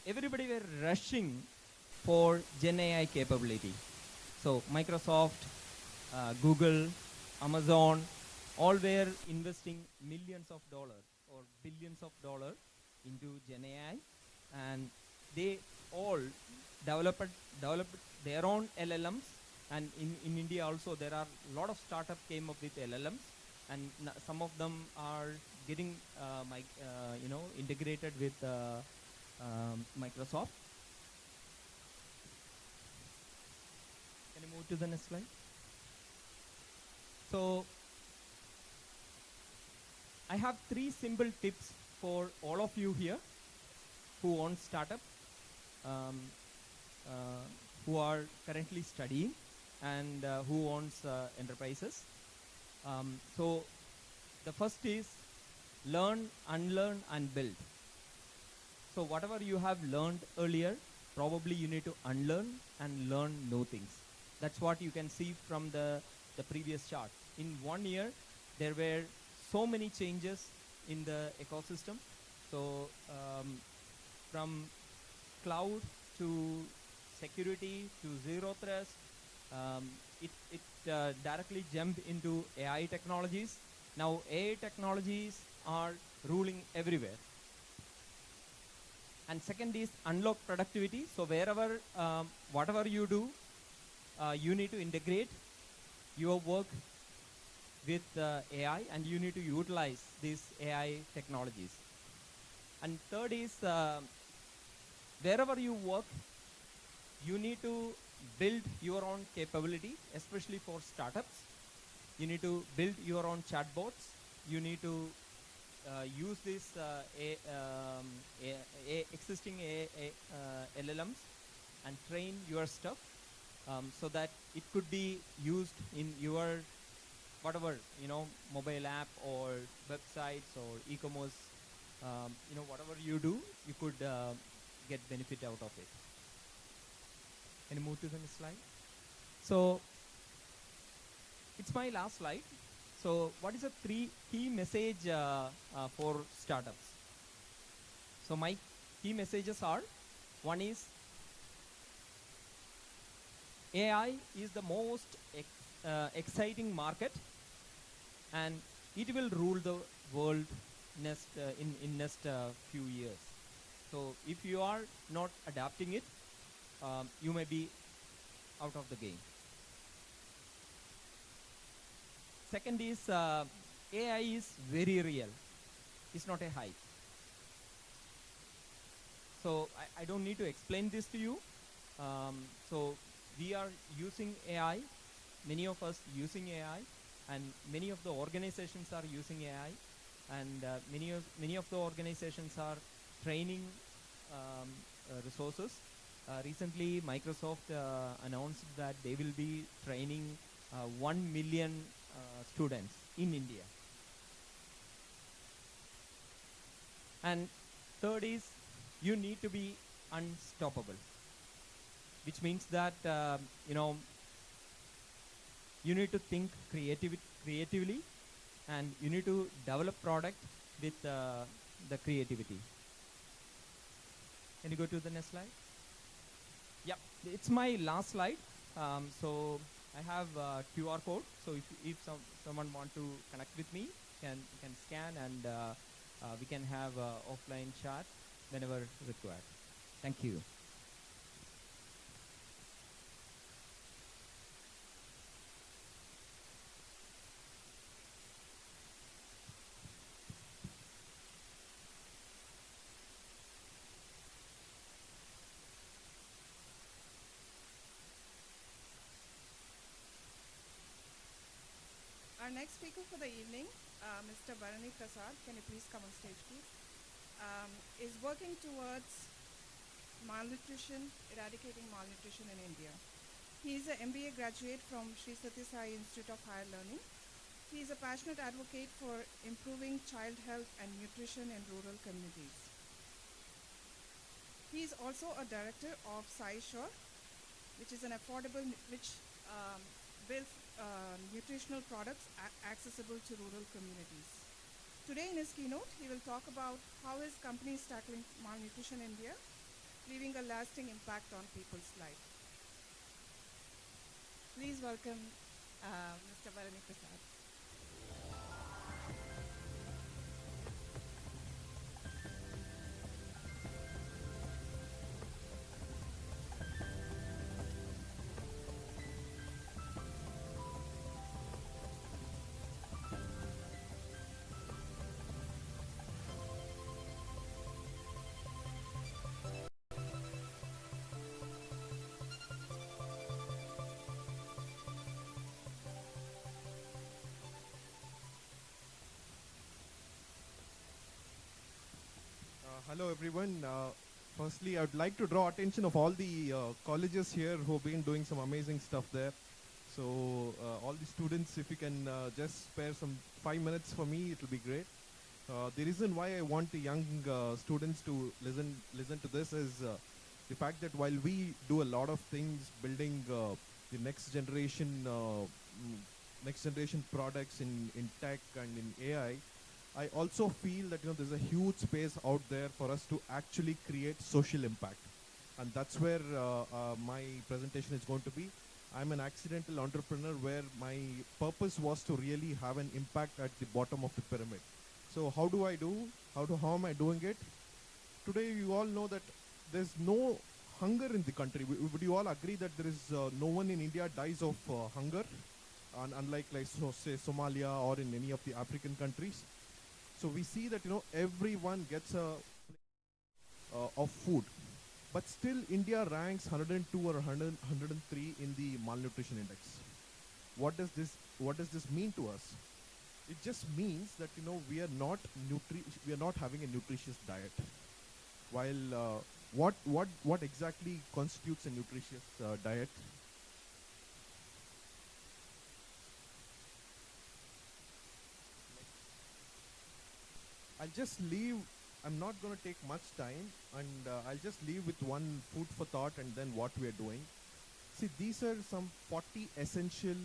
everybody were rushing for Gen AI capability. So Microsoft, Google, Amazon, all were investing millions of dollars or billions of dollars into Gen AI, and they all developed their own LLMs. And in India also there are a lot of startups came up with LLMs, and some of them are getting integrated with Microsoft. Can you move to the next slide? So I have 3 simple tips for all of you here who own startup, who are currently studying, and who owns enterprises. So the first is learn, unlearn, and build. So whatever you have learned earlier, probably you need to unlearn and learn new things. That's what you can see from the previous chart. In 1 year, there were so many changes in the ecosystem. So from cloud to security to zero trust, it directly jumped into AI technologies. Now AI technologies are ruling everywhere. And second is unlock productivity. So wherever, whatever you do, you need to integrate your work with AI, and you need to utilize these AI technologies. And third is, wherever you work, you need to build your own capability, especially for startups. You need to build your own chatbots. You need to use these existing LLMs and train your stuff so that it could be used in your whatever, mobile app or websites or e-commerce, whatever you do, you could get benefit out of it. Can you move to the next slide? So it's my last slide. So what is the 3 key message for startups? So my key messages are, one is AI is the most exciting market, and it will rule the world in next few years. So if you are not adapting it, you may be out of the game. Second is AI is very real. It's not a hype. So I don't need to explain this to you. So we are using AI, many of us using AI, and many of the organizations are using AI, and many of the organizations are training resources. Recently, Microsoft announced that they will be training 1 million students in India. And third is, you need to be unstoppable, which means that you need to think creatively, and you need to develop product with the creativity. Can you go to the next slide? Yeah, it's my last slide. So I have a QR code. So if someone want to connect with me, can scan, and we can have offline chat whenever required. Thank you. Our next speaker for the evening, Mr. Bharani Prasad, can you please come on stage, please, is working towards malnutrition, eradicating malnutrition in India. He is an MBA graduate from Sri Sathya Sai Institute of Higher Learning. He is a passionate advocate for improving child health and nutrition in rural communities. He is also a director of Si8, which is an affordable, which builds nutritional products accessible to rural communities. Today in his keynote, he will talk about how his company is tackling malnutrition in India, leaving a lasting impact on people's life. Please welcome Mr. Bharani Prasad. Hello everyone. Firstly, I would like to draw attention of all the colleges here who have been doing some amazing stuff there. So all the students, if you can just spare some 5 minutes for me, it will be great. The reason why I want the young students to listen to this is the fact that while we do a lot of things building the next generation products in tech and in AI, I also feel that there's a huge space out there for us to actually create social impact, and that's where my presentation is going to be. I'm an accidental entrepreneur where my purpose was to really have an impact at the bottom of the pyramid. So how am I doing it? Today you all know that there's no hunger in the country. Would you all agree that there is no one in India dies of hunger, unlike say Somalia or in any of the African countries? So we see that everyone gets a of food, but still India ranks 102 or 103 in the malnutrition index. What does this mean to us? It just means that we are not having a nutritious diet. While what exactly constitutes a nutritious diet? I'm not going to take much time, and I'll just leave with one food for thought and then what we are doing. See, these are some 40 essential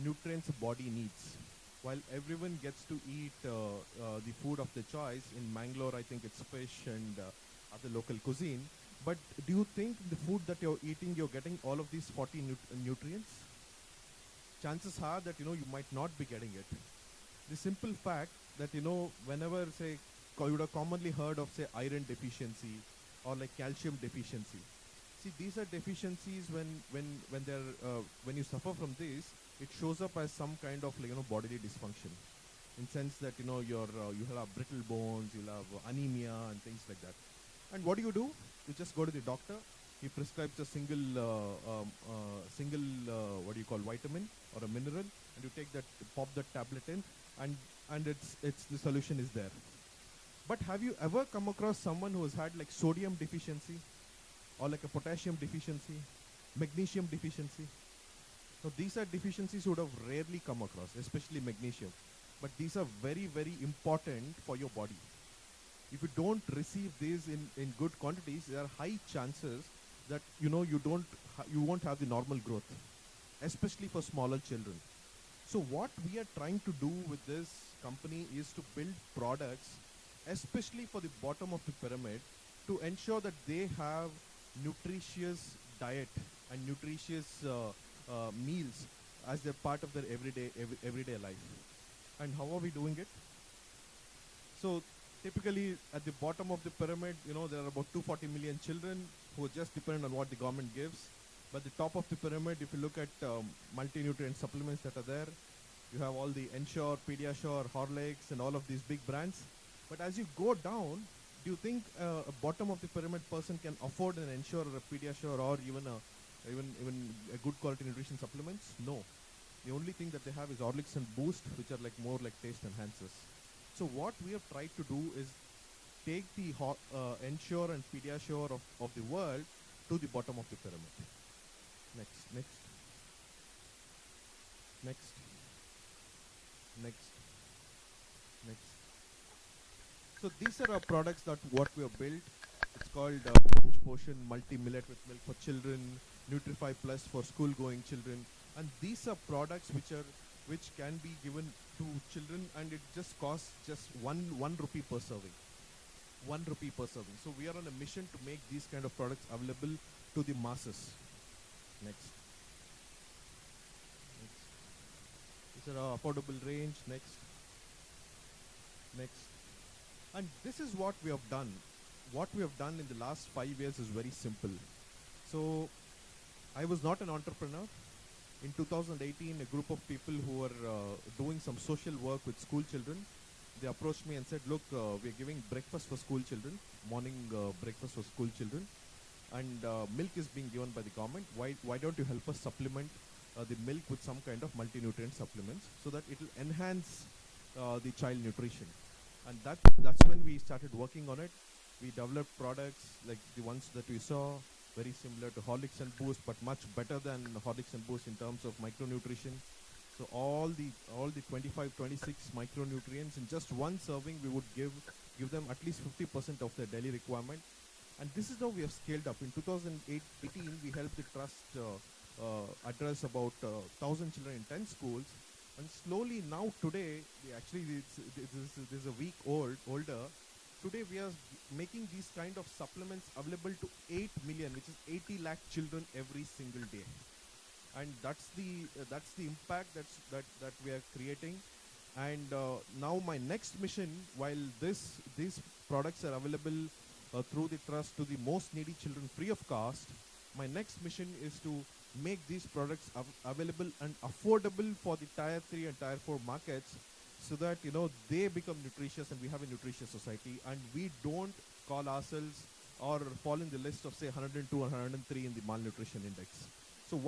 nutrients a body needs. While everyone gets to eat the food of their choice, in Mangalore I think it's fish and other local cuisine, but do you think the food that you're eating, you're getting all of these 40 nutrients? Chances are that you might not be getting it. The simple fact that whenever say you would have commonly heard of say iron deficiency or like calcium deficiency. See, these are deficiencies when you suffer from this, it shows up as some kind of bodily dysfunction, in sense that you'll have brittle bones, you'll have anemia and things like that. And what do? You just go to the doctor. He prescribes a single vitamin or a mineral, and you take that, pop that tablet in, and it's the solution is there. But have you ever come across someone who has had like sodium deficiency, or like a potassium deficiency, magnesium deficiency? So these are deficiencies you would have rarely come across, especially magnesium. But these are very, very important for your body. If you don't receive these in good quantities, there are high chances that you won't have the normal growth, especially for smaller children. So what we are trying to do with this company is to build products, especially for the bottom of the pyramid, to ensure that they have nutritious diet and nutritious meals as a part of their everyday life. And how are we doing it? So typically at the bottom of the pyramid, there are about 240 million children who just depend on what the government gives. But the top of the pyramid, if you look at multi-nutrient supplements that are there, you have all the Ensure, Pediasure, Horlicks, and all of these big brands. But as you go down, do you think a bottom of the pyramid person can afford an Ensure or a Pediasure or even a good quality nutrition supplements? No. The only thing that they have is Horlicks and Boost, which are like more like taste enhancers. So what we have tried to do is take the Ensure and Pediasure of the world to the bottom of the pyramid. Next, next, next, next, next. So these are our products that what we have built. It's called Punch Potion Multi-Millet with Milk for Children, Nutrify Plus for school-going children, and these are products which can be given to children, and it just costs just one rupee per serving. 1 rupee per serving. So we are on a mission to make these kind of products available to the masses. Next. Next. These are our affordable range. Next. Next. And this is what we have done. What we have done in the last 5 years is very simple. So I was not an entrepreneur. In 2018, a group of people who were doing some social work with school children, they approached me and said, look, we're giving breakfast for school children, morning breakfast for school children, and milk is being given by the government. Why don't you help us supplement the milk with some kind of multi-nutrient supplements so that it will enhance the child nutrition? And that's when we started working on it. We developed products like the ones that we saw, very similar to Horlicks and Boost, but much better than Horlicks and Boost in terms of micronutrition. So all the 25, 26 micronutrients in just one serving, we would give them at least 50% of their daily requirement. And this is how we have scaled up. In 2018, we helped the trust address about 1,000 children in 10 schools. And slowly now today, actually this is a week older. Today we are making these kind of supplements available to 8 million, which is 80 lakh children every single day. And that's the impact that we are creating. And now my next mission, while these products are available through the trust to the most needy children free of cost, my next mission is to make these products available and affordable for the tier 3 and tier 4 markets, so that they become nutritious and we have a nutritious society, and we don't call ourselves or fall in the list of say 102 or 103 in the malnutrition index. So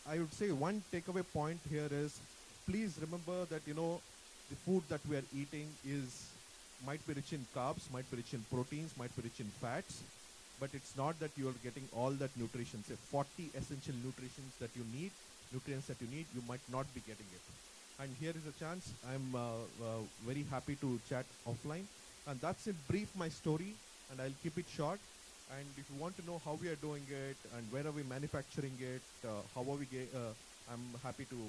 I would say one takeaway point here is, please remember that the food that we are eating might be rich in carbs, might be rich in proteins, might be rich in fats, but it's not that you are getting all that nutrition. Say 40 essential nutrients that you need, you might not be getting it. And here is a chance. I'm very happy to chat offline. And that's in brief my story, and I'll keep it short. And if you want to know how we are doing it and where are we manufacturing it, how are we I'm happy to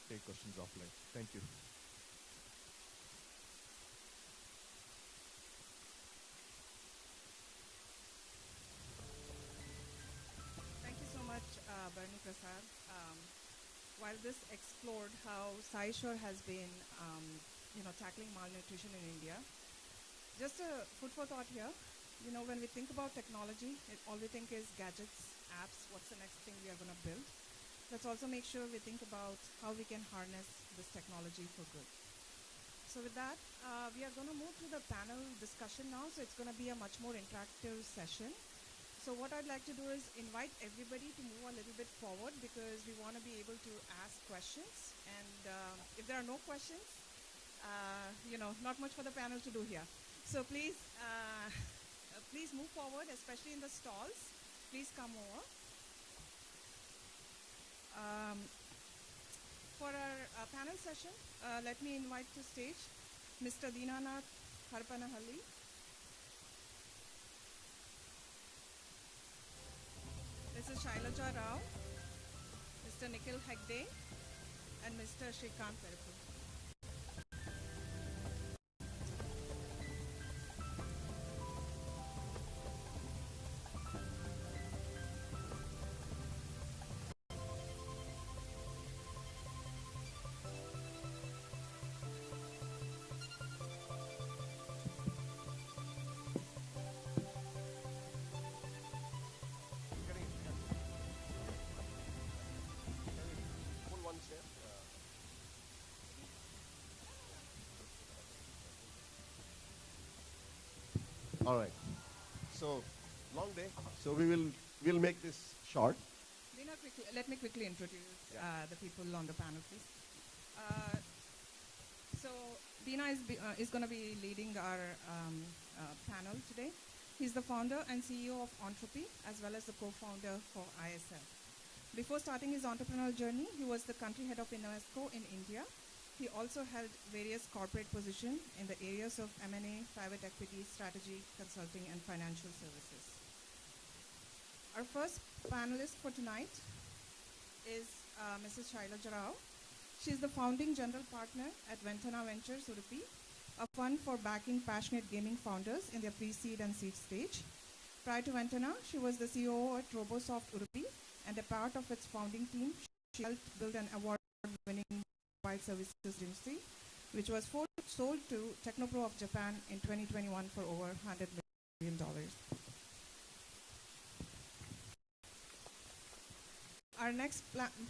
take questions offline. Thank you. Thank you so much, Barney Prasad. While this explored how SciSure has been, tackling malnutrition in India, just a food for thought here. When we think about technology, all we think is gadgets, apps, what's the next thing we are going to build. Let's also make sure we think about how we can harness this technology for good. So with that, we are going to move to the panel discussion now. So it's going to be a much more interactive session. So what I'd like to do is invite everybody to move a little bit forward, because we want to be able to ask questions. And if there are no questions, not much for the panel to do here. So please, please move forward, especially in the stalls. Please come over. For our panel session, let me invite to stage Mr. Dinanath Harpanahalli. Mrs. Shailaja Rao, Mr. Nikhil Hegde, and Mr. Shrikant Peripur. All right. So, long day. So we'll make this short. Let me quickly introduce the people on the panel, please. So Dina is going to be leading our panel today. He's the founder and CEO of Entropy, as well as the co-founder for ISF. Before starting his entrepreneurial journey, he was the country head of UNESCO in India. He also held various corporate positions in the areas of M&A, private equity, strategy, consulting, and financial services. Our first panelist for tonight is Mrs. Shailaja Rao. She's the founding general partner at Ventana Ventures Udupi, a fund for backing passionate gaming founders in their pre-seed and seed stage. Prior to Ventana, she was the COO at Robosoft Udupi, and a part of its founding team, she helped build an award-winning mobile services agency, which was sold to Technopro of Japan in 2021 for over $100 million. Our next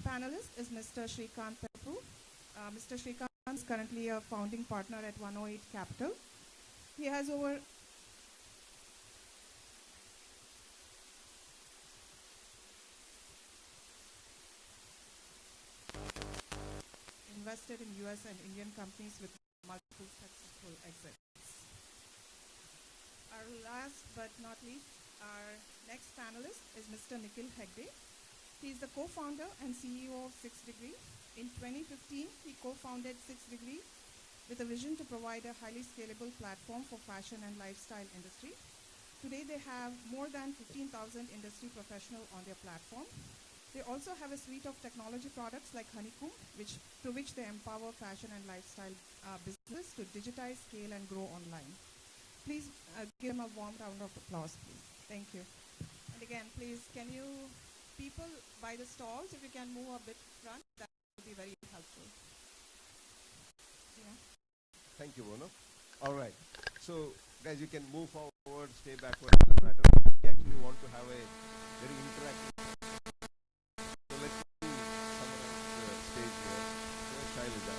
panelist is Mr. Shrikant Peppu. Mr. Shrikant is currently a founding partner at 108 Capital. He has invested in US and Indian companies with multiple successful exits. Our last but not least, our next panelist is Mr. Nikhil Hegde. He is the co-founder and CEO of 6 Degree. In 2015, he co-founded 6 Degree with a vision to provide a highly scalable platform for fashion and lifestyle industry. Today, they have more than 15,000 industry professionals on their platform. They also have a suite of technology products like Honeycomb, through which they empower fashion and lifestyle businesses to digitize, scale, and grow online. Please give them a warm round of applause, please. Thank you. And again, please, can you, people by the stalls, if you can move a bit front, that would be very helpful. Yeah. Thank you, Mona. All right. So, guys, you can move forward, stay backward, it doesn't matter. We actually want to have a very interactive. So, let's summarize the stage here. Where Shailaja?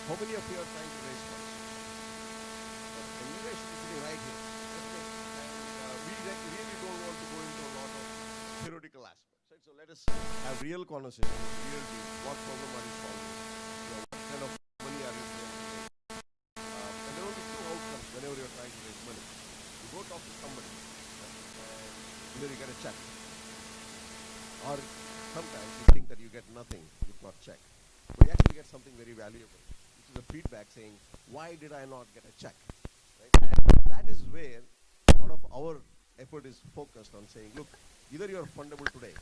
How many of you are trying to raise funds? Innovation is sitting right here. And we really don't want to go into a lot of theoretical aspects. Right? So let us have real conversation, real deal. What problem are you solving? What kind of money are you raising? And there are only two outcomes whenever you're trying to raise money. You go talk to somebody, and either you get a check, or sometimes you think that you get nothing if not check. But you actually get something very valuable. The feedback saying, why did I not get a check? Right? And that is where a lot of our effort is focused on saying, look, either you're fundable today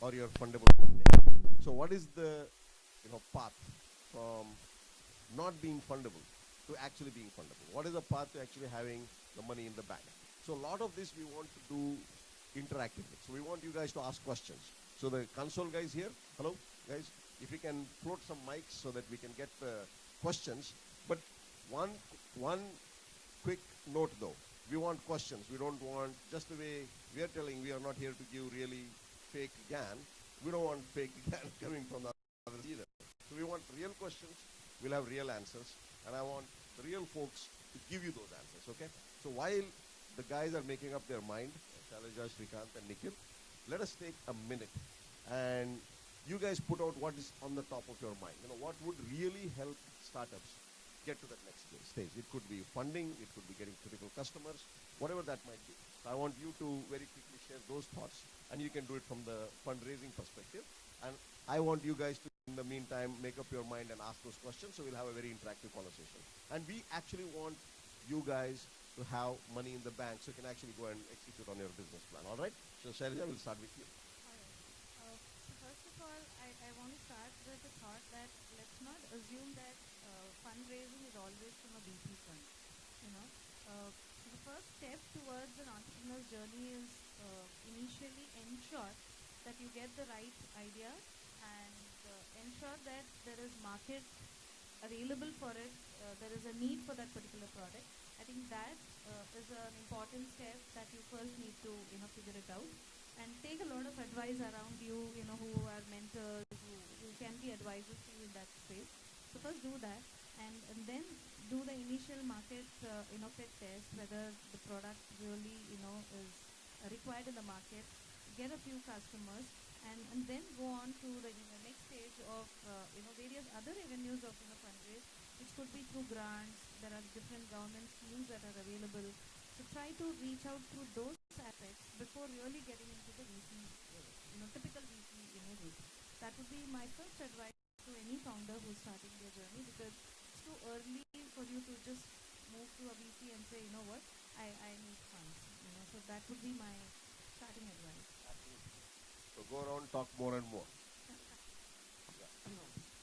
or you're fundable someday. So what is the path from not being fundable to actually being fundable? What is the path to actually having the money in the bank? So a lot of this we want to do interactively. So we want you guys to ask questions. So the console guys here, hello guys, if you can float some mics so that we can get the questions. But one quick note though, we want questions. We don't want, just the way we are telling, we are not here to give really fake GAN. We don't want fake GAN coming from the others either. So we want real questions, we'll have real answers, and I want the real folks to give you those answers, okay? So while the guys are making up their mind, Shailaja, Shrikant, and Nikhil, let us take a minute and you guys put out what is on the top of your mind. What would really help startups get to that next stage? It could be funding, it could be getting critical customers, whatever that might be. So I want you to very quickly share those thoughts, and you can do it from the fundraising perspective. And I want you guys to, in the meantime, make up your mind and ask those questions, so we'll have a very interactive conversation. And we actually want you guys to to have money in the bank so you can actually go and execute on your business plan. All right? So Shailaja, we'll start with you. So first of all, I want to start with the thought that let's not assume that fundraising is always from a VC fund. You know, so the first step towards an entrepreneur's journey is initially ensure that you get the right idea and ensure that there is market available for it, there is a need for that particular product. I think that is an important step that you first need to figure it out, and take a lot of advice around you, who are mentors, who can be advisors to you in that space. So first do that, and then do the initial market fit test, whether the product really is required in the market, get a few customers, and then go on to the next stage of various other avenues of fundraise, which could be through grants. There are different government schemes that are available. So try to reach out through those aspects before really getting into the VC, typical VC route. That would be my first advice to any founder who's starting their journey, because it's too early for you to just move to a VC and say, you know what, I need funds. So that would be my starting advice. So go around, talk more and more.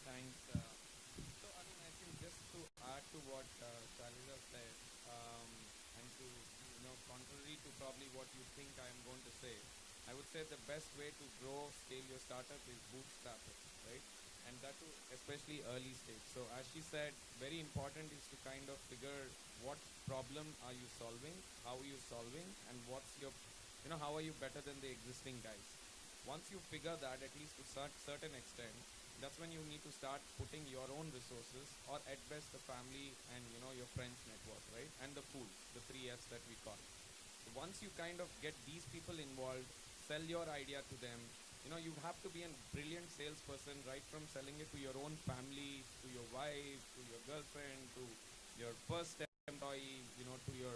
Thanks. So Anand, I think just to add to what Shailaja said, and to, contrary to probably what you think I am going to say, I would say the best way to grow, scale your startup is bootstrap it, right? And that too, especially early stage. So as she said, very important is to kind of figure what problem are you solving, how are you solving, and what's your, how are you better than the existing guys. Once you figure that, at least to a certain extent, that's when you need to start putting your own resources, or at best the family and your friends network, right? And the pool, the 3 Fs that we call. So once you kind of get these people involved, sell your idea to them, you have to be a brilliant salesperson, right from selling it to your own family, to your wife, to your girlfriend, to your first employee, to your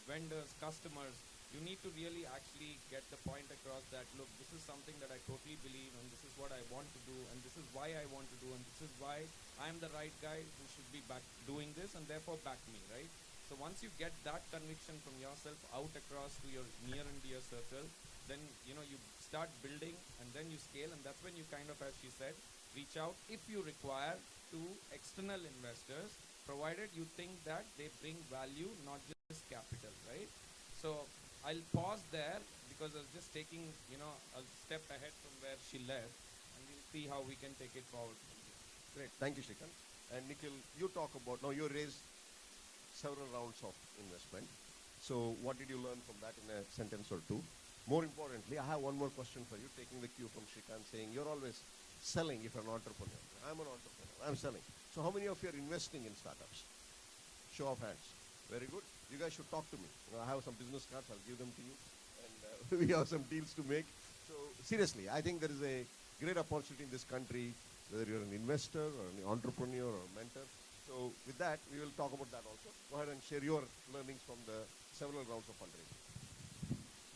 vendors, customers. You need to really actually get the point across that, look, this is something that I totally believe, and this is what I want to do, and this is why I want to do, and this is why I'm the right guy who should be back doing this, and therefore back me, right? So once you get that conviction from yourself out across to your near and dear circle, then you start building, and then you scale, and that's when you kind of, as she said, reach out if you require to external investors, provided you think that they bring value, not just capital, right? So I'll pause there because I was just taking, a step ahead from where she left, and we'll see how we can take it forward. Great, thank you, Shrikant. And Nikhil, you talk about, now you raised several rounds of investment. So what did you learn from that in a sentence or two? More importantly, I have one more question for you, taking the cue from Shrikant, saying you're always selling if you're an entrepreneur. I'm an entrepreneur, I'm selling. So how many of you are investing in startups? Show of hands. Very good. You guys should talk to me. I have some business cards, I'll give them to you. And we have some deals to make. So seriously, I think there is a great opportunity in this country, whether you're an investor or an entrepreneur or a mentor. So with that, we will talk about that also. Go ahead and share your learnings from the several rounds of fundraising.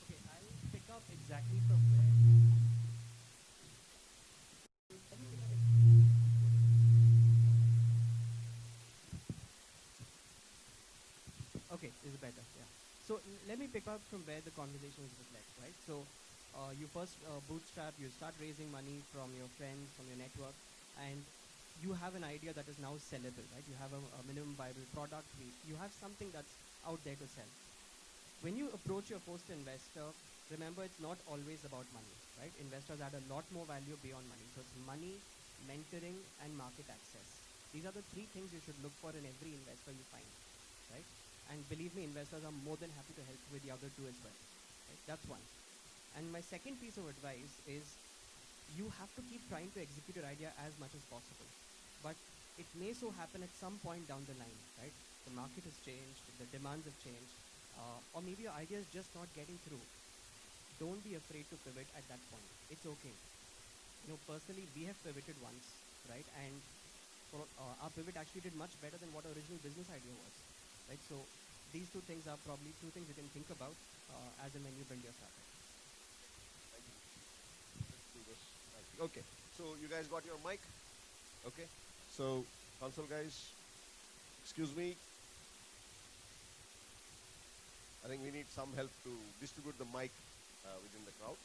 Okay, I'll pick up exactly from where. Okay, this is better, yeah. So let me pick up from where the conversation was led, right? So you first bootstrap, you start raising money from your friends, from your network, and you have an idea that is now sellable, right? You have a minimum viable product, you have something that's out there to sell. When you approach your first investor, remember it's not always about money, right? Investors add a lot more value beyond money. So it's money, mentoring, and market access. These are the 3 things you should look for in every investor you find, right? And believe me, investors are more than happy to help with the other 2 as well. Right? That's one. And my second piece of advice is you have to keep trying to execute your idea as much as possible. But it may so happen at some point down the line, right? The market has changed, the demands have changed, or maybe your idea is just not getting through. Don't be afraid to pivot at that point. It's okay. Personally, we have pivoted once, right? And our pivot actually did much better than what our original business idea was. Right, so these 2 things are probably 2 things you can think about as and when you build your startup. Thank you. Let's do this. Okay, so you guys got your mic? Okay, so console guys, excuse me. I think we need some help to distribute the mic within the crowd.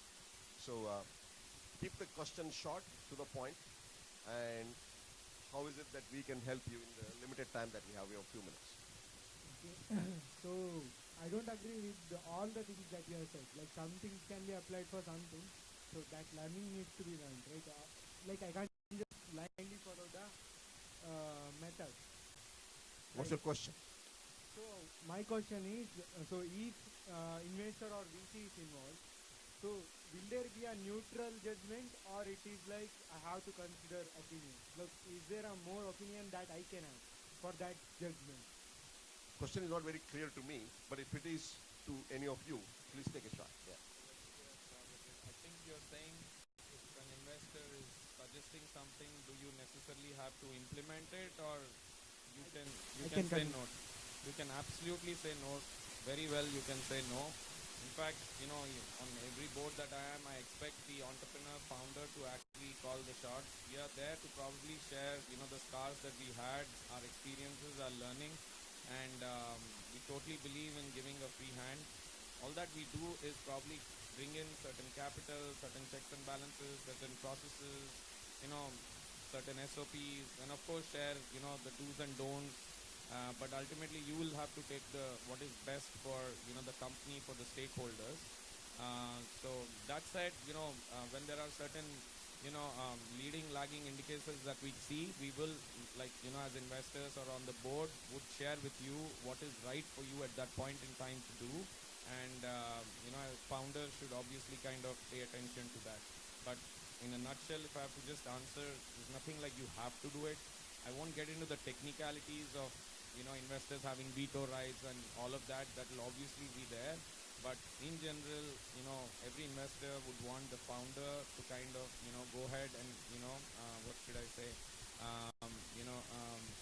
So keep the question short, to the point, and how is it that we can help you in the limited time that we have? We have a few minutes. Okay. So I don't agree with all the things that you have said. Like some things can be applied for something, so that learning needs to be learned, right? Like I can't just blindly follow the method. What's your question? So my question is, so if investor or VC is involved, so will there be a neutral judgment, or it is like I have to consider opinion? Look, is there a more opinion that I can have for that judgment? Question is not very clear to me, but if it is to any of you, please take a shot. Yeah. I think you're saying if an investor is suggesting something, do you necessarily have to implement it, or you can say no? You can absolutely say no. Very well, you can say no. In fact, on every board that I am, I expect the entrepreneur, founder to actually call the shots. We are there to probably share, the scars that we had, our experiences, our learning, and we totally believe in giving a free hand. All that we do is probably bring in certain capital, certain checks and balances, certain processes, certain SOPs, and of course share, the do's and don'ts. But ultimately, you will have to take what is best for the company, for the stakeholders. So that said, when there are certain leading, lagging indicators that we see, we will, as investors or on the board, would share with you what is right for you at that point in time to do. And as founders should obviously kind of pay attention to that. But in a nutshell, if I have to just answer, there's nothing like you have to do it. I won't get into the technicalities of investors having veto rights and all of that. That will obviously be there. But in general, every investor would want the founder to kind of, go ahead and, what should I say,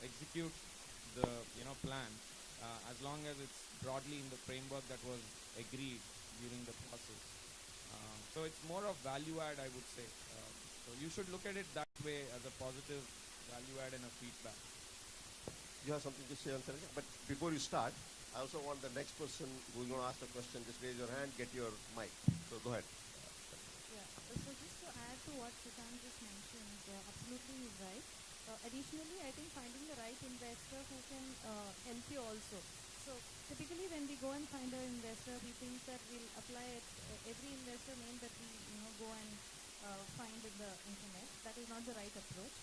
execute the, plan as long as it's broadly in the framework that was agreed during the process. So it's more of value add, I would say. So you should look at it that way, as a positive value add and a feedback. You have something to say on Saranja? But before you start, I also want the next person who's going to ask a question, just raise your hand, get your mic. So go ahead. Yeah, so just to add to what Srikanth just mentioned, absolutely he's right. Additionally, I think finding the right investor who can help you also. So typically when we go and find an investor, we think that we'll apply it, every investor name that we go and find in the internet. That is not the right approach.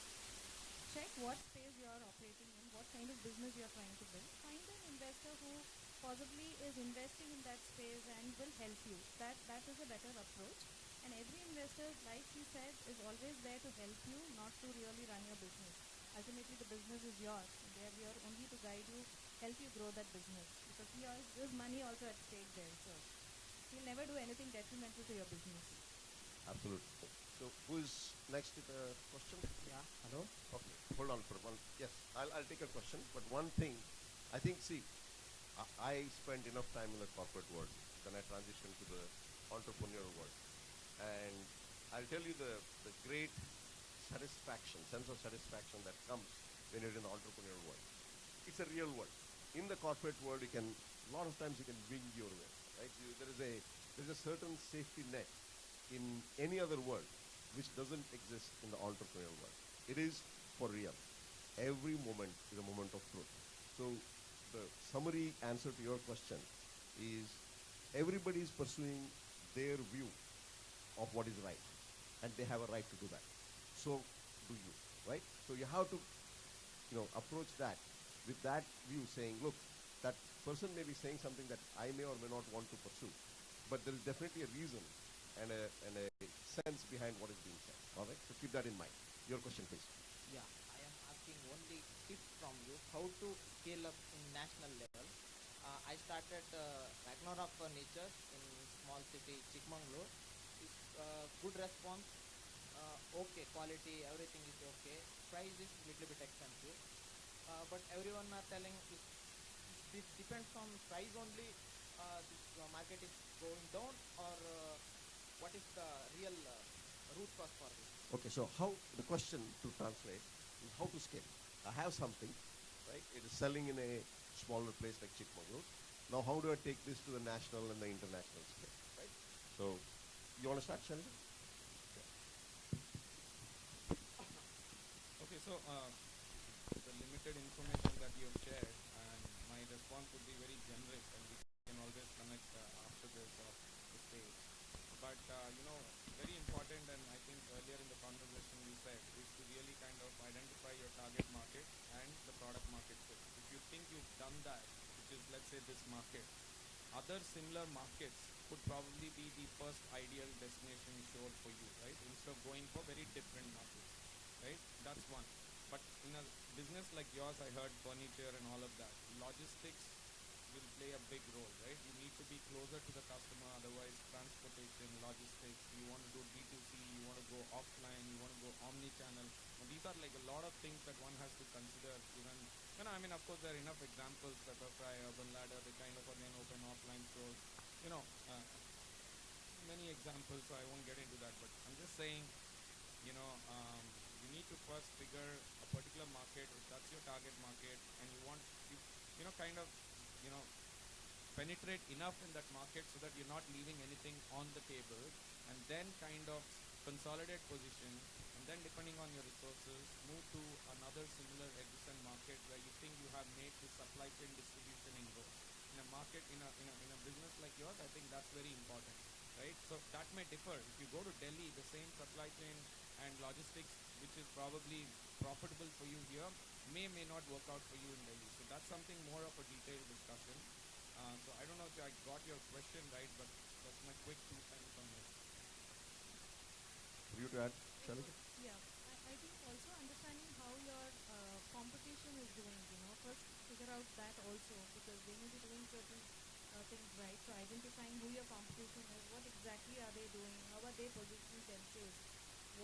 Check what space you are operating in, what kind of business you are trying to build. Find an investor who possibly is investing in that space and will help you. That is a better approach. And every investor, like he said, is always there to help you, not to really run your business. Ultimately, the business is yours. They are here only to guide you, help you grow that business. Because there's money also at stake there. So he'll never do anything detrimental to your business. Absolutely. So who is next to the question? Yeah, hello. Okay, hold on for one. Yes, I'll take a question. But one thing, I think, I spent enough time in the corporate world. Then I transitioned to the entrepreneurial world. And I'll tell you the great sense of satisfaction that comes when you're in the entrepreneurial world. It's a real world. In the corporate world, a lot of times you can wing your way, right? There's a certain safety net in any other world which doesn't exist in the entrepreneurial world. It is for real. Every moment is a moment of truth. So the summary answer to your question is everybody is pursuing their view of what is right, and they have a right to do that. So do you, right? So you have to, approach that with that view, saying, look, that person may be saying something that I may or may not want to pursue, but there is definitely a reason and a sense behind what is being said. All right, so keep that in mind. Your question, please. Yeah, I am asking only tips from you how to scale up in national level. I started Ragnarok Furnitures in small city Chikmagalur. It's good response. Okay, quality, everything is okay. Price is little bit expensive, but everyone are telling this depends on price only. This market is going down, or what is the real root cause for this? Okay, so the question to translate is how to scale. I have something, right? It is selling in a smaller place like Chikmagalur. Now how do I take this to the national and the international scale, right? So, you want to start, Shalini? Okay, so the limited information that you have shared, and my response would be very generic, and we can always connect after this the stage. But very important, and I think earlier in the conversation you said, is to really kind of identify your target market and the product market fit. If you think you've done that, which is let's say this market, other similar markets could probably be the first ideal destination shore for you, right? Instead of going for very different markets, right? That's one. But in a business like yours, I heard furniture and all of that, logistics will play a big role, right? You need to be closer to the customer, otherwise transportation, logistics, you want to do B2C, you want to go offline, you want to go omni-channel. And these are like a lot of things that one has to consider even, I mean, of course there are enough examples, Pepperfry, Urban Ladder, they kind of again open offline stores, many examples, so I won't get into that, but I'm just saying, you need to first figure a particular market, if that's your target market, and you want, penetrate enough in that market so that you're not leaving anything on the table, and then kind of consolidate position, and then depending on your resources, move to another similar adjacent market where you think you have made the supply chain distribution inroads. In a market, in a business like yours, I think that's very important, right? So that may differ. If you go to Delhi, the same supply chain and logistics, which is probably profitable for you here, may not work out for you in Delhi. So that's something more of a detailed discussion. So I don't know if I got your question right, but that's my quick 2 cents on this. For you to add, Shalini? Yeah, I think also understanding how your competition is doing, first figure out that also, because they may be doing certain things right. So identifying who your competition is, what exactly are they doing, how are they positioning themselves,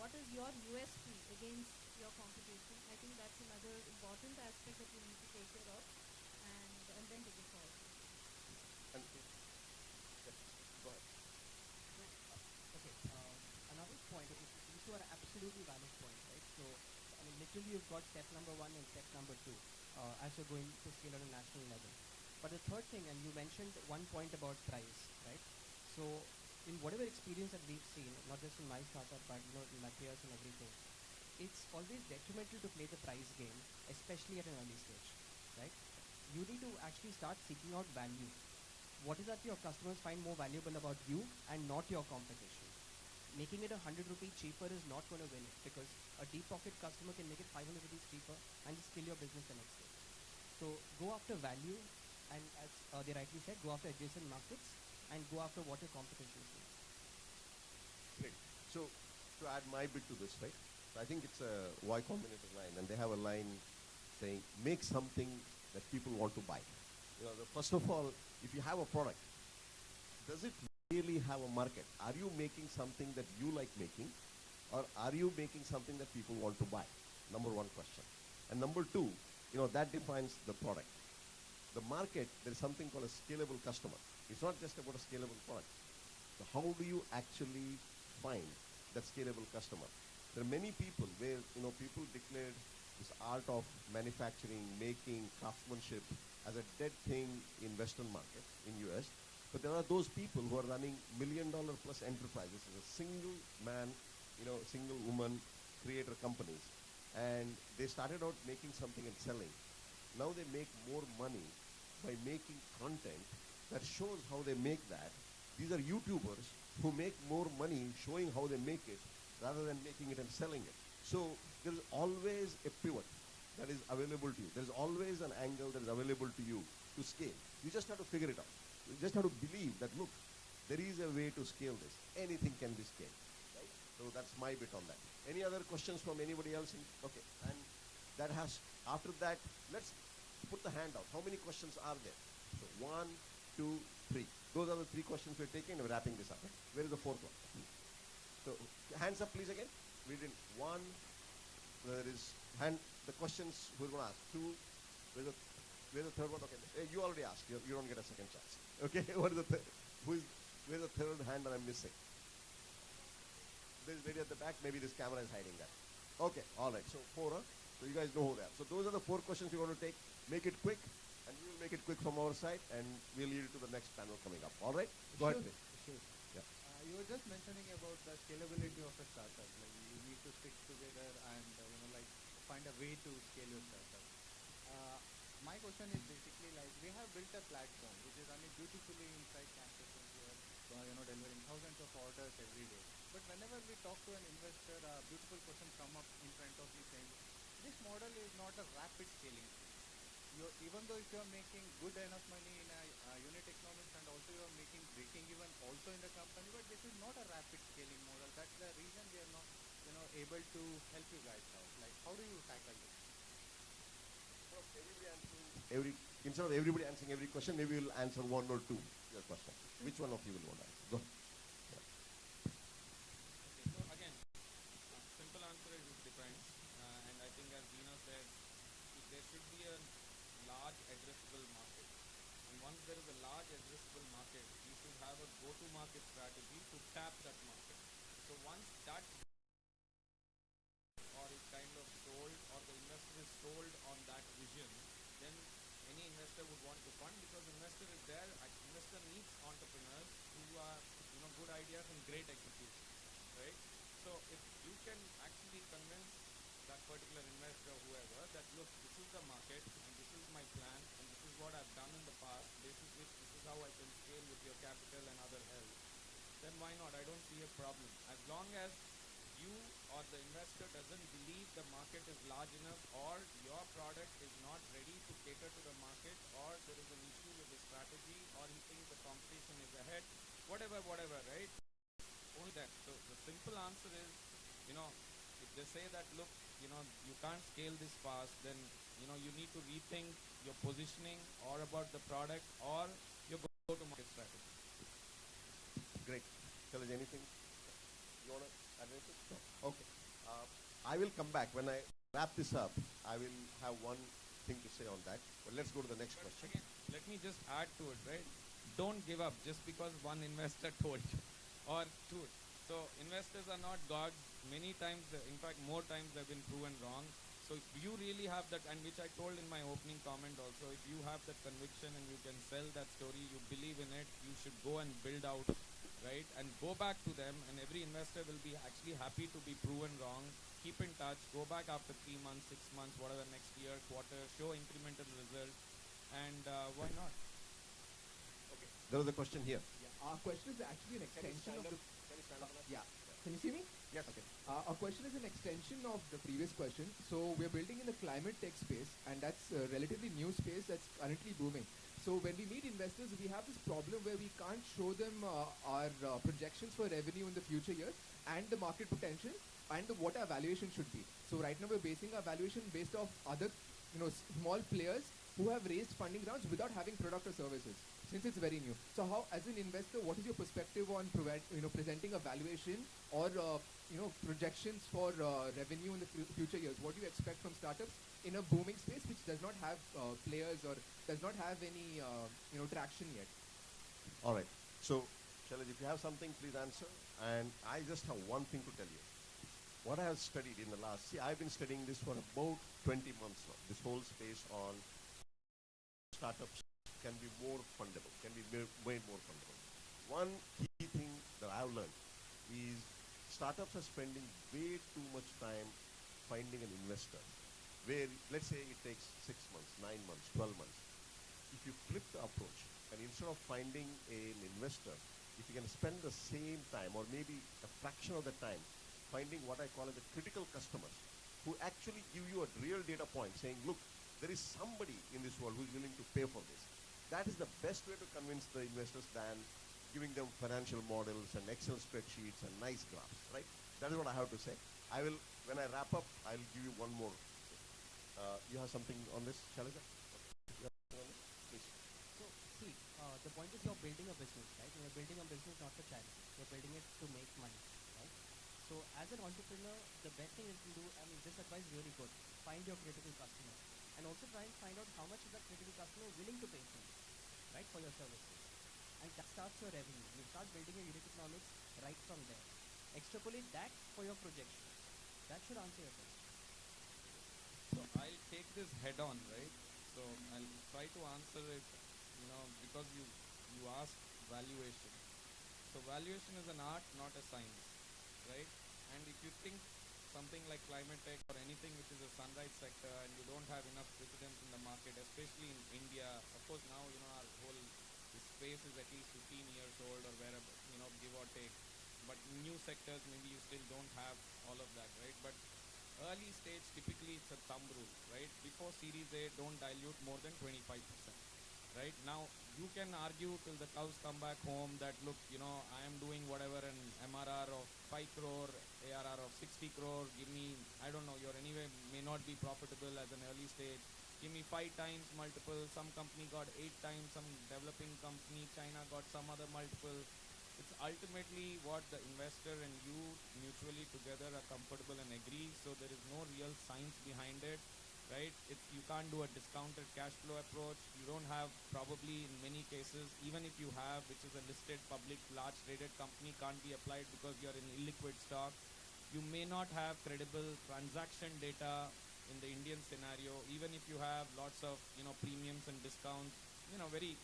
what is your USP against your competition. I think that's another important aspect that you need to take care of, and then take it forward. And go ahead. Okay, another point, these two are absolutely valid points, right? So, I mean, literally you've got step number 1 and step number 2 as you're going to scale on a national level. But the third thing, and you mentioned one point about price, right? So, in whatever experience that we've seen, not just in my startup, but in my peers and everything, it's always detrimental to play the price game, especially at an early stage, right? You need to actually start seeking out value. What is that your customers find more valuable about you and not your competition? Making it 100 rupees cheaper is not going to win it, because a deep pocket customer can make it 500 rupees cheaper and just kill your business the next day. So go after value, and as they rightly said, go after adjacent markets and go after what your competition is. Great. So to add my bit to this, right? I think it's a Y Combinator line, and they have a line saying, make something that people want to buy. First of all, if you have a product, does it really have a market? Are you making something that you like making, or are you making something that people want to buy? Number 1 question. And number 2, that defines the product. The market, there is something called a scalable customer. It's not just about a scalable product. So how do you actually find that scalable customer? There are many people where, people declared this art of manufacturing, making, craftsmanship as a dead thing in Western market, in US. But there are those people who are running $1 million plus enterprises as a single man, single woman creator companies. And they started out making something and selling. Now they make more money by making content that shows how they make that. These are YouTubers who make more money showing how they make it rather than making it and selling it. So there is always a pivot that is available to you. There is always an angle that is available to you to scale. You just have to figure it out. You just have to believe that, look, there is a way to scale this. Anything can be scaled. Right? So that's my bit on that. Any other questions from anybody else? Okay. And that has, after that, let's put the hand out. How many questions are there? So 1, 2, 3. Those are the 3 questions we're taking, and we're wrapping this up. Right? Where is the 4th one? So hands up, please, again. We did 1. There is hand. The questions we're going to ask. 2. Where's the 3rd one? Okay. You already asked. You don't get a second chance. Okay. What is the third? Where's the 3rd hand that I'm missing? There's a lady at the back. Maybe this camera is hiding that. Okay. All right. So 4. Huh? So you guys know who they are. So those are the 4 questions we're going to take. Make it quick. And we will make it quick from our side, and we'll lead it to the next panel coming up. All right? Go ahead, please. Sure. Yeah. You were just mentioning about the scalability of a startup. Like you need to stick together and like find a way to scale your startup. My question is basically like we have built a platform which is running beautifully inside campus, and we are delivering thousands of orders every day. But whenever we talk to an investor, a beautiful question come up in front of me saying, this model is not a rapid scaling. Even though if you are making good enough money in a unit economics and also you are making breaking even also in the company, but this is not a rapid scaling model. That's the reason we are not able to help you guys out. Like how do you tackle this? Instead of everybody answering every question, maybe we'll answer one or two your question. Which one of you will want to answer? Go ahead. Okay, so again, simple answer is it depends. And I think as Dina said, there should be a large addressable market. And once there is a large addressable market, you should have a go-to-market strategy to tap that market. So once that or is kind of sold, or the investor is sold on that vision, then any investor would want to fund, because investor is there. Investor needs entrepreneurs who are good ideas and great execution, right? So if you can actually convince that particular investor, whoever, that look, this is the market and this is my plan and this is what I've done in the past, this is how I can scale with your capital and other help, then why not? I don't see a problem. As long as you or the investor doesn't believe the market is large enough, or your product is not ready to cater to the market, or there is an issue with the strategy, or he thinks the competition is ahead, whatever, right? Only that. So the simple answer is, if they say that, look, you can't scale this fast, then, you need to rethink your positioning or about the product or your go-to-market strategy. Great. Tell us anything. You want to add anything? No. Okay. I will come back. When I wrap this up, I will have one thing to say on that. But let's go to the next question. Again, let me just add to it, right? Don't give up just because one investor told you or two. So investors are not gods. Many times, in fact, more times they've been proven wrong. So if you really have that, and which I told in my opening comment also, if you have that conviction and you can sell that story, you believe in it, you should go and build out, right? And go back to them, and every investor will be actually happy to be proven wrong. Keep in touch, go back after 3 months, 6 months, whatever, next year, quarter, show incremental results, and why not? Okay. There was a question here. Yeah. Our question is actually an extension of the... Can you stand up? Yeah. Can you see me? Yes. Okay. Our question is an extension of the previous question. So we're building in the climate tech space, and that's a relatively new space that's currently booming. So when we meet investors, we have this problem where we can't show them our projections for revenue in the future years and the market potential and what our valuation should be. So right now we're basing our valuation based off other, small players who have raised funding rounds without having product or services, since it's very new. So how, as an investor, what is your perspective on presenting a valuation or projections for revenue in the future years? What do you expect from startups in a booming space which does not have players or does not have any traction yet? All right. So, Shailesh, if you have something, please answer. And I just have one thing to tell you. What I have studied in the last, I've been studying this for about 20 months now. This whole space on startups can be more fundable, can be way more fundable. One key thing that I've learned is startups are spending way too much time finding an investor, where, let's say it takes 6 months, 9 months, 12 months. If you flip the approach, and instead of finding an investor, if you can spend the same time, or maybe a fraction of the time, finding what I call as the critical customers, who actually give you a real data point saying, look, there is somebody in this world who is willing to pay for this. That is the best way to convince the investors than giving them financial models and Excel spreadsheets and nice graphs, right? That is what I have to say. I will, when I wrap up, I'll give you one more. You have something on this, Shailesh? Please. So, see, the point is you're building a business, right? You're building a business not for charity. You're building it to make money, right? So, as an entrepreneur, the best thing you can do, this advice is really good. Find your critical customer. And also try and find out how much is that critical customer willing to pay for you, right, for your services. And that starts your revenue. You start building your unit economics right from there. Extrapolate that for your projection. That should answer your question. So I'll take this head on, right? So I'll try to answer it, because you asked valuation. So valuation is an art, not a science, right? And if you think something like climate tech or anything which is a sunrise sector and you don't have enough precedence in the market, especially in India, of course now, our whole this space is at least 15 years old or wherever, give or take. But new sectors, maybe you still don't have all of that, right? But early stage, typically it's a thumb rule, right? Before Series A, don't dilute more than 25%. Right now, you can argue till the cows come back home that look, I am doing whatever an MRR of 5 crore, ARR of 60 crore. Give me, I don't know, you're anyway may not be profitable as an early stage. Give me 5 times multiple. Some company got 8 times. Some developing company, China, got some other multiple. It's ultimately what the investor and you mutually together are comfortable and agree. So there is no real science behind it. Right? You can't do a discounted cash flow approach. You don't have, probably in many cases, even if you have, which is a listed public large traded company, can't be applied because you're in illiquid stock. You may not have credible transaction data in the Indian scenario, even if you have lots of premiums and discounts. Very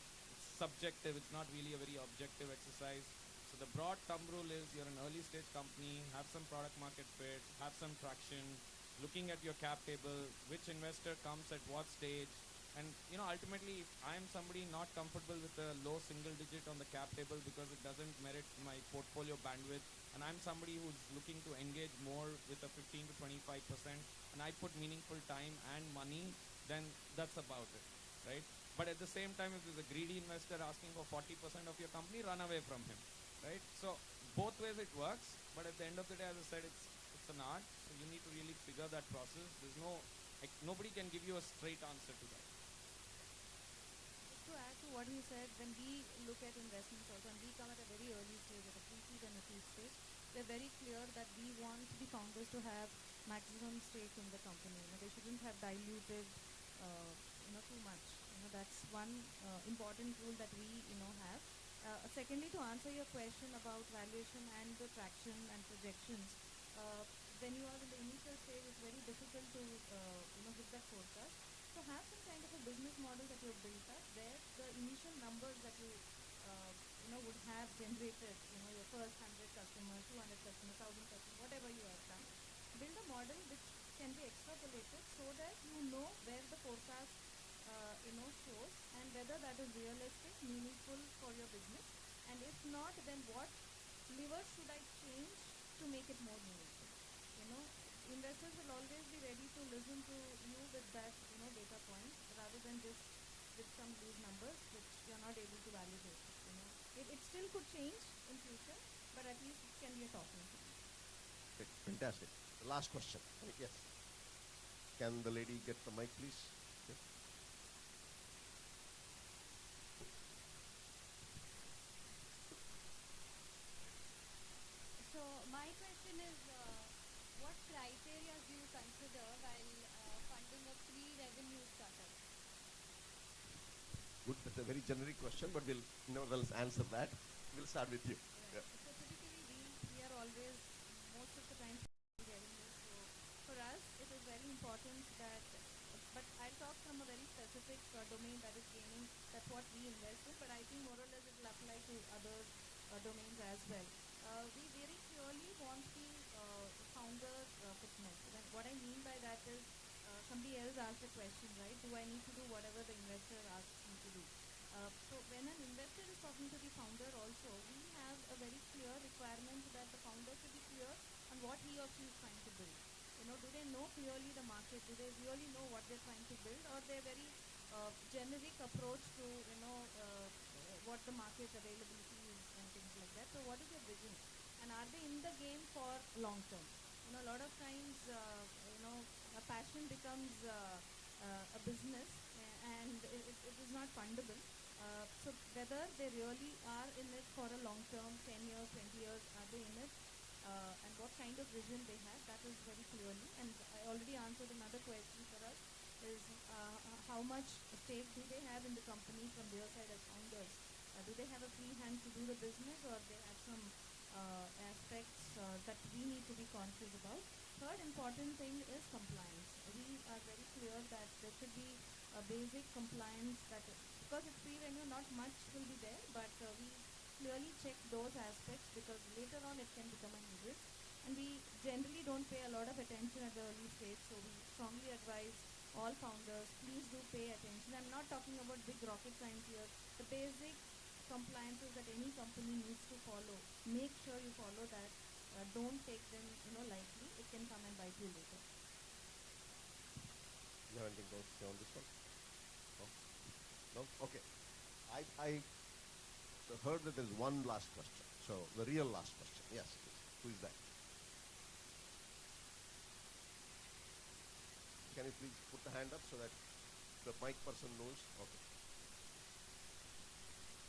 subjective. It's not really a very objective exercise. So the broad thumb rule is you're an early stage company, have some product market fit, have some traction. Looking at your cap table, which investor comes at what stage, and ultimately, if I am somebody not comfortable with a low single digit on the cap table because it doesn't merit my portfolio bandwidth, and I'm somebody who's looking to engage more with a 15 to 25%, and I put meaningful time and money, then that's about it, right? But at the same time, if there's a greedy investor asking for 40% of your company, run away from him, right? So both ways it works, but at the end of the day, as I said, it's an art, so you need to really figure that process. There's nobody can give you a straight answer to that. Just to add to what he said, when we look at investments also, and we come at a very early stage, at a pre-seed and a seed stage, we're very clear that we want the founders to have maximum stake in the company. They shouldn't have diluted, too much. That's one important rule that we, have. Secondly, to answer your question about valuation and the traction and projections, when you are in the initial stage, it's very difficult to hit that forecast. So have some kind of a business model that you've built up where the initial numbers that you would have generated, your first 100 customers, 200 customers, 1,000 customers, whatever you have done. Build a model which can be extrapolated so that you know where the forecast shows and whether that is realistic, meaningful for your business, and if not, then what levers should I change to make it more meaningful. Investors will always be ready to listen to you with that, data point rather than just with some loose numbers which you're not able to validate. It still could change in future, but at least it can be a talking point. Okay, fantastic. The last question. Yes. Can the lady get the mic, please? Okay. So my question is, what criteria do you consider while funding a pre-revenue startup? Good. That's a very generic question, but we'll nevertheless answer that. We'll start with you. Right. Yeah. So typically we are always, most of the time, revenue. So for us, it is very important that, but I'll talk from a very specific domain, that is gaming. That's what we invest in, but I think more or less it will apply to other domains as well. We very clearly want the founder fitness. What I mean by that is, somebody else asked a question, right? Do I need to do whatever the investor asks me to do? So when an investor is talking to the founder also, we have a very clear requirement that the founder should be clear on what he or she is trying to build. Do they know clearly the market? Do they really know what they're trying to build? Or they're very generic approach to, what the market availability is and things like that. So what is your vision? And are they in the game for long term? A lot of times, a passion becomes a business and it is not fundable. So whether they really are in it for a long term, 10 years, 20 years, are they in it? And what kind of vision they have, that is very clearly. And I already answered another question for us, is how much stake do they have in the company from their side as founders? Do they have a free hand to do the business, or they have some aspects that we need to be conscious about? Third important thing is compliance. We are very clear that there should be basic compliance that, because it's pre-renew, not much will be there, but we clearly check those aspects because later on it can become a hindrance. And we generally don't pay a lot of attention at the early stage, so we strongly advise all founders, please do pay attention. I'm not talking about big rocket science here. The basic compliances that any company needs to follow, make sure you follow that. Don't take them, lightly. It can come and bite you later. You have anything to say on this one? No? No? Okay. I heard that there's one last question. So the real last question. Yes, please. Who is that? Can you please put the hand up so that the mic person knows? Okay.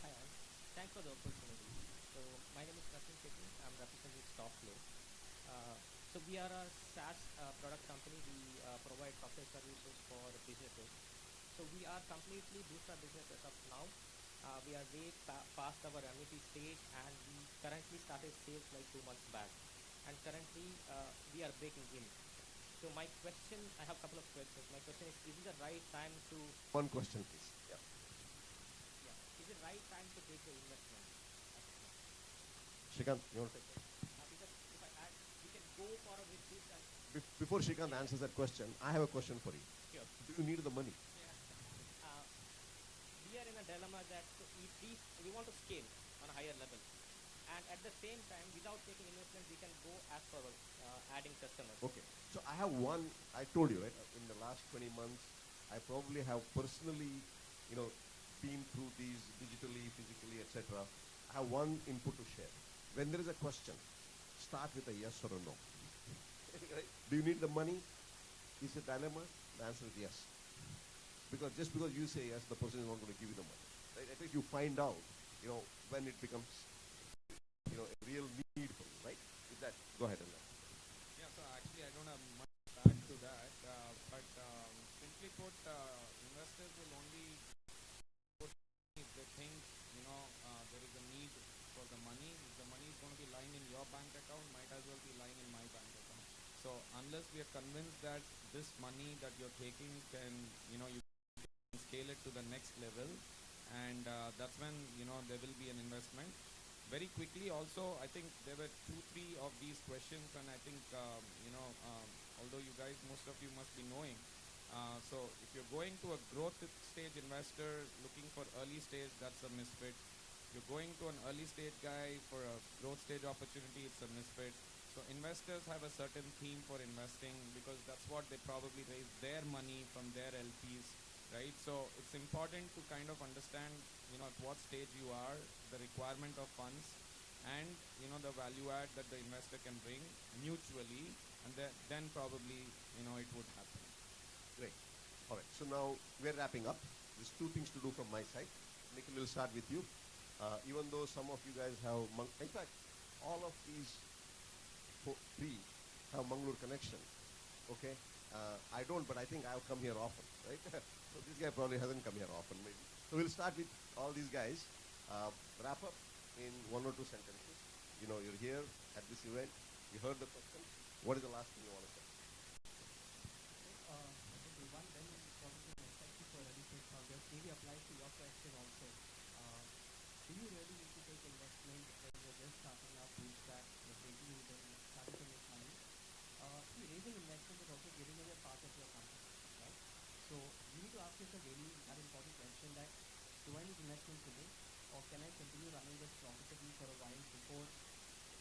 Hi, Anand. Thanks for the opportunity. So my name is Pratin Shetty. I'm representing Stockflow. So we are a SaaS product company. We provide software services for businesses. So we are completely bootstrap business as of now. We are way past our MVP stage, and we currently started sales like 2 months back. And currently we are breaking in. So my question, I have a couple of questions. My question is it the right time to... One question, please. Yeah. Is it right time to take the investment? Shrikant, you want to take that? Because if I add, we can go forward with this. And Before Shrikant answers that question, I have a question for you. Sure. Do you need the money? We are in a dilemma that we want to scale on a higher level. And at the same time, without taking investment, we can go as for adding customers. Okay. So I have one, I told you, right, in the last 20 months, I probably have personally, been through these digitally, physically, etc. I have one input to share. When there is a question, start with a yes or a no. Do you need the money? Is it a dilemma? The answer is yes. Because just because you say yes, the person is not going to give you the money. Right? At least you find out, when it becomes, a real need for you, right? Is that? Go ahead, Anand. Yeah, so actually I don't have much to add to that, but simply put, investors will only put if they think, there is a need for the money. If the money is going to be lying in your bank account, might as well be lying in my bank account. So unless we are convinced that this money that you're taking can, you can scale it to the next level, and that's when, there will be an investment. Very quickly also, I think there were 2-3 of these questions, and I think, although you guys, most of you must be knowing, so if you're going to a growth stage investor looking for early stage, that's a misfit. If you're going to an early stage guy for a growth stage opportunity, it's a misfit. So investors have a certain theme for investing because that's what they probably raise their money from their LPs, right? So it's important to kind of understand, at what stage you are, the requirement of funds, and, the value add that the investor can bring mutually, and then probably, it would happen. Great. All right. So now we're wrapping up. There's 2 things to do from my side. Nikhil, will start with you. Even though some of you guys have, in fact, all of these 3 have Mangaluru connection. Okay. I don't, but I think I'll come here often, right? So this guy probably hasn't come here often, maybe. So we'll start with all these guys. Wrap up in 1 or 2 sentences. You're here at this event. You heard the question. What is the last thing you want to say? One very important thing, especially for early stage founders, maybe applies to your question also. Do you really need to take investment when you're just starting up, bootstrap, you're breaking even, starting to make money? Raising investment is also giving away a part of your company, right? So you need to ask yourself really that important question that, do I need investment today, or can I continue running this profitably for a while before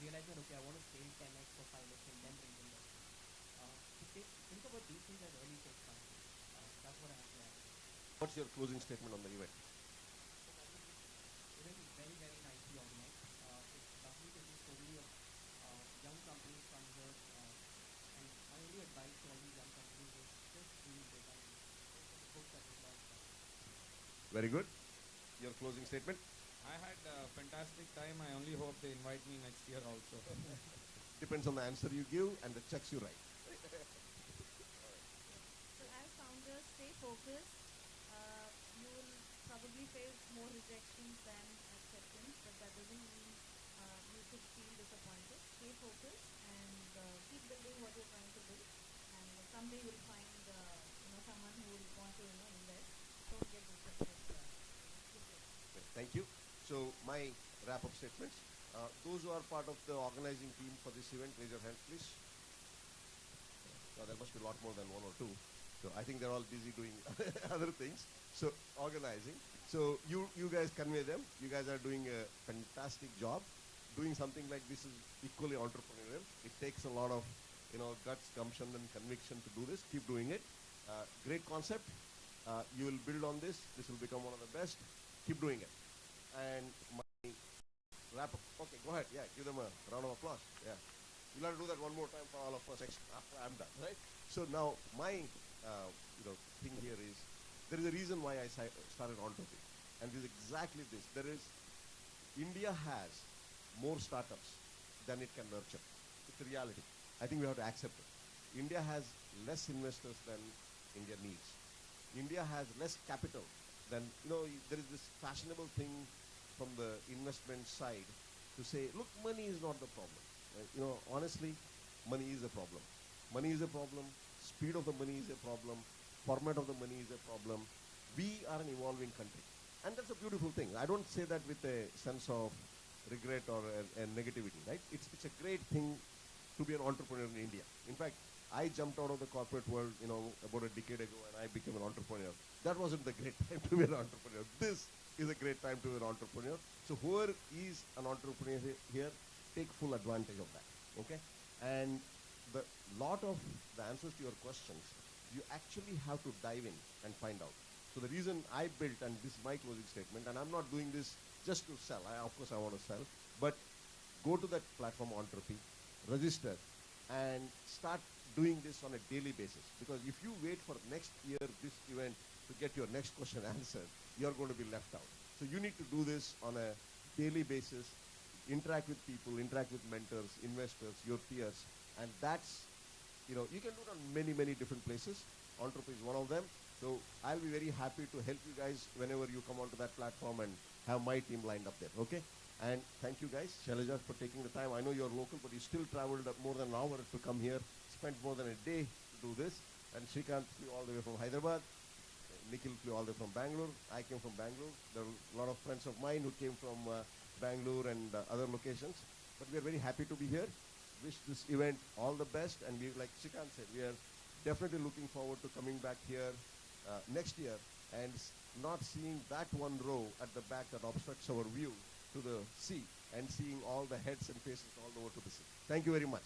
realizing, okay, I want to scale 10x or 5x and then bring investment? Think about these things as early stage companies. That's what I have to add. What's your closing statement on the event? It is very, very nicely organized. It's lovely to see so many of young companies come here. And my only advice to all these young companies is just dream big and book that is lost. Very good. Your closing statement? I had a fantastic time. I only hope they invite me next year also. Depends on the answer you give and the checks you write. So as founders, stay focused. You will probably face more rejections than acceptance, but that doesn't mean you should feel disappointed. Stay focused and keep building what you're trying to build. And someday you'll find someone who will want to invest. So my wrap-up statements. Those who are part of the organizing team for this event, raise your hands, please. There must be a lot more than one or two. So I think they're all busy doing other things. So organizing. So you guys convey them. You guys are doing a fantastic job. Doing something like this is equally entrepreneurial. It takes a lot of guts, gumption, and conviction to do this. Keep doing it. Great concept. You will build on this. This will become one of the best. Keep doing it. And my wrap up. Okay, go ahead. Yeah, give them a round of applause. Yeah. You'll have to do that one more time for all of us after I'm done, right? So now my thing here is, there is a reason why I started Ontropy. And it is exactly this. India has more startups than it can nurture. It's a reality. I think we have to accept it. India has less investors than India needs. India has less capital than, there is this fashionable thing from the investment side to say, look, money is not the problem. Honestly, money is a problem. Money is a problem. Speed of the money is a problem. Format of the money is a problem. We are an evolving country. And that's a beautiful thing. I don't say that with a sense of regret or a negativity, right? It's a great thing to be an entrepreneur in India. In fact, I jumped out of the corporate world, about a decade ago, and I became an entrepreneur. That wasn't the great time to be an entrepreneur. This is a great time to be an entrepreneur. So whoever is an entrepreneur here, take full advantage of that, okay? And the lot of the answers to your questions, you actually have to dive in and find out. So the reason I built, and this is my closing statement, and I'm not doing this just to sell. Of course I want to sell, but go to that platform Ontropy, register, and start doing this on a daily basis. Because if you wait for next year, this event, to get your next question answered, you're going to be left out. So you need to do this on a daily basis, interact with people, interact with mentors, investors, your peers, and that's, you can do it on many, many different places. Ontropy is one of them. So I'll be very happy to help you guys whenever you come onto that platform and have my team lined up there, okay? And thank you guys, Shailaja, for taking the time. I know you're local, but you still traveled more than an hour to come here, spent more than a day to do this. And Shrikant flew all the way from Hyderabad. Nikhil flew all the way from Bangalore. I came from Bangalore. There are a lot of friends of mine who came from Bangalore and other locations. But we are very happy to be here. Wish this event all the best. And we, like Shrikant said, we are definitely looking forward to coming back here next year and not seeing that one row at the back that obstructs our view to the sea and seeing all the heads and faces all over to the sea. Thank you very much.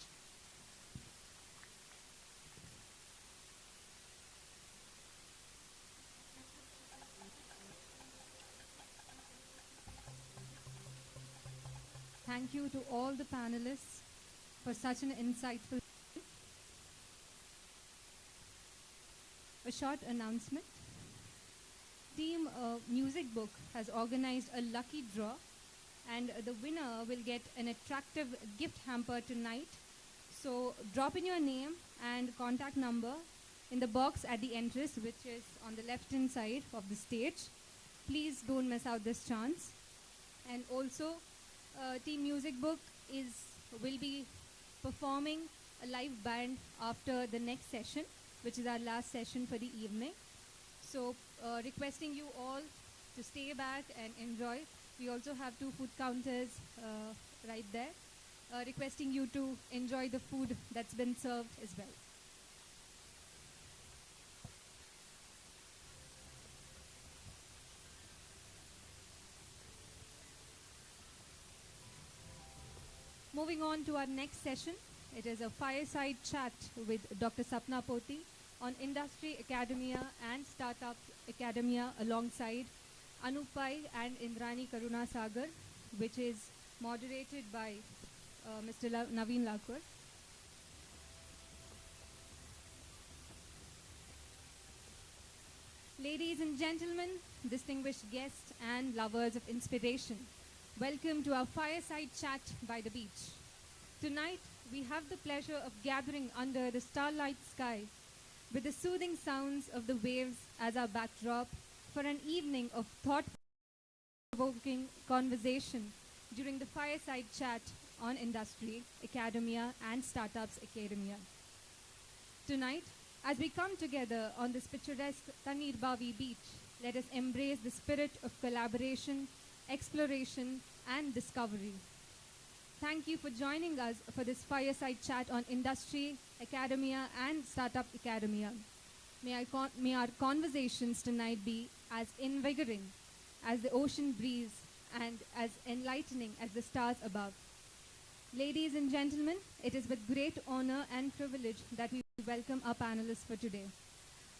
Thank you to all the panelists for such an insightful. A short announcement. Team Music Book has organized a lucky draw, and the winner will get an attractive gift hamper tonight. So drop in your name and contact number in the box at the entrance, which is on the left-hand side of the stage. Please don't miss out this chance. And also, Team Music Book will be performing a live band after the next session, which is our last session for the evening. So requesting you all to stay back and enjoy. We also have 2 food counters right there. Requesting you to enjoy the food that's been served as well. Moving on to our next session, it is a fireside chat with Dr. Sapna Poti on Industry Academia and Startup Academia alongside Anupai and Indrani Karunasagar, which is moderated by Mr. Naveen Lakur. Ladies and gentlemen, distinguished guests and lovers of inspiration, welcome to our fireside chat by the beach. Tonight, we have the pleasure of gathering under the starlight sky with the soothing sounds of the waves as our backdrop for an evening of thought-provoking conversation during the fireside chat on Industry, Academia and Startups Academia. Tonight, as we come together on this picturesque Tanir Bavi beach, let us embrace the spirit of collaboration exploration, and discovery. Thank you for joining us for this fireside chat on industry, academia, and startup academia. May our conversations tonight be as invigorating as the ocean breeze and as enlightening as the stars above. Ladies and gentlemen, it is with great honor and privilege that we welcome our panelists for today.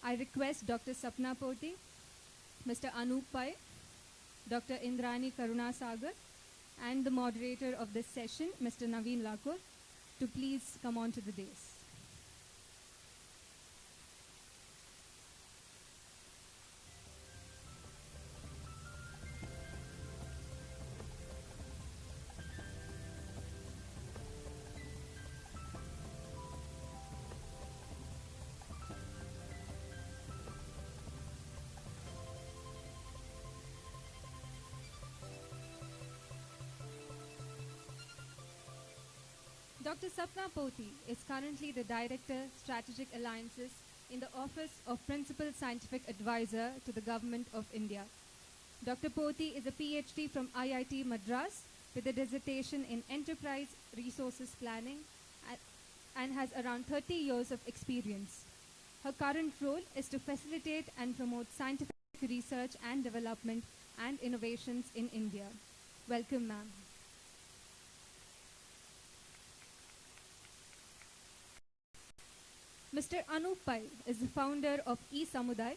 I request Dr. Sapna Poti, Mr. Anup Pai, Dr. Indrani Karunasagar, and the moderator of this session, Mr. Naveen Lakur, to please come on to the dais. Dr. Sapna Poti is currently the Director, Strategic Alliances in the Office of Principal Scientific Advisor to the Government of India. Dr. Poti is a PhD from IIT Madras with a dissertation in Enterprise Resources Planning and has around 30 years of experience. Her current role is to facilitate and promote scientific research and development and innovations in India. Welcome, ma'am. Mr. Anup Pai is the founder of eSamudai.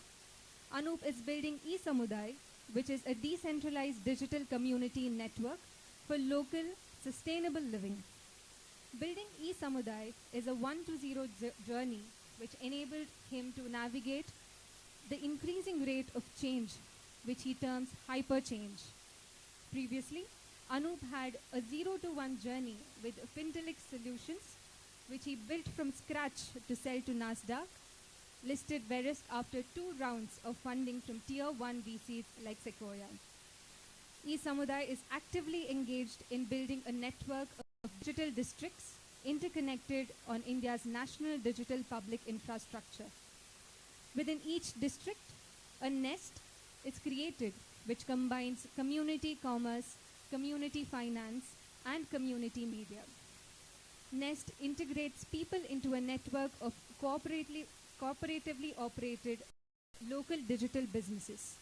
Anup is building eSamudai, which is a decentralized digital community network for local sustainable living. Building eSamudai is a 1-to-0 journey which enabled him to navigate the increasing rate of change, which he terms hyper-change. Previously, Anup had a 0-to-1 journey with Fintelix Solutions, which he built from scratch to sell to Nasdaq, listed Veris after 2 rounds of funding from Tier 1 VCs like Sequoia. eSamudai is actively engaged in building a network of digital districts interconnected on India's national digital public infrastructure. Within each district, a nest is created which combines community commerce, community finance, and community media. Nest integrates people into a network of cooperatively operated local digital businesses.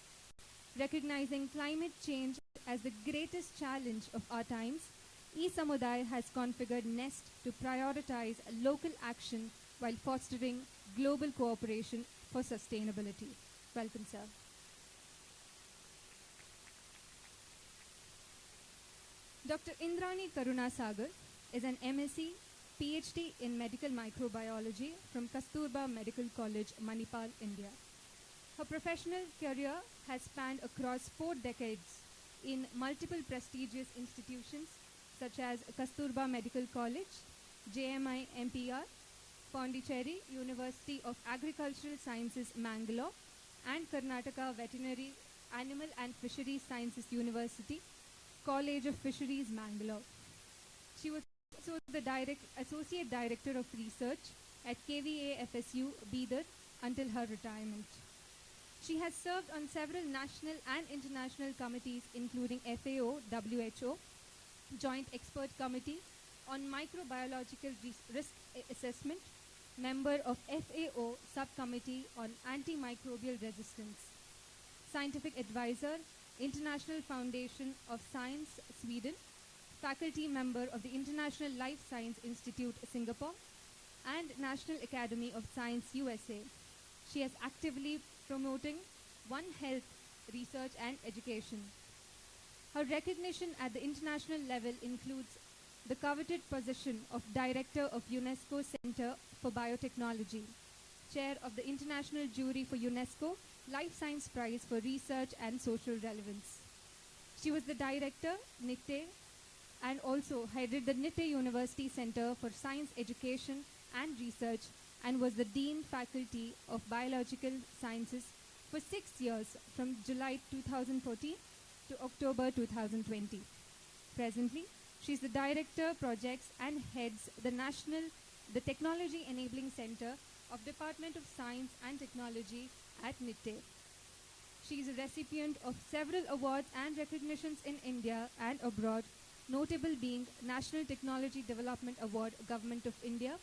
Recognizing climate change as the greatest challenge of our times, eSamudai has configured Nest to prioritize local action while fostering global cooperation for sustainability. Welcome, sir. Dr. Indrani Karunasagar is an MSc, PhD in Medical Microbiology from Kasturba Medical College, Manipal, India. Her professional career has spanned across 4 decades in multiple prestigious institutions such as Kasturba Medical College, JMI MPR, Pondicherry University of Agricultural Sciences, Mangalore, and Karnataka Veterinary Animal and Fisheries Sciences University, College of Fisheries, Mangalore. She was also the Associate Director of Research at KVA FSU, Bidar, until her retirement. She has served on several national and international committees, including FAO, WHO, Joint Expert Committee on Microbiological Risk Assessment, member of FAO Subcommittee on Antimicrobial Resistance, Scientific Advisor, International Foundation of Science, Sweden, faculty member of the International Life Science Institute, Singapore, and National Academy of Science, USA. She is actively promoting One Health research and education. Her recognition at the international level includes the coveted position of Director of UNESCO Center for Biotechnology, Chair of the International Jury for UNESCO Life Science Prize for Research and Social Relevance. She was the Director, Nitte, and also headed the Nitte University Center for Science Education and Research and was the Dean Faculty of Biological Sciences for 6 years from July 2014 to October 2020. Presently, she is the Director Projects and heads the Technology Enabling Center of Department of Science and Technology at Nitte. She is a recipient of several awards and recognitions in India and abroad, notable being National Technology Development Award, Government of India,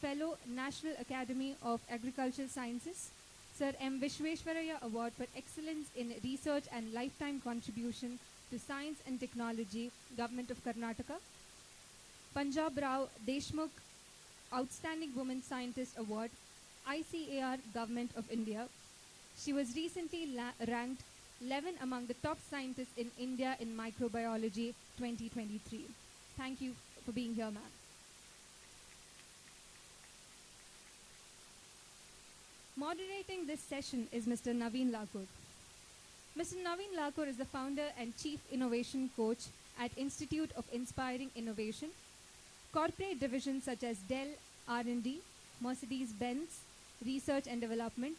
Fellow National Academy of Agricultural Sciences, Sir M. Vishweshwaraya Award for Excellence in Research and Lifetime Contribution to Science and Technology, Government of Karnataka, Punjab Rao Deshmukh Outstanding Woman Scientist Award, ICAR, Government of India. She was recently ranked 11 among the top scientists in India in microbiology 2023. Thank you for being here, ma'am. Moderating this session is Mr. Naveen Lakur. Mr. Naveen Lakur is the founder and chief innovation coach at Institute of Inspiring Innovation. Corporate divisions such as Dell R&D, Mercedes-Benz Research and Development,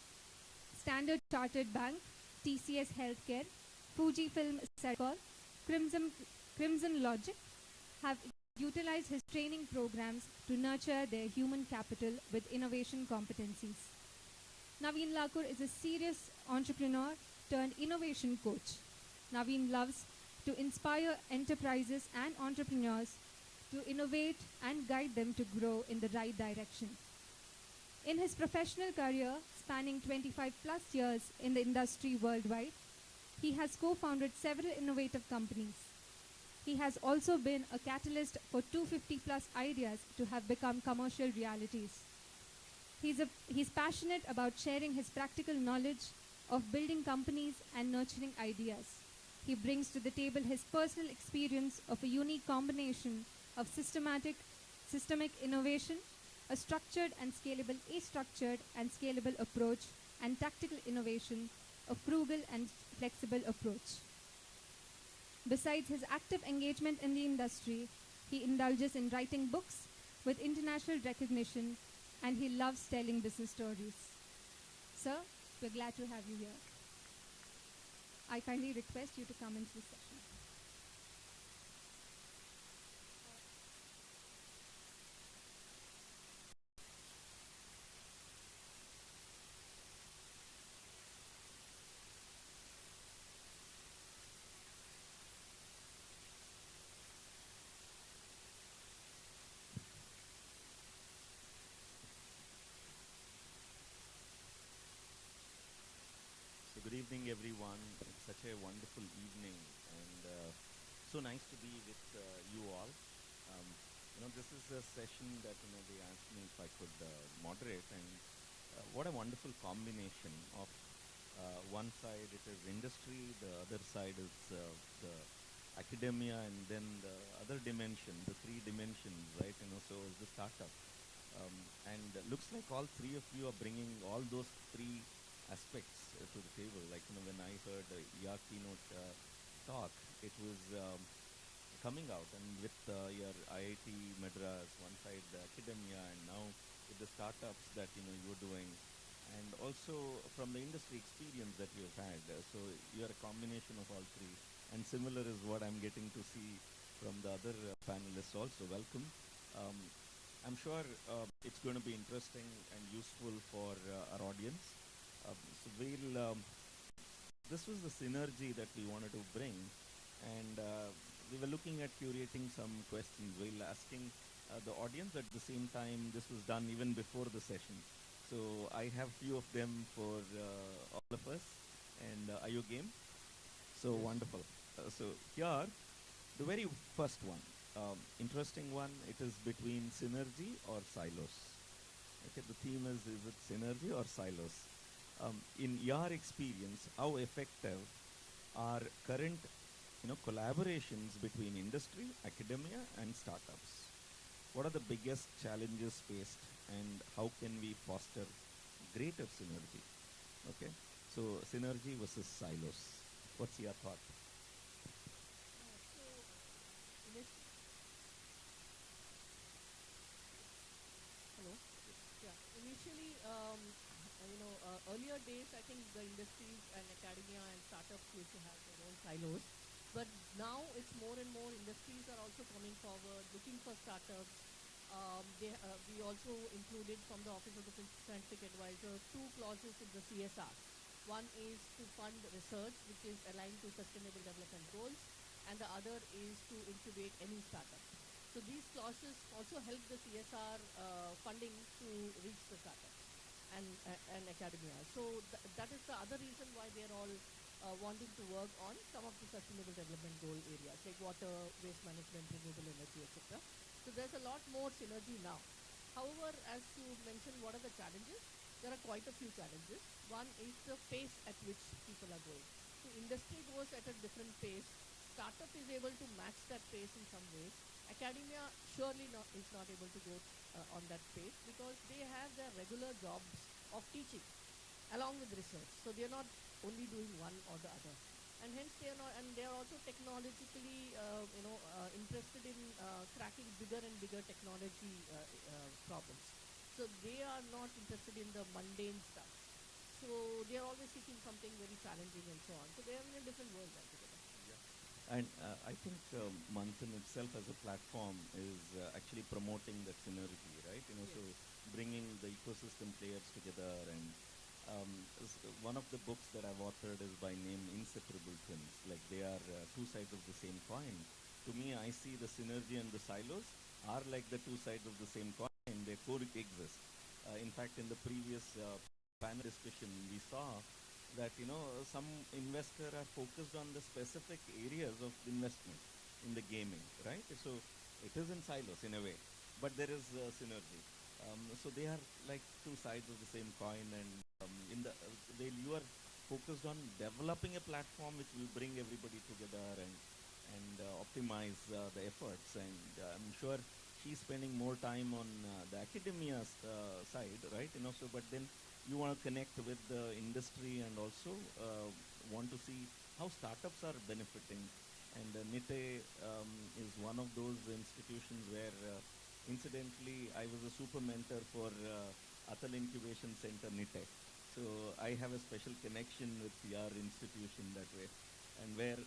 Standard Chartered Bank, TCS Healthcare, Fujifilm Sercor, Crimson Logic have utilized his training programs to nurture their human capital with innovation competencies. Naveen Lakur is a serious entrepreneur turned innovation coach. Naveen loves to inspire enterprises and entrepreneurs to innovate and guide them to grow in the right direction. In his professional career, spanning 25 plus years in the industry worldwide, he has co-founded several innovative companies. He has also been a catalyst for 250 plus ideas to have become commercial realities. He's passionate about sharing his practical knowledge of building companies and nurturing ideas. He brings to the table his personal experience of a unique combination of systemic innovation, a structured and scalable approach, and tactical innovation, a frugal and flexible approach. Besides his active engagement in the industry, he indulges in writing books with international recognition, and he loves telling business stories. Sir, we're glad to have you here. I kindly request you to come into the session. Good evening, everyone. It's such a wonderful evening, and so nice to be with you all. This is a session that they asked me if I could moderate, and what a wonderful combination of one side it is industry, the other side is the academia, and then the other dimension, the three dimensions, right? So is the startup, and looks like all three of you are bringing all those three aspects to the table. Like when I heard your keynote talk, it was coming out, and with your IIT Madras, one side the academia, and now with the startups that you're doing, and also from the industry experience that you've had. So you're a combination of all three, and similar is what I'm getting to see from the other panelists also. Welcome. I'm sure it's going to be interesting and useful for our audience. This was the synergy that we wanted to bring, and we were looking at curating some questions while asking the audience. At the same time, this was done even before the session. So I have few of them for all of us, and are you game? So yes. Wonderful. So here, the very first one, interesting one, it is between synergy or silos. Okay, the theme is it synergy or silos? In your experience, how effective are current collaborations between industry, academia, and startups? What are the biggest challenges faced, and how can we foster greater synergy? Okay, so synergy versus silos. What's your thought? Hello. Yeah. Initially, earlier days, I think the industries and academia and startups used to have their own silos. But now it's more and more industries are also coming forward, looking for startups. We also included from the Office of the Scientific Advisor 2 clauses in the CSR. One is to fund research, which is aligned to Sustainable Development Goals, and the other is to incubate any startup. So these clauses also help the CSR funding to reach the startups and academia. So that is the other reason why they're all wanting to work on some of the Sustainable Development Goal areas, like water, waste management, renewable energy, etc. So there's a lot more synergy now. However, as you mentioned, what are the challenges? There are quite a few challenges. One is the pace at which people are going. So industry goes at a different pace. Startup is able to match that pace in some ways. Academia surely is not able to go on that pace because they have their regular jobs of teaching along with research. So they're not only doing one or the other. And hence they are not, and they are also technologically, interested in cracking bigger and bigger technology problems. So they are not interested in the mundane stuff. So they are always seeking something very challenging and so on. So they are in a different world altogether. And I think Manthan itself as a platform is actually promoting that synergy, right? So bringing the ecosystem players together. And one of the books that I've authored is by name Inseparable Twins. Like they are two sides of the same coin. To me, I see the synergy and the silos are like the two sides of the same coin. They coexist. In fact, in the previous panel discussion, we saw that some investor are focused on the specific areas of investment in the gaming, right? So it is in silos in a way, but there is synergy. So they are like two sides of the same coin, and you are focused on developing a platform which will bring everybody together and optimize the efforts. And I'm sure she's spending more time on the academia side, right? So but then you want to connect with the industry and also want to see how startups are benefiting. And Nitte is one of those institutions where, incidentally, I was a super mentor for Atal Incubation Center Nitte. So I have a special connection with your institution that way, and where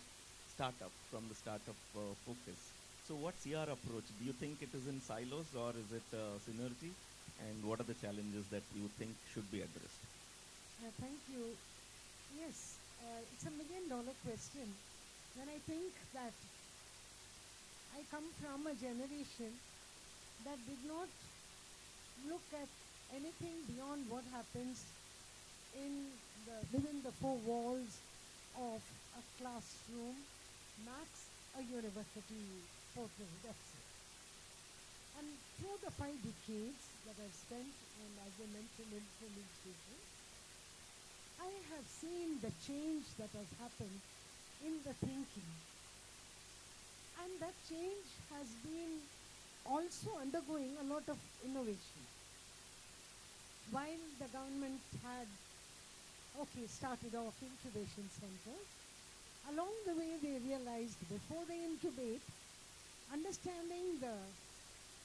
from the startup focus. So what's your approach? Do you think it is in silos or is it synergy? And what are the challenges that you think should be addressed? Thank you. Yes, it's $1 million question. When I think that I come from a generation that did not look at anything beyond what happens within the four walls of a classroom, max a university portal, that's it. And through the 5 decades that I've spent, and as I mentioned in education, I have seen the change that has happened in the thinking. And that change has been also undergoing a lot of innovation. While the government had, started off incubation centers, along the way they realized before they incubate, understanding the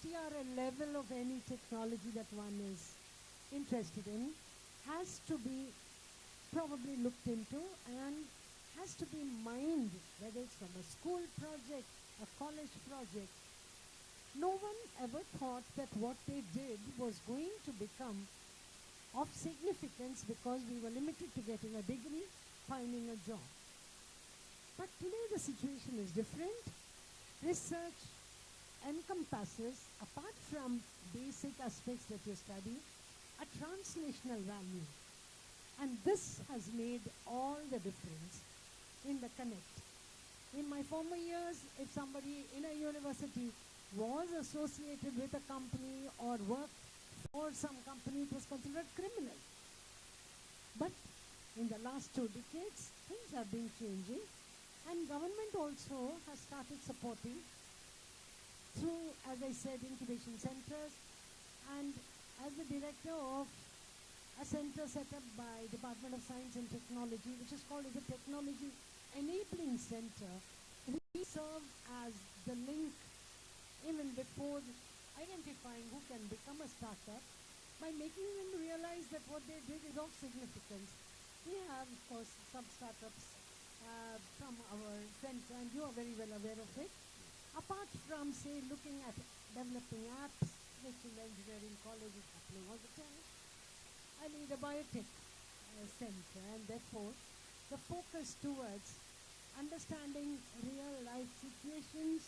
TRL level of any technology that one is interested in has to be probably looked into and has to be mined, whether it's from a school project, a college project. No one ever thought that what they did was going to become of significance because we were limited to getting a degree, finding a job. But today the situation is different. Research encompasses, apart from basic aspects that you study, a translational value. And this has made all the difference in the connect. In my former years, if somebody in a university was associated with a company or worked for some company, it was considered criminal. But in the last 2 decades, things have been changing, and government also has started supporting through, as I said, incubation centers, and as the director of a center set up by Department of Science and Technology, which is called as a Technology Enabling Center, we serve as the link even before identifying who can become a startup by making them realize that what they did is of significance. We have, of course, some startups from our center, and you are very well aware of it. Apart from, say, looking at developing apps, which in the engineering college is happening all the time, I lead a biotech center, and therefore the focus towards understanding real life situations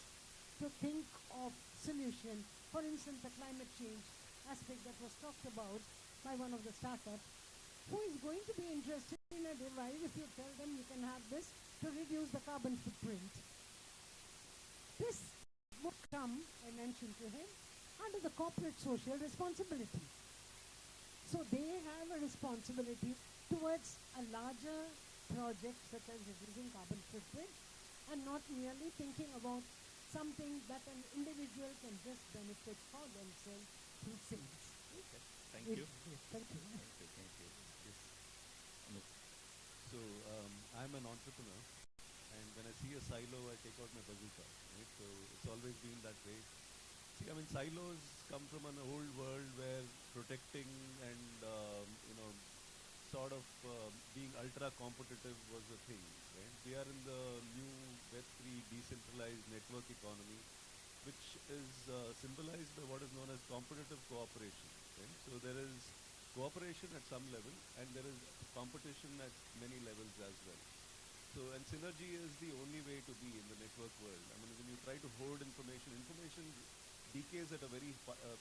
to think of solution. For instance, the climate change aspect that was talked about by one of the startups. Who is going to be interested in a device if you tell them you can have this to reduce the carbon footprint? This would come, I mentioned to him, under the corporate social responsibility. So they have a responsibility towards a larger project such as reducing carbon footprint, and not merely thinking about something that an individual can just benefit for themselves through sales. Okay. Thank you. Yes, thank you. Thank you. Yes. So I'm an entrepreneur, and when I see a silo, I take out my bazooka. Right? So it's always been that way. See, I mean, silos come from an old world where protecting and sort of being ultra competitive was a thing. Right? We are in the new Web3 decentralized network economy, which is symbolized by what is known as competitive cooperation. Right? So there is cooperation at some level, and there is competition at many levels as well. So, and synergy is the only way to be in the network world. I mean, when you try to hoard information decays at a very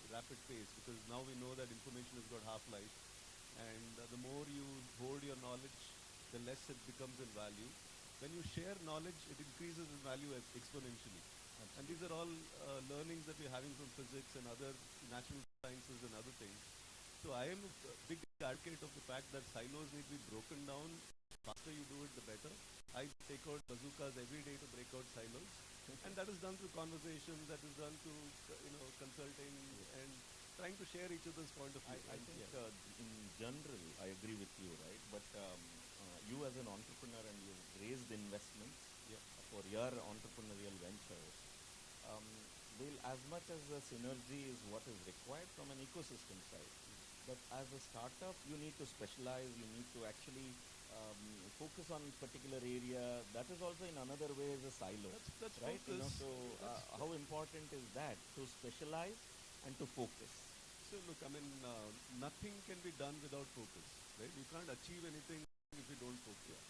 rapid pace, because now we know that information has got half-life, and the more you hoard your knowledge, the less it becomes in value. When you share knowledge, it increases in value exponentially. And these are all learnings that we're having from physics and other natural sciences and other things. So I am a big advocate of the fact that silos need to be broken down. The faster you do it, the better. I take out bazookas every day to break out silos. And that is done through conversations, that is done through consulting and trying to share each other's point of view. I think in general, I agree with you, right? But you as an entrepreneur, and you've raised investments for your entrepreneurial ventures, well, as much as the synergy is what is required from an ecosystem side, but as a startup, you need to specialize, you need to actually focus on particular area. That is also in another way is a silo, that's right? focus. So how important is that to specialize and to focus? So look, I mean, nothing can be done without focus, right? You can't achieve anything if you don't focus.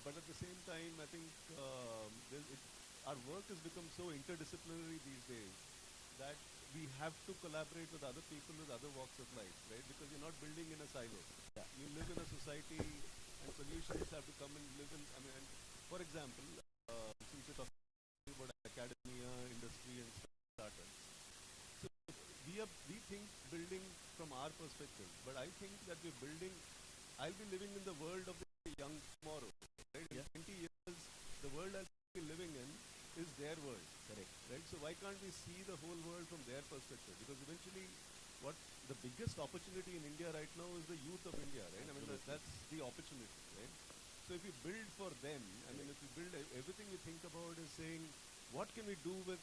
But at the same time, I think our work has become so interdisciplinary these days that we have to collaborate with other people with other walks of life, right? Because you're not building in a silo. You live in a society, and solutions have to come and live in. I mean, and for example, since we're talking about academia, industry, and startups, so we think building from our perspective, but I think that we're building. I'll be living in the world of the young tomorrow, right? In 20 years, the world I'll be living in is their world. Correct. Right? So why can't we see the whole world from their perspective? Because eventually, what the biggest opportunity in India right now is the youth of India, right? I mean, that's the opportunity, right? So if we build for them, I mean, if we build everything we think about is saying, what can we do with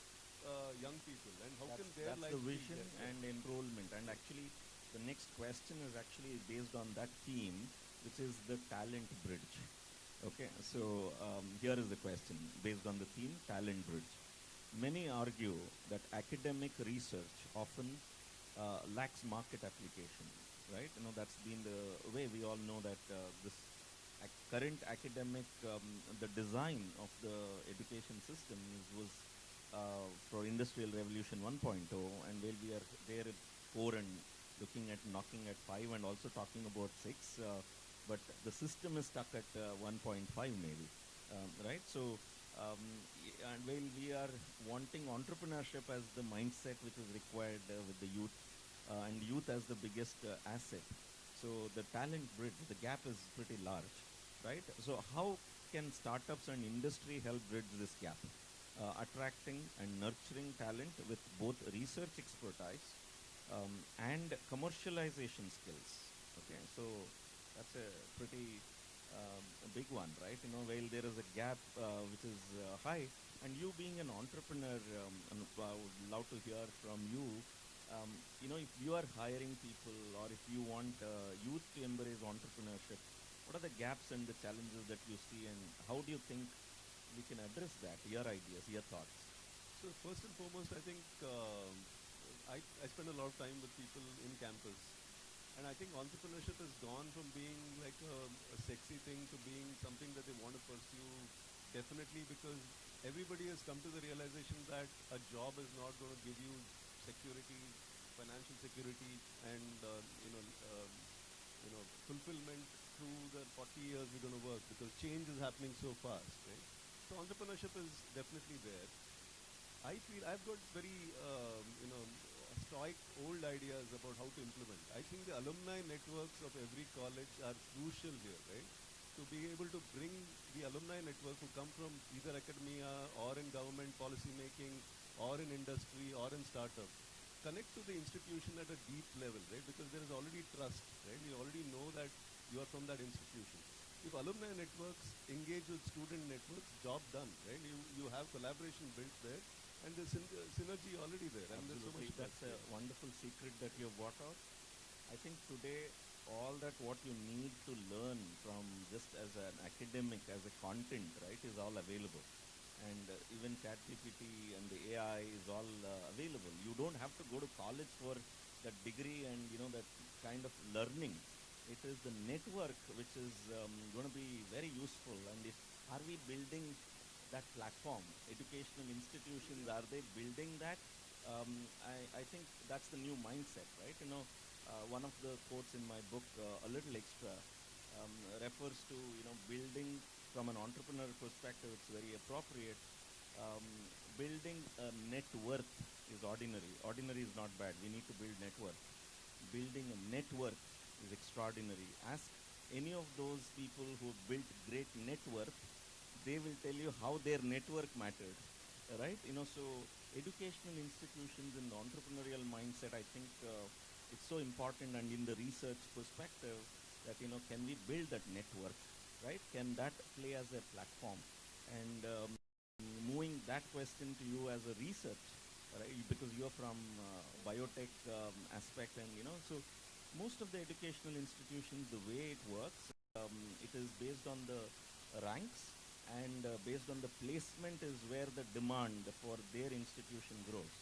young people, and how can their lives be? That's the vision and enrollment. And actually, the next question is actually based on that theme, which is the talent bridge. Okay, so here is the question based on the theme, talent bridge. Many argue that academic research often lacks market application, right? You know, that's been the way. We all know that this current academic, the design of the education system was for Industrial Revolution 1.0, and while we are there at 4 and looking at knocking at 5 and also talking about 6, but the system is stuck at 1.5 maybe, right? So, and while we are wanting entrepreneurship as the mindset which is required with the youth, and youth as the biggest asset, so the talent bridge, the gap is pretty large, right? So how can startups and industry help bridge this gap? Attracting and nurturing talent with both research expertise and commercialization skills. Okay, so that's a pretty big one, right? You know, while there is a gap which is high, and you being an entrepreneur, I would love to hear from you. You know, if you are hiring people, or if you want youth to embrace entrepreneurship, what are the gaps and the challenges that you see, and how do you think we can address that? Your ideas, your thoughts. So first and foremost, I think I spend a lot of time with people in campus, And I think entrepreneurship has gone from being like a sexy thing to being something that they want to pursue, definitely because everybody has come to the realization that a job is not going to give you security, financial security, and fulfillment through the 40 years we're going to work, because change is happening so fast, right? So entrepreneurship is definitely there. I feel I've got very, stoic old ideas about how to implement. I think the alumni networks of every college are crucial here, right? To be able to bring the alumni network who come from either academia or in government policy making or in industry or in startup, connect to the institution at a deep level, right? Because there is already trust, right? You already know that you are from that institution. If alumni networks engage with student networks, job done, right? You have collaboration built there, and there's synergy already there. And there's so much That's a wonderful secret that you have brought out. I think today all that what you need to learn from just as an academic, as a content, right, is all available. And even ChatGPT and the AI is all available. You don't have to go to college for that degree and that kind of learning. It is the network which is going to be very useful. And are we building that platform? Educational institutions, are they building that? I think that's the new mindset, right? One of the quotes in my book, A Little Extra, refers to building from an entrepreneur perspective. It's very appropriate. Building a net worth is ordinary. Ordinary is not bad. We need to build net worth. Building a net worth is extraordinary. Ask any of those people who built great net worth. They will tell you how their network mattered, right? So educational institutions in the entrepreneurial mindset, I think it's so important. And in the research perspective, that can we build that network, right? Can that play as a platform? And moving that question to you as a research, right? Because you're from biotech aspect, and so most of the educational institutions, the way it works, it is based on the ranks, and based on the placement is where the demand for their institution grows.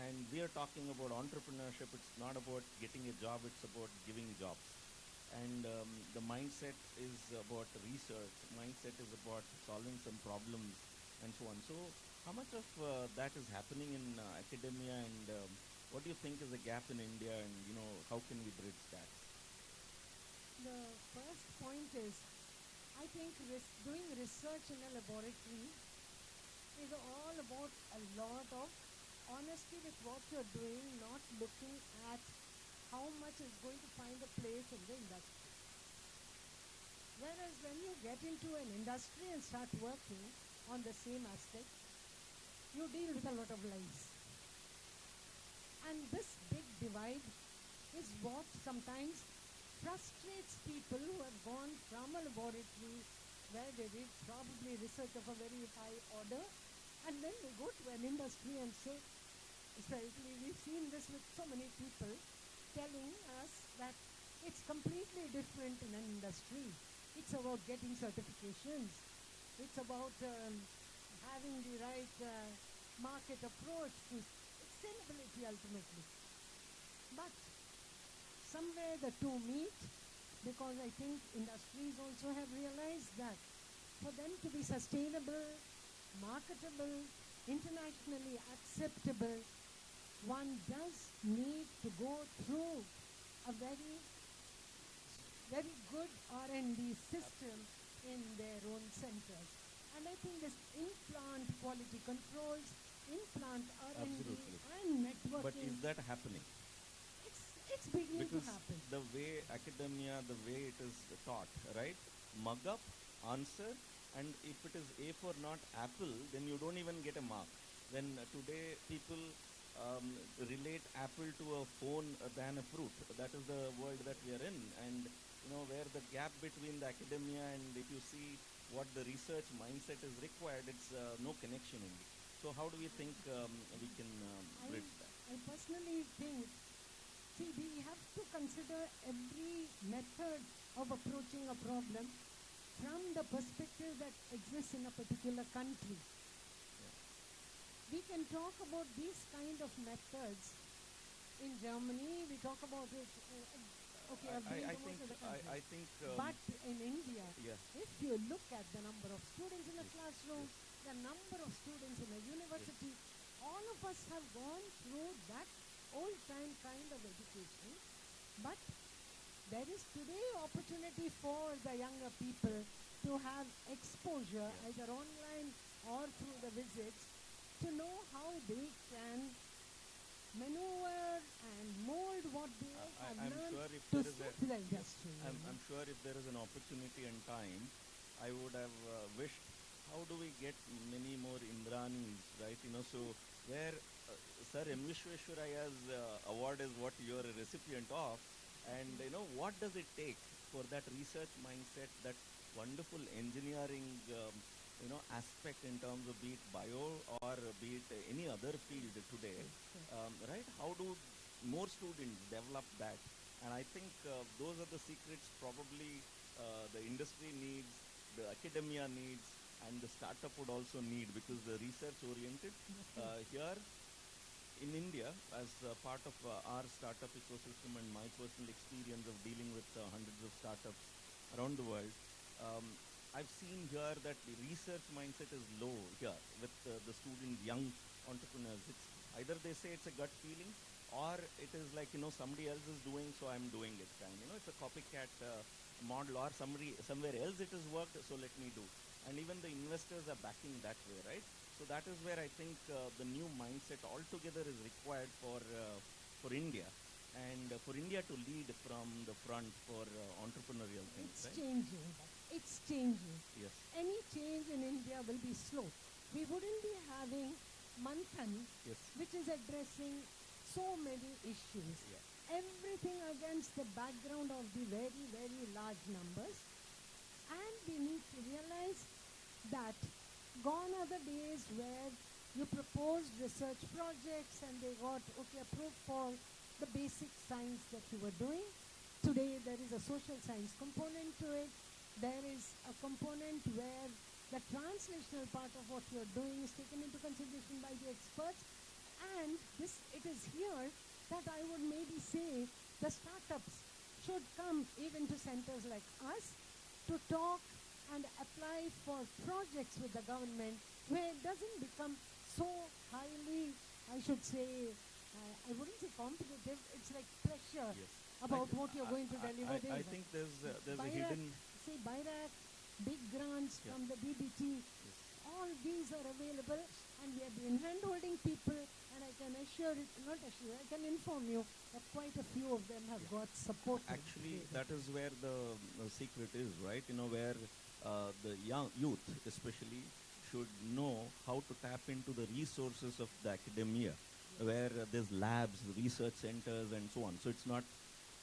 And we are talking about entrepreneurship. It's not about getting a job, it's about giving jobs. And the mindset is about research, mindset is about solving some problems, and so on. So how much of that is happening in academia, and what do you think is a gap in India, and how can we bridge that? The first point is, I think doing research in a laboratory is all about a lot of honesty with what you're doing, not looking at how much is going to find a place in the industry. Whereas when you get into an industry and start working on the same aspect, you deal with a lot of lies. And this big divide is what sometimes frustrates people who have gone from a laboratory where they did probably research of a very high order, and then they go to an industry and say, especially we've seen this with so many people telling us that it's completely different in an industry. It's about getting certifications. It's about having the right market approach to sustainability ultimately. But somewhere the two meet, because I think industries also have realized that for them to be sustainable, marketable, internationally acceptable, one does need to go through a very, very good R&D system in their own centers. And I think this implant quality controls, implant R&D, Absolutely. and networking. But is that happening? It's beginning Because to happen. the way academia, the way it is taught, right? Mug up, answer, and if it is A for not apple, then you don't even get a mark. When today people relate apple to a phone than a fruit. That is the world that we are in. And where the gap between the academia and if you see what the research mindset is required, it's no connection in it. So how do we think we can bridge that? I personally think, see, we have to consider every method of approaching a problem from the perspective that exists in a particular country. We can talk about these kind of methods in Germany. We talk about it Okay, have been I to most think of the countries. I think But in India, yes. if you look at the number of students in a classroom, the number of students in a university, all of us have gone through that old-time kind of education. But there is today opportunity for the younger people to have exposure, either online or through the visits, to know how they can maneuver and mold what they have I'm learned sure if to there is suit the industry. I'm sure if there is an opportunity and time, I would have wished, how do we get many more Indranis, right? So where Sir M. Vishweshwaraya's award is what you are a recipient of, and what does it take for that research mindset, that wonderful engineering aspect in terms of be it bio or be it any other field today, right? How do more students develop that? And I think those are the secrets probably the industry needs, the academia needs, and the startup would also need, because the research oriented here in India, as part of our startup ecosystem and my personal experience of dealing with hundreds of startups around the world, I've seen here that the research mindset is low here with the student, young entrepreneurs. It's either they say it's a gut feeling, or it is like, somebody else is doing, so I'm doing it kind. It's a copycat model, or somewhere else it has worked, so let me do. And even the investors are backing that way, right? So that is where I think the new mindset altogether is required for India, and for India to lead from the front for entrepreneurial things, It's right? changing. It's changing. Yes. Any change in India will be slow. We wouldn't be having Manthan, which is addressing so many issues. Everything against the background of the very, very large numbers. And we need to realize that gone are the days where you proposed research projects and they got approved for the basic science that you were doing. Today there is a social science component to it. There is a component where the translational part of what you're doing is taken into consideration by the experts. And it is here that I would maybe say the startups should come even to centers like us to talk and apply for projects with the government, where it doesn't become so highly, I should say, I wouldn't say competitive, it's like pressure about what you're going to deliver. I think there's a hidden... Say BIRAC, big grants from the DBT, all these are available, and we have been hand-holding people, and I can I can inform you that quite a few of them have got support. Actually, that is where the secret is, right? Where the young youth especially should know how to tap into the resources of the academia, where there's labs, research centers, and so on. So it's not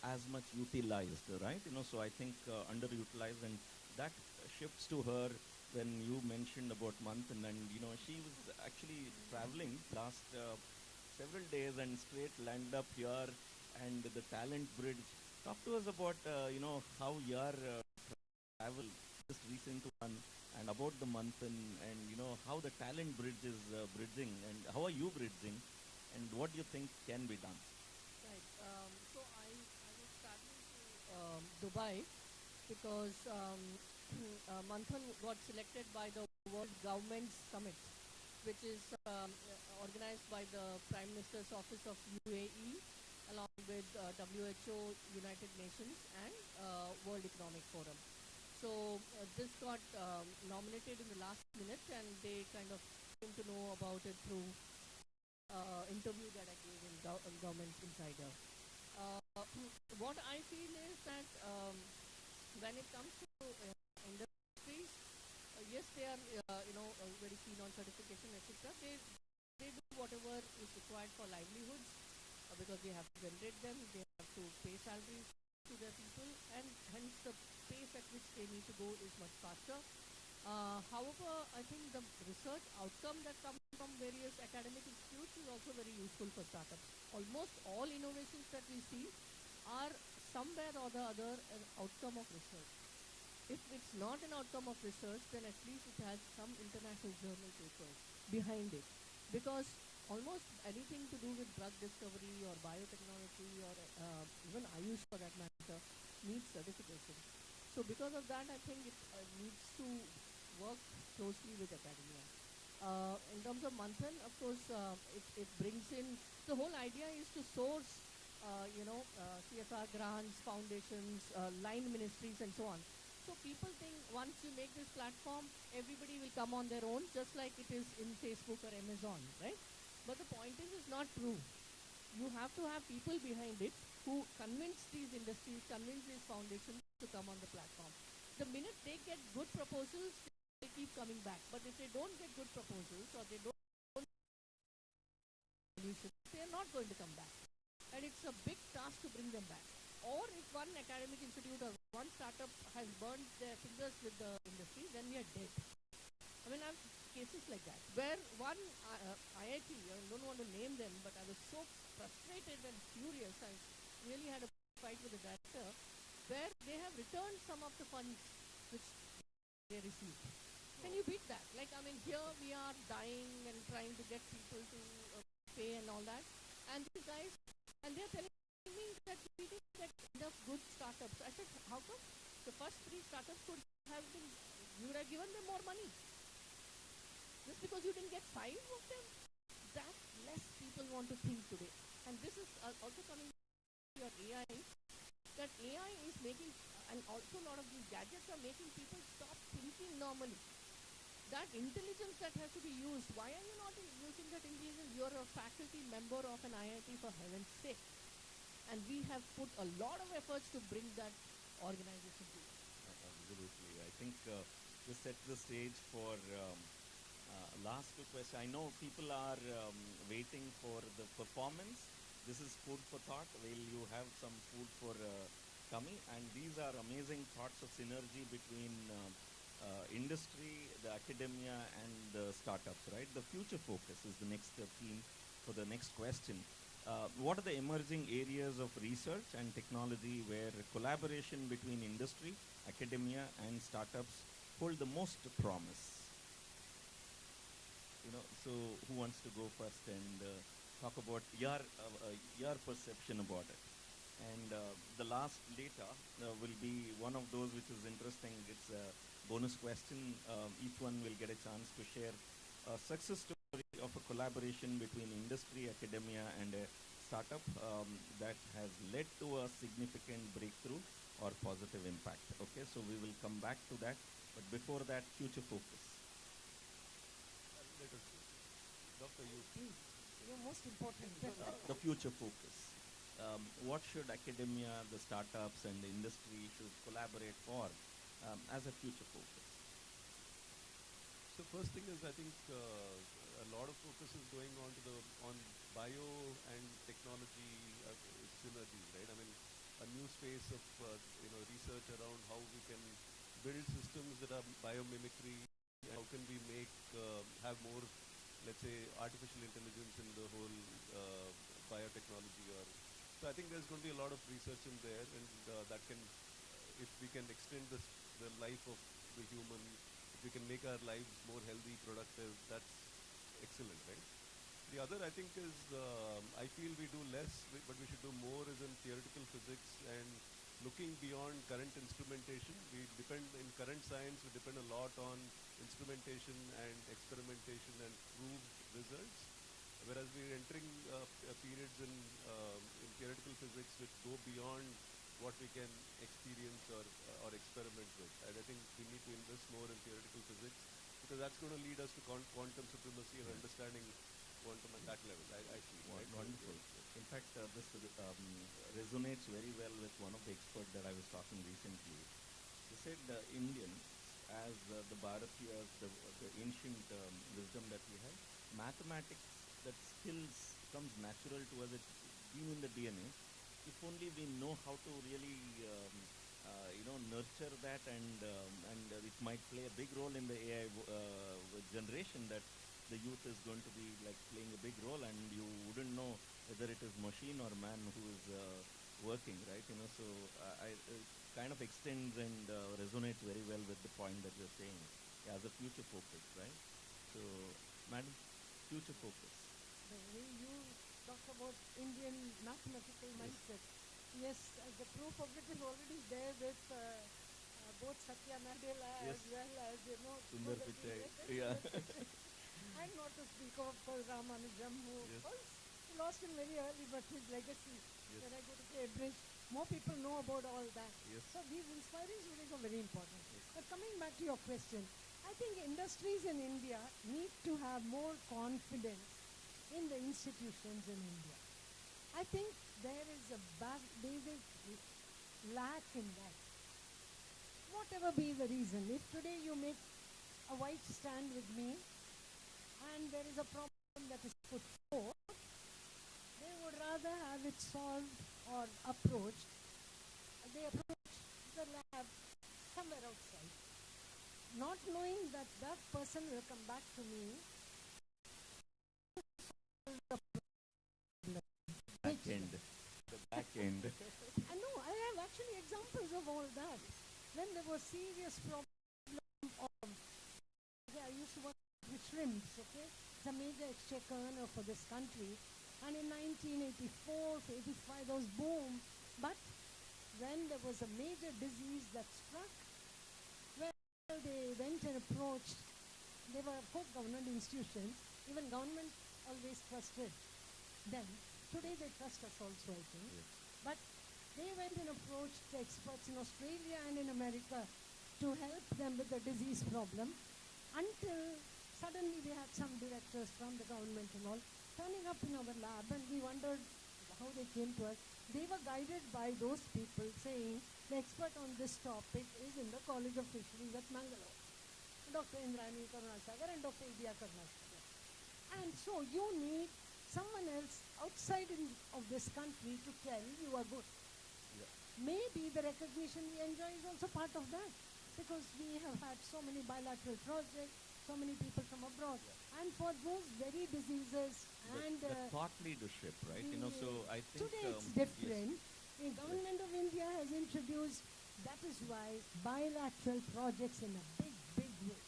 as much utilized, right? So I think underutilized, and that shifts to her when you mentioned about Manthan, and she was actually traveling last several days and straight landed up here, and the talent bridge. Talk to us about how your travel just recent one, and about the Manthan, and how the talent bridge is bridging, and how are you bridging, and what do you think can be done? Right. So I was traveling to Dubai because Manthan got selected by the World Government Summit, which is organized by the Prime Minister's Office of UAE, along with WHO, United Nations, and World Economic Forum. So this got nominated in the last minute, and they kind of came to know about it through interview that I gave in Government Insider. What I feel is that when it comes to industries, yes, they are very keen on certification, etc. They do whatever is required for livelihoods because they have to generate them, they have to pay salaries to their people, and hence the pace at which they need to go is much faster. However, I think the research outcome that comes from various academic institutes is also very useful for startups. Almost all innovations that we see are somewhere or the other an outcome of research. If it's not an outcome of research, then at least it has some international journal papers behind it. Because almost anything to do with drug discovery or biotechnology or even Ayush for that matter needs certification. So because of that, I think it needs to work closely with academia. In terms of Manthan, of course, it brings in, the whole idea is to source, CSR grants, foundations, line ministries and so on. So people think once you make this platform, everybody will come on their own, just like it is in Facebook or Amazon, right? But the point is, it's not true. You have to have people behind it who convince these industries, convince these foundations to come on the platform. The minute they get good proposals, they keep coming back. But if they don't get good proposals or they don't solutions, they are not going to come back. And it's a big task to bring them back. Or if one academic institute or one startup has burned their fingers with the industry, then we are dead. I mean, I have cases like that, where one IIT, I don't want to name them, but I was so frustrated and furious, I really had a fight with the director, where they have returned some of the funds which they received. Can you beat that? Like, I mean, here we are dying and trying to get people to pay and all that, and these guys, and they're telling me that we didn't get enough good startups. I said, how come? The first 3 startups could have been, you would have given them more money. Just because you didn't get 5 of them, that less people want to think today. And this is also coming to your AI, that AI is making, and also a lot of these gadgets are making people stop thinking normally. That intelligence that has to be used, why are you not using that intelligence? You're a faculty member of an IIT, for heaven's sake. And we have put a lot of efforts to bring that organization to you. Absolutely. I think this sets the stage for last 2 questions. I know people are waiting for the performance. This is food for thought. Will you have some food for tummy? And these are amazing thoughts of synergy between industry, the academia, and the startups, right? The future focus is the next theme for the next question. What are the emerging areas of research and technology where collaboration between industry, academia, and startups hold the most promise? So who wants to go first and talk about your perception about it? And the last data will be one of those which is interesting. It's a bonus question. Each one will get a chance to share a success story of a collaboration between industry, academia, and a startup that has led to a significant breakthrough or positive impact. Okay, so we will come back to that. But before that, future focus. Let us do. Doctor, you. Please, you're most important. The future focus. What should academia, the startups, and the industry should collaborate for as a future focus? So first thing is, I think a lot of focus is going on bio and technology synergy, right? I mean, a new space of research around how we can build systems that are biomimicry. How can we have more, let's say, artificial intelligence in the whole biotechnology? So I think there's going to be a lot of research in there, and that can, if we can extend the life of the human, if we can make our lives more healthy, productive, that's excellent, right? The other, I think, is I feel we do less, but we should do more is in theoretical physics and looking beyond current instrumentation. In current science, we depend a lot on instrumentation and experimentation and proved results, whereas we're entering periods in theoretical physics which go beyond what we can experience or experiment with. And I think we need to invest more in theoretical physics, because that's going to lead us to quantum supremacy and understanding quantum at that level, I feel. Right? Wonderful. In fact, this resonates very well with one of the experts that I was talking recently. He said Indians, as the Bharatiyas, the ancient wisdom that we have, mathematics, that skills comes natural to us. It's been in the DNA. If only we know how to really, nurture that, and it might play a big role in the AI generation, that the youth is going to be like playing a big role, and you wouldn't know whether it is machine or man who is working, right? So it kind of extends and resonates very well with the point that you're saying, as a future focus, right? So, madam, future focus. You talked about Indian mathematical mindset. Yes, the proof of it is already there with both Satya Nadella as well as, Sundar Pichai. Yeah. And not to speak of course, Ramanujam, who we lost him very early, but his legacy, when I go to Cambridge, more people know about all that. So these inspiring stories are very important. But coming back to your question, I think industries in India need to have more confidence in the institutions in India. I think there is a basic lack in that. Whatever be the reason, if today you make a white stand with me and there is a problem that is put forth, they would rather have it solved or approached. They approach the lab somewhere outside, not knowing that that person will come back to me. Back end. The back end. I know, I have actually examples of all that. When there was serious problem of, I used to work with shrimps, okay? It's a major exchequer earner for this country. And in 1984, 85, there was boom. But when there was a major disease that struck, well, they went and approached, they were of course government institutions, even government always trusted them. Today they trust us also, I think. But they went and approached the experts in Australia and in America to help them with the disease problem, until suddenly we had some directors from the government and all turning up in our lab, and we wondered how they came to us. They were guided by those people saying the expert on this topic is in the College of Fisheries at Mangalore, Dr. Indrani Karunasagar and Dr. Idya Karunasagar. And so you need someone else outside of this country to tell you are good. Maybe the recognition we enjoy is also part of that, because we have had so many bilateral projects, so many people from abroad. And for those very diseases and the thought leadership, right? So I think today it's different. The government of India has introduced, that is why, bilateral projects in a big, big way.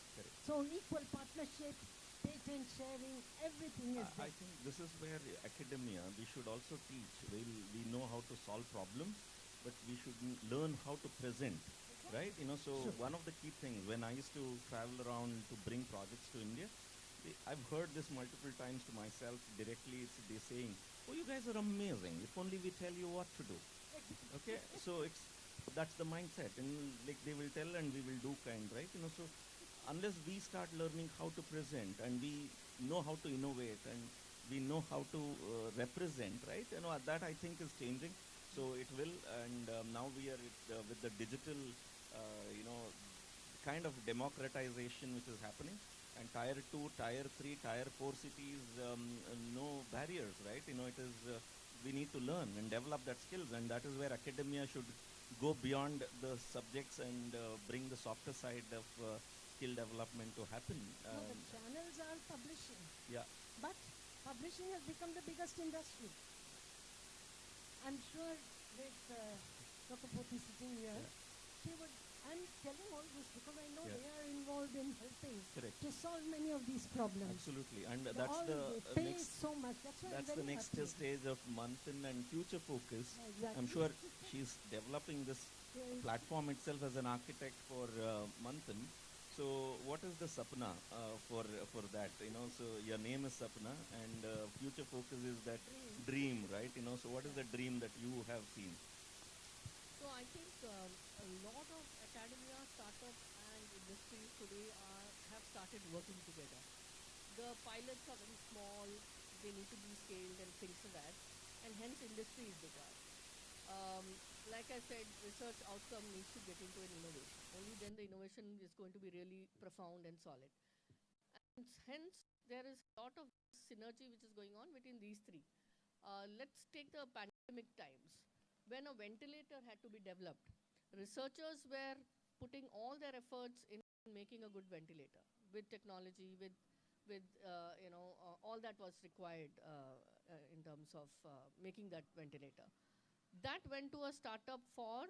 So equal partnership, patent sharing, everything is there. I think this is where academia, we should also teach. We know how to solve problems, but we should learn how to present, right? So one of the key things, when I used to travel around to bring projects to India, I've heard this multiple times to myself directly. They're saying, oh, you guys are amazing, if only we tell you what to do. Okay, so that's the mindset, and like they will tell and we will do kind, right? So unless we start learning how to present and we know how to innovate and we know how to represent, right? That I think is changing. So it will, and now we are with the digital, kind of democratization which is happening, and tier 2, tier 3, tier 4 cities, no barriers, right? It is, we need to learn and develop that skills, and that is where academia should go beyond the subjects and bring the softer side of skill development to happen. The channels are publishing. Yeah. But publishing has become the biggest industry. I'm sure with Dr. Poti sitting here, she would, I'm telling all this because I know they are involved in helping to solve many of these problems. Absolutely, and They that's the next. so much. That's why That's the next stage of Manthan and future focus. Exactly. I'm sure she's developing this platform itself as an architect for Manthan. So what is the Sapna for that? So your name is Sapna, and future focus is that dream, right? So what is the dream that you have seen? So I think a lot of academia, startups and industries today have started working together. The pilots are very small, they need to be scaled and things like that, and hence industry is required. Like I said, research outcome needs to get into an innovation. Only then the innovation is going to be really profound and solid. And hence, there is a lot of synergy which is going on between these three. Let's take the pandemic times. When a ventilator had to be developed, researchers were putting all their efforts in making a good ventilator with technology, with all that was required in terms of making that ventilator. That went to a startup for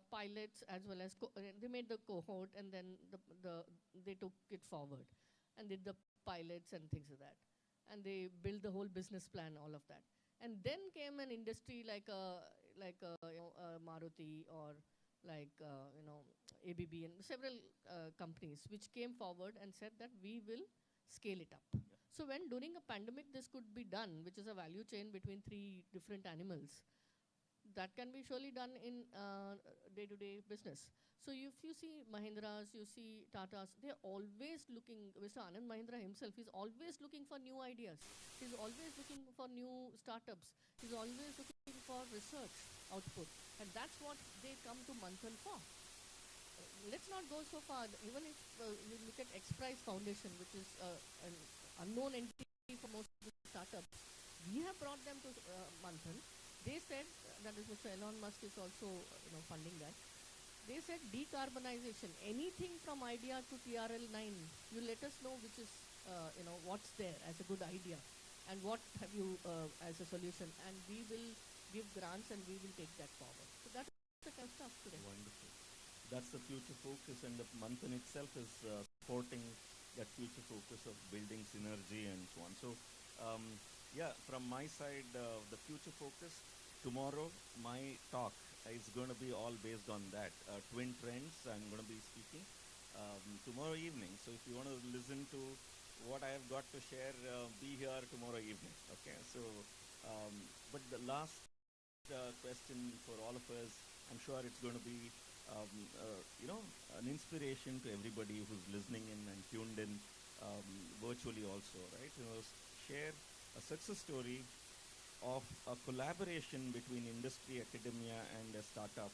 pilots as well as they made the cohort, and then they took it forward and did the pilots and things like that. and they build the whole business plan, all of that. And then came an industry like Maruti or ABB and several companies which came forward and said that we will scale it up. Yeah. So when during a pandemic this could be done, which is a value chain between 3 different animals, that can be surely done in day-to-day business. So if you see Mahindras, you see Tatas, they're always looking, Mr. Anand Mahindra himself is always looking for new ideas. He's always looking for new startups. He's always looking for research output. And that's what they come to Manthan for. Let's not go so far. Even if you look at XPRIZE Foundation, which is an unknown entity for most of the startups, we have brought them to Manthan. They said, that is Mr. Elon Musk is also funding that. They said decarbonization, anything from idea to TRL9, you let us know which is, what's there as a good idea and what have you as a solution, and we will give grants and we will take that forward. So that's the kind of stuff today. Wonderful. That's the future focus, and the Manthan itself is supporting that future focus of building synergy and so on. So, yeah, from my side, the future focus, tomorrow my talk is going to be all based on that. Twin trends, I'm going to be speaking tomorrow evening. So if you want to listen to what I have got to share, be here tomorrow evening. Okay. So, but the last question for all of us, I'm sure it's going to be, an inspiration to everybody who's listening in and tuned in virtually also, right? Share a success story of a collaboration between industry, academia, and a startup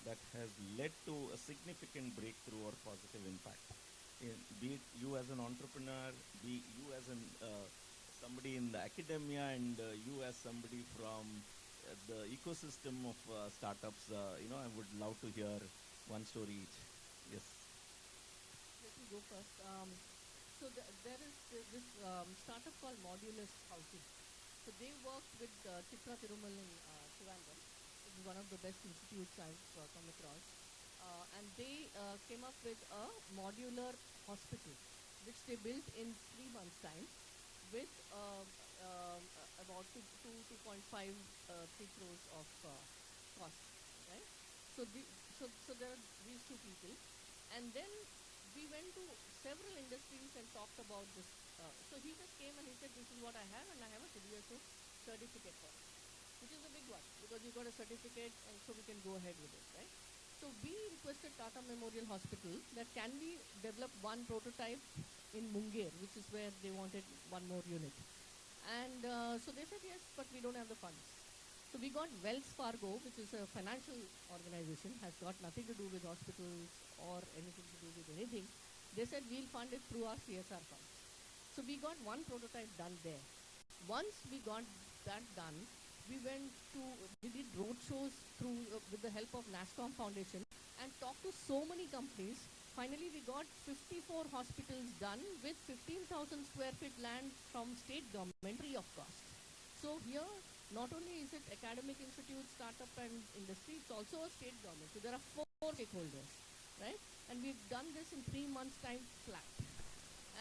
that has led to a significant breakthrough or positive impact. Be it you as an entrepreneur, be you as somebody in the academia, and you as somebody from the ecosystem of startups. I would love to hear one story each. Yes. Let me go first. So there is this startup called Modulus Housing. So they worked with Chitra Thirumal in Trivandrum. It is one of the best institutes I've come across. And they came up with a modular hospital, which they built in 3 months' time with about 2.5, 3 crores of cost, right? So there are these 2 people. And then we went to several industries and talked about this. So he just came and he said, this is what I have, and I have a WSO certificate for it, which is a big one, because you got a certificate, and so we can go ahead with it, right? So we requested Tata Memorial Hospital that can we develop one prototype in Munger, which is where they wanted one more unit. And so they said, yes, but we don't have the funds. So we got Wells Fargo, which is a financial organization, has got nothing to do with hospitals or anything to do with anything. They said, we'll fund it through our CSR funds. So we got one prototype done there. Once we got that done, we did roadshows with the help of NASCOM Foundation and talked to so many companies. Finally, we got 54 hospitals done with 15,000 square feet land from state government free of cost. So here, not only is it academic institute, startup and industry, it's also a state government. So there are 4 stakeholders, right? And we've done this in 3 months' time flat.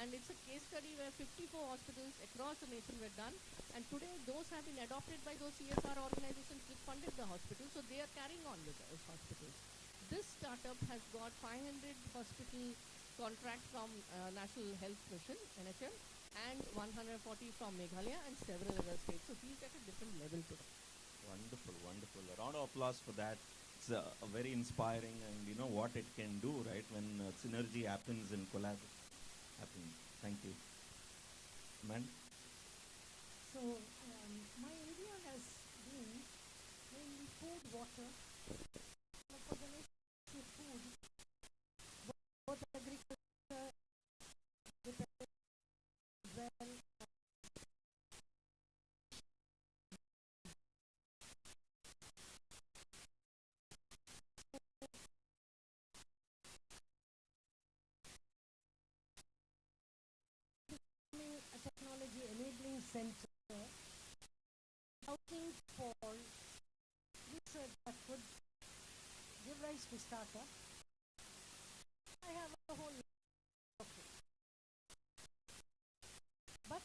And it's a case study where 54 hospitals across the nation were done. And today, those have been adopted by those CSR organizations which funded the hospital. So they are carrying on with those hospitals. This startup has got 500 hospital contracts from National Health Mission, NHL, and 140 from Meghalaya and several other states. So he's at a different level today. Wonderful, wonderful. A round of applause for that. It's a very inspiring, and you know what it can do, right, when synergy happens and collaboration happens. Thank you. Man? So my area has been mainly food, water, for the national food, both agriculture, well, a technology enabling center, looking for research that could give rise to startup. I have a whole lot of it. But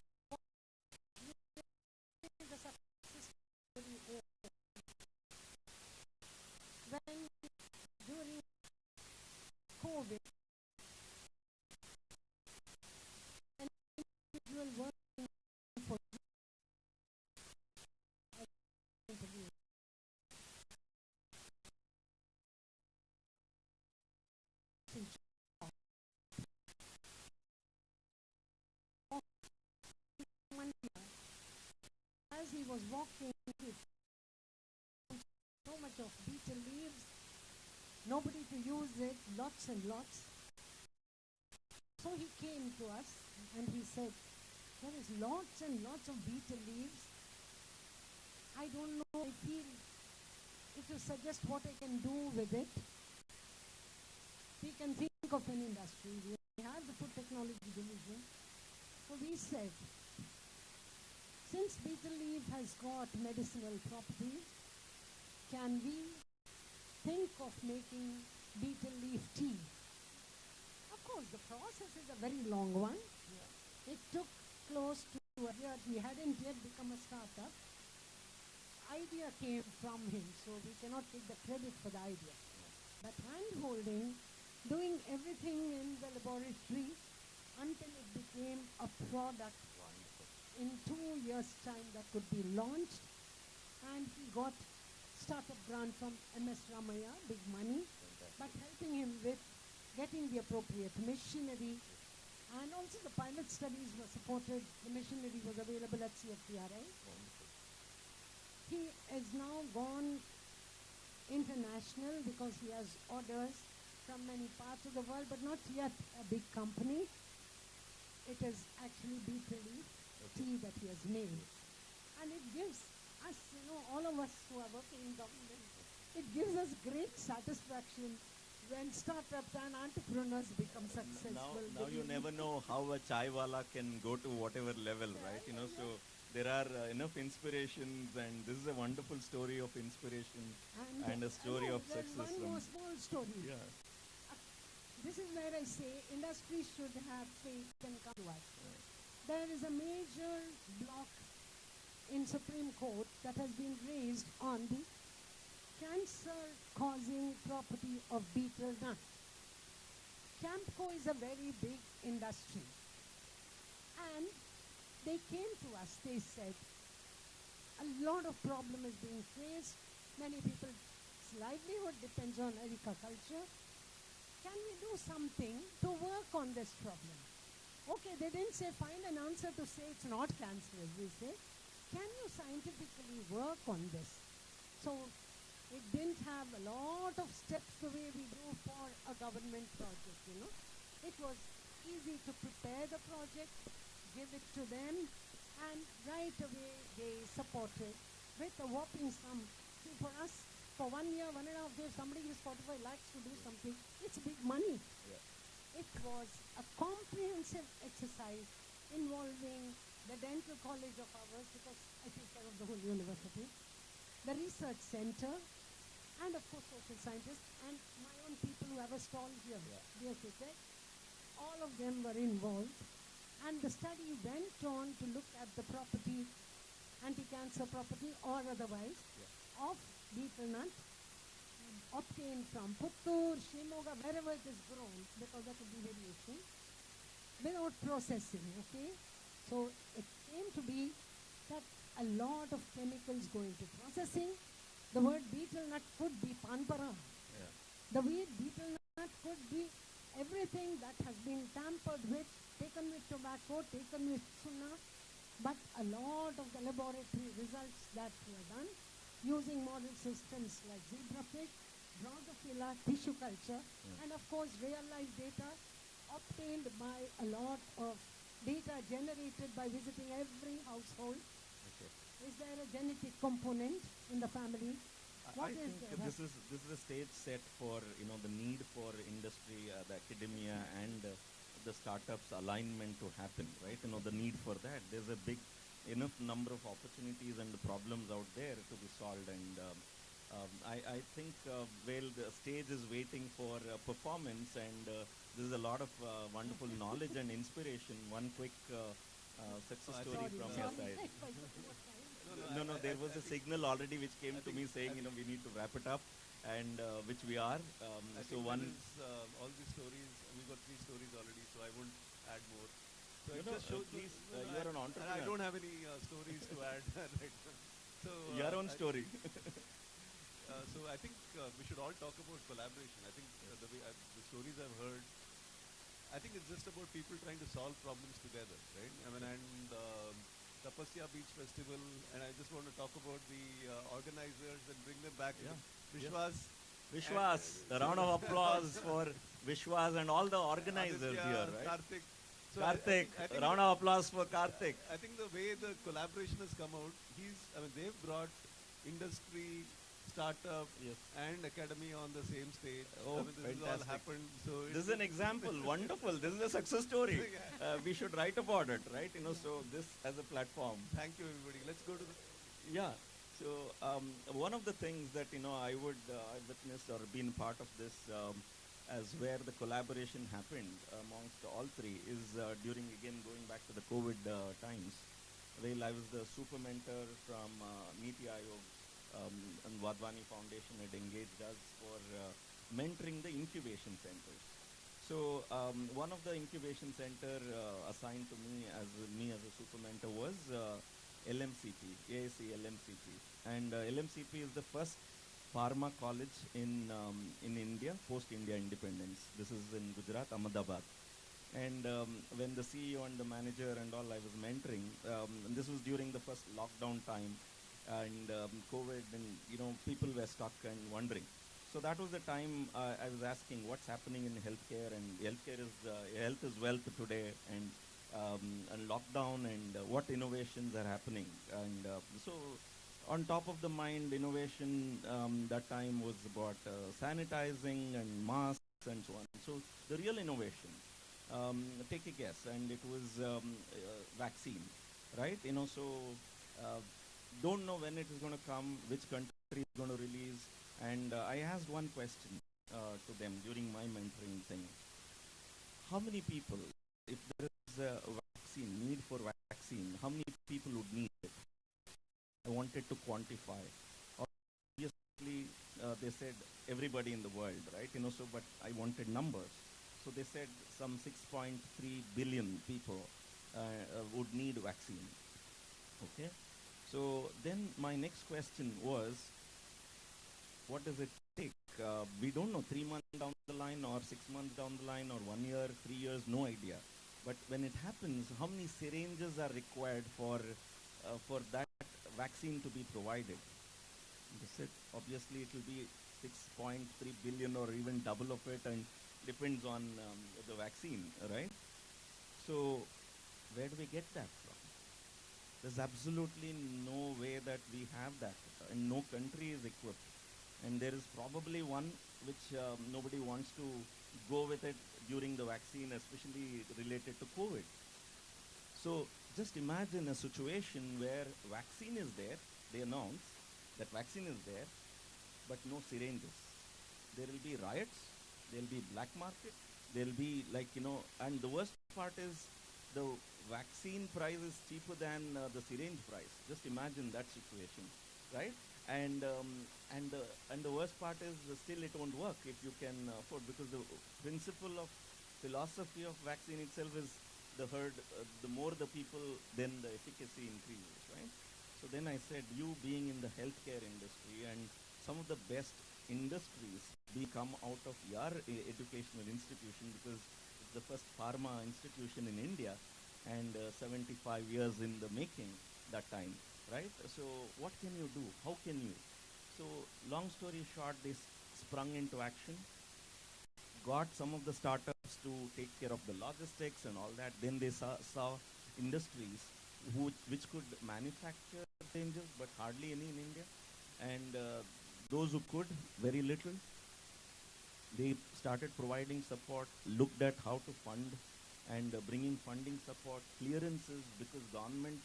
was walking, he found so much of betel leaves, nobody to use it, lots and lots. So he came to us and he said, there is lots and lots of betel leaves. I don't know, I feel if you suggest what I can do with it, we can think of an industry. We have the food technology division. So we said, since betel leaf has got medicinal properties, can we think of making betel leaf tea? Of course, the process is a very long one. Yeah. It took close to a year. We hadn't yet become a startup. Idea came from him, so we cannot take the credit for the idea. But hand-holding, doing everything in the laboratory until it became a product in 2 years' time that could be launched. And he got startup grant from MS Ramaya, big money, but helping him with getting the appropriate machinery. And also the pilot studies were supported. The machinery was available at CFTRI. He has now gone international because he has orders from many parts of the world, but not yet a big company. It is actually betel leaf tea that he has made. And it gives us, all of us who are working in government, it gives us great satisfaction when startups and entrepreneurs become successful. Now you never know how a chai wala can go to whatever level, right? So there are enough inspirations, and this is a wonderful story of inspiration and a story of success. One more small story. Yeah. This is where I say industry should have faith and come to us. There is a major block in Supreme Court that has been raised on the cancer-causing property of betel nut. Campco is a very big industry. And they came to us, they said, a lot of problem is being faced. Many people's livelihood depends on agriculture. Can we do something to work on this problem? Okay, they didn't say find an answer to say it's not cancerous. They say, can you scientifically work on this? So it didn't have a lot of steps the way we do for a government project, It was easy to prepare the project, give it to them, and right away they supported with a whopping sum. See, for us, for 1 year, 1.5 years, somebody gives 45 lakhs to do something. It's big money. Yeah. It was a comprehensive exercise involving the dental college of ours, because I take care of the whole university, the research center, and of course social scientists, and my own people who have a stall here, DSA. All of them were involved. And the study went on to look at the property, anti-cancer property or otherwise, of betel nut, obtained from Puttur, Shimoga, wherever it is grown, because that would be variation, without processing, okay? So it came to be that a lot of chemicals go into processing. The word betel nut could be panpara. Yeah. The word betel nut could be everything that has been tampered with, taken with tobacco, taken with sunna, but a lot of the laboratory results that were done using model systems like zebrafish, drosophila, tissue culture, and of course real-life data obtained by a lot of data generated by visiting every household. Okay. Is there a genetic component in the family? I think this is a stage set for the need for industry, the academia, and the startups alignment to happen, right? The need for that. There's a big enough number of opportunities and the problems out there to be solved, and I think well, the stage is waiting for performance, and there's a lot of wonderful knowledge and inspiration. One quick success story from your side. No, there was a signal already which came to me saying, we need to wrap it up, and which we are. So one is all these stories. We've got 3 stories already, so I won't add more. So please, you are an entrepreneur. I don't have any stories to add right now. So your own story. So I think we should all talk about collaboration. I think the stories I've heard, I think it's just about people trying to solve problems together, right? I mean, and Tapasya Beach Festival, and I just want to talk about the organizers and bring them back. Vishwas. Vishwas, a round of applause for Vishwas and all the organizers Aditya, here, right? Karthik. So Karthik, I think a round of applause for Karthik. I think the way the collaboration has come out, they've brought industry, startup, and academy on the same stage. Oh, this has all fantastic. happened. So This is an example. Wonderful. This is a success story. We should write about it, right? So this as a platform. Thank you, everybody. Let's go to the... Yeah. So one of the things that, I would witnessed or been part of this as where the collaboration happened amongst all three is during, again, going back to the COVID times. Well, I was the super mentor from Niti Aayog and Wadhwani Foundation had engaged us for mentoring the incubation centers. So one of the incubation center assigned to me as a super mentor was LMCP, AIC LMCP. And LMCP is the first pharma college in India, post-India independence. This is in Gujarat, Ahmedabad. And when the CEO and the manager and all I was mentoring, and this was during the first lockdown time, and COVID, and people were stuck and wondering. So that was the time I was asking what's happening in healthcare, and healthcare is health is wealth today, and lockdown, and what innovations are happening. And so on top of the mind, innovation that time was about sanitizing and masks and so on. So the real innovation, take a guess, and it was vaccine, right? So don't know when it is going to come, which country is going to release. And I asked one question to them during my mentoring thing. How many people, if there is a vaccine, need for vaccine, how many people would need it? I wanted to quantify. Obviously, they said everybody in the world, right? But I wanted numbers. So they said some 6.3 billion people would need vaccine. Okay. So then my next question was, what does it take? We don't know, 3 months down the line or 6 months down the line or 1 year, 3 years, no idea. But when it happens, how many syringes are required for that vaccine to be provided? They said, obviously it will be 6.3 billion or even double of it, and depends on the vaccine, right? So where do we get that from? There's absolutely no way that we have that, and no country is equipped. And there is probably one which nobody wants to go with it during the vaccine, especially related to COVID. So just imagine a situation where vaccine is there, they announce that vaccine is there, but no syringes. There will be riots, there will be black market, there will be and the worst part is the vaccine price is cheaper than the syringe price. Just imagine that situation, right? And the worst part is still it won't work if you can afford, because the principle of philosophy of vaccine itself is the more the people, then the efficacy increases, right? So then I said, you being in the healthcare industry, and some of the best industries come out of your educational institution, because it's the first pharma institution in India, and 75 years in the making that time, right? So what can you do? How can you? So long story short, they sprung into action, got some of the startups to take care of the logistics and all that. Then they saw industries which could manufacture syringes, but hardly any in India. And those who could, very little. They started providing support, looked at how to fund, and bringing funding support, clearances, because government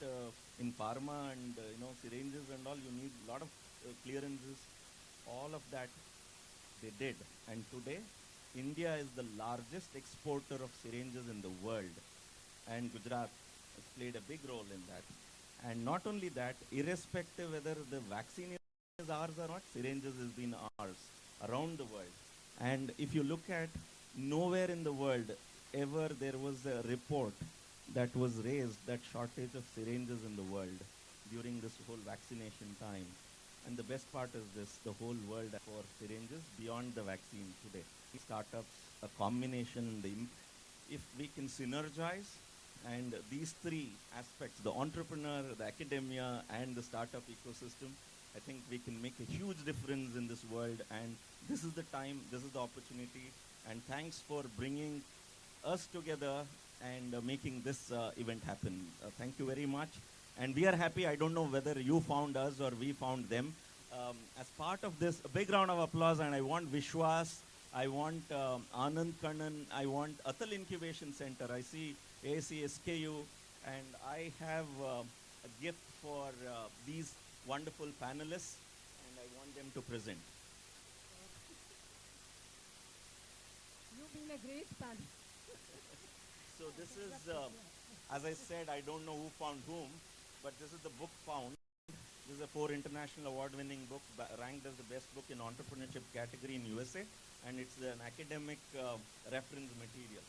in pharma and syringes and all, you need a lot of clearances. All of that they did, and today India is the largest exporter of syringes in the world, and Gujarat has played a big role in that. And not only that, irrespective whether the vaccine is ours or not, syringes has been ours around the world. And if you look at, nowhere in the world ever there was a report that was raised that shortage of syringes in the world during this whole vaccination time. And the best part is this, the whole world for syringes beyond the vaccine today. Startups, a combination, if we can synergize, And these three aspects, the entrepreneur, the academia, and the startup ecosystem, I think we can make a huge difference in this world. And this is the time, this is the opportunity. And thanks for bringing us together and making this event happen. Thank you very much. And we are happy. I don't know whether you found us or we found them. As part of this, a big round of applause. And I want Vishwas, I want Anand Kannan, I want Atal Incubation Center. I see ACSKU, and I have a gift for these wonderful panelists, and I want them to present. You've been a great panelist. So this is, as I said, I don't know who found whom, but this is the book found. This is a 4 international award-winning book, ranked as the best book in entrepreneurship category in USA, and it's an academic reference material.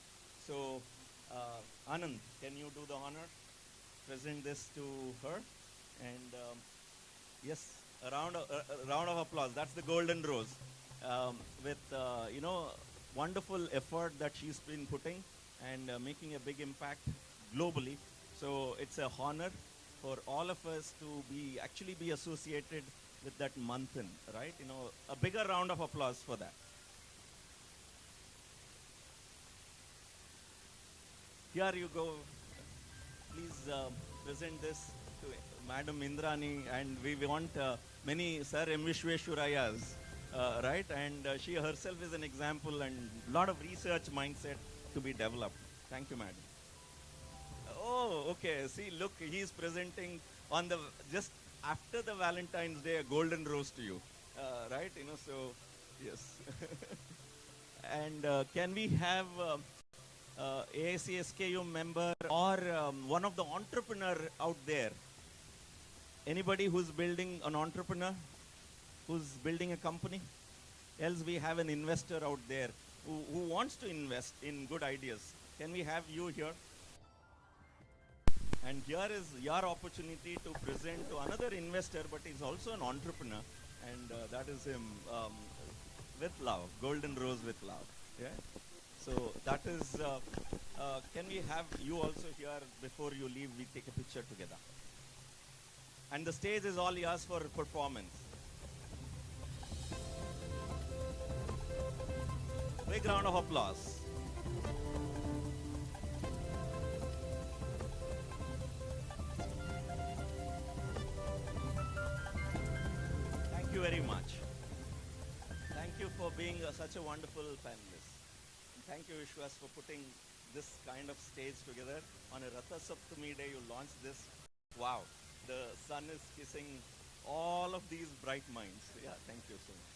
So, Anand, can you do the honor? Present this to her, and yes, a round of applause. That's the Golden Rose, with wonderful effort that she's been putting and making a big impact globally. So it's a honor for all of us to actually be associated with that Manthan, right? A bigger round of applause for that. Here you go. Please present this to Madam Indrani, and we want many Sir M. Vishweshwarayas, right? And she herself is an example, and a lot of research mindset to be developed. Thank you, Madam. Oh, okay. See, look, he's presenting on just after the Valentine's Day a golden rose to you, right? So yes. And can we have AICSKU member or one of the entrepreneur out there? Anybody who's building an entrepreneur, who's building a company? Else we have an investor out there who wants to invest in good ideas. Can we have you here? And here is your opportunity to present to another investor, but he's also an entrepreneur, and that is him, with love, Golden Rose with love. Yeah. So that is. Can we have you also here before you leave? We take a picture together. And the stage is all yours for performance. Big round of applause. Thank you very much. Thank you for being such a wonderful panelist. And thank you, Vishwas, for putting this kind of stage together. On a Ratha Saptami day, you launched this. Wow, the sun is kissing all of these bright minds. Yeah, thank you so much.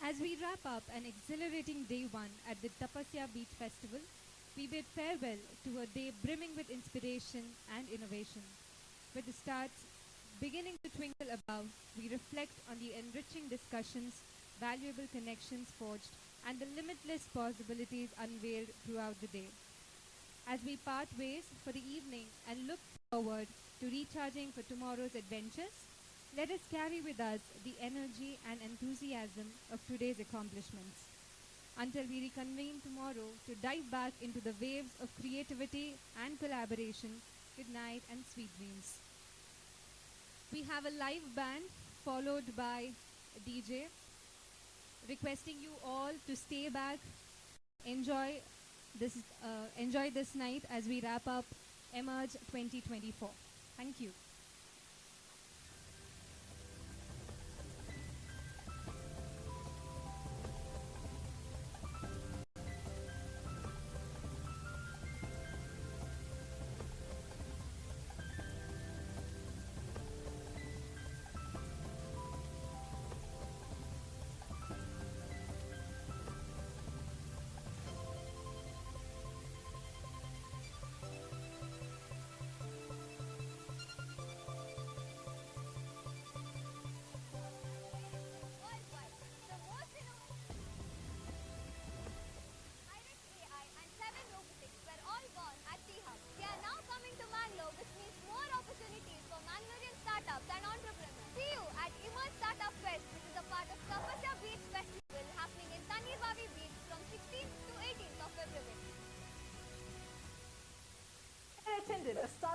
As we wrap up an exhilarating day one at the Tapasya Beach Festival, we bid farewell to a day brimming with inspiration and innovation. With the stars beginning to twinkle above, we reflect on the enriching discussions valuable connections forged, and the limitless possibilities unveiled throughout the day. As we part ways for the evening and look forward to recharging for tomorrow's adventures, let us carry with us the energy and enthusiasm of today's accomplishments. Until we reconvene tomorrow to dive back into the waves of creativity and collaboration, good night and sweet dreams. We have a live band followed by a DJ, requesting you all to stay back, enjoy this night as we wrap up Emerge 2024. Thank you. See you at Imoi Startup Fest, which is a part of Tapasya Beach Festival happening in Beach from 16th to 18th of February. I attended a startup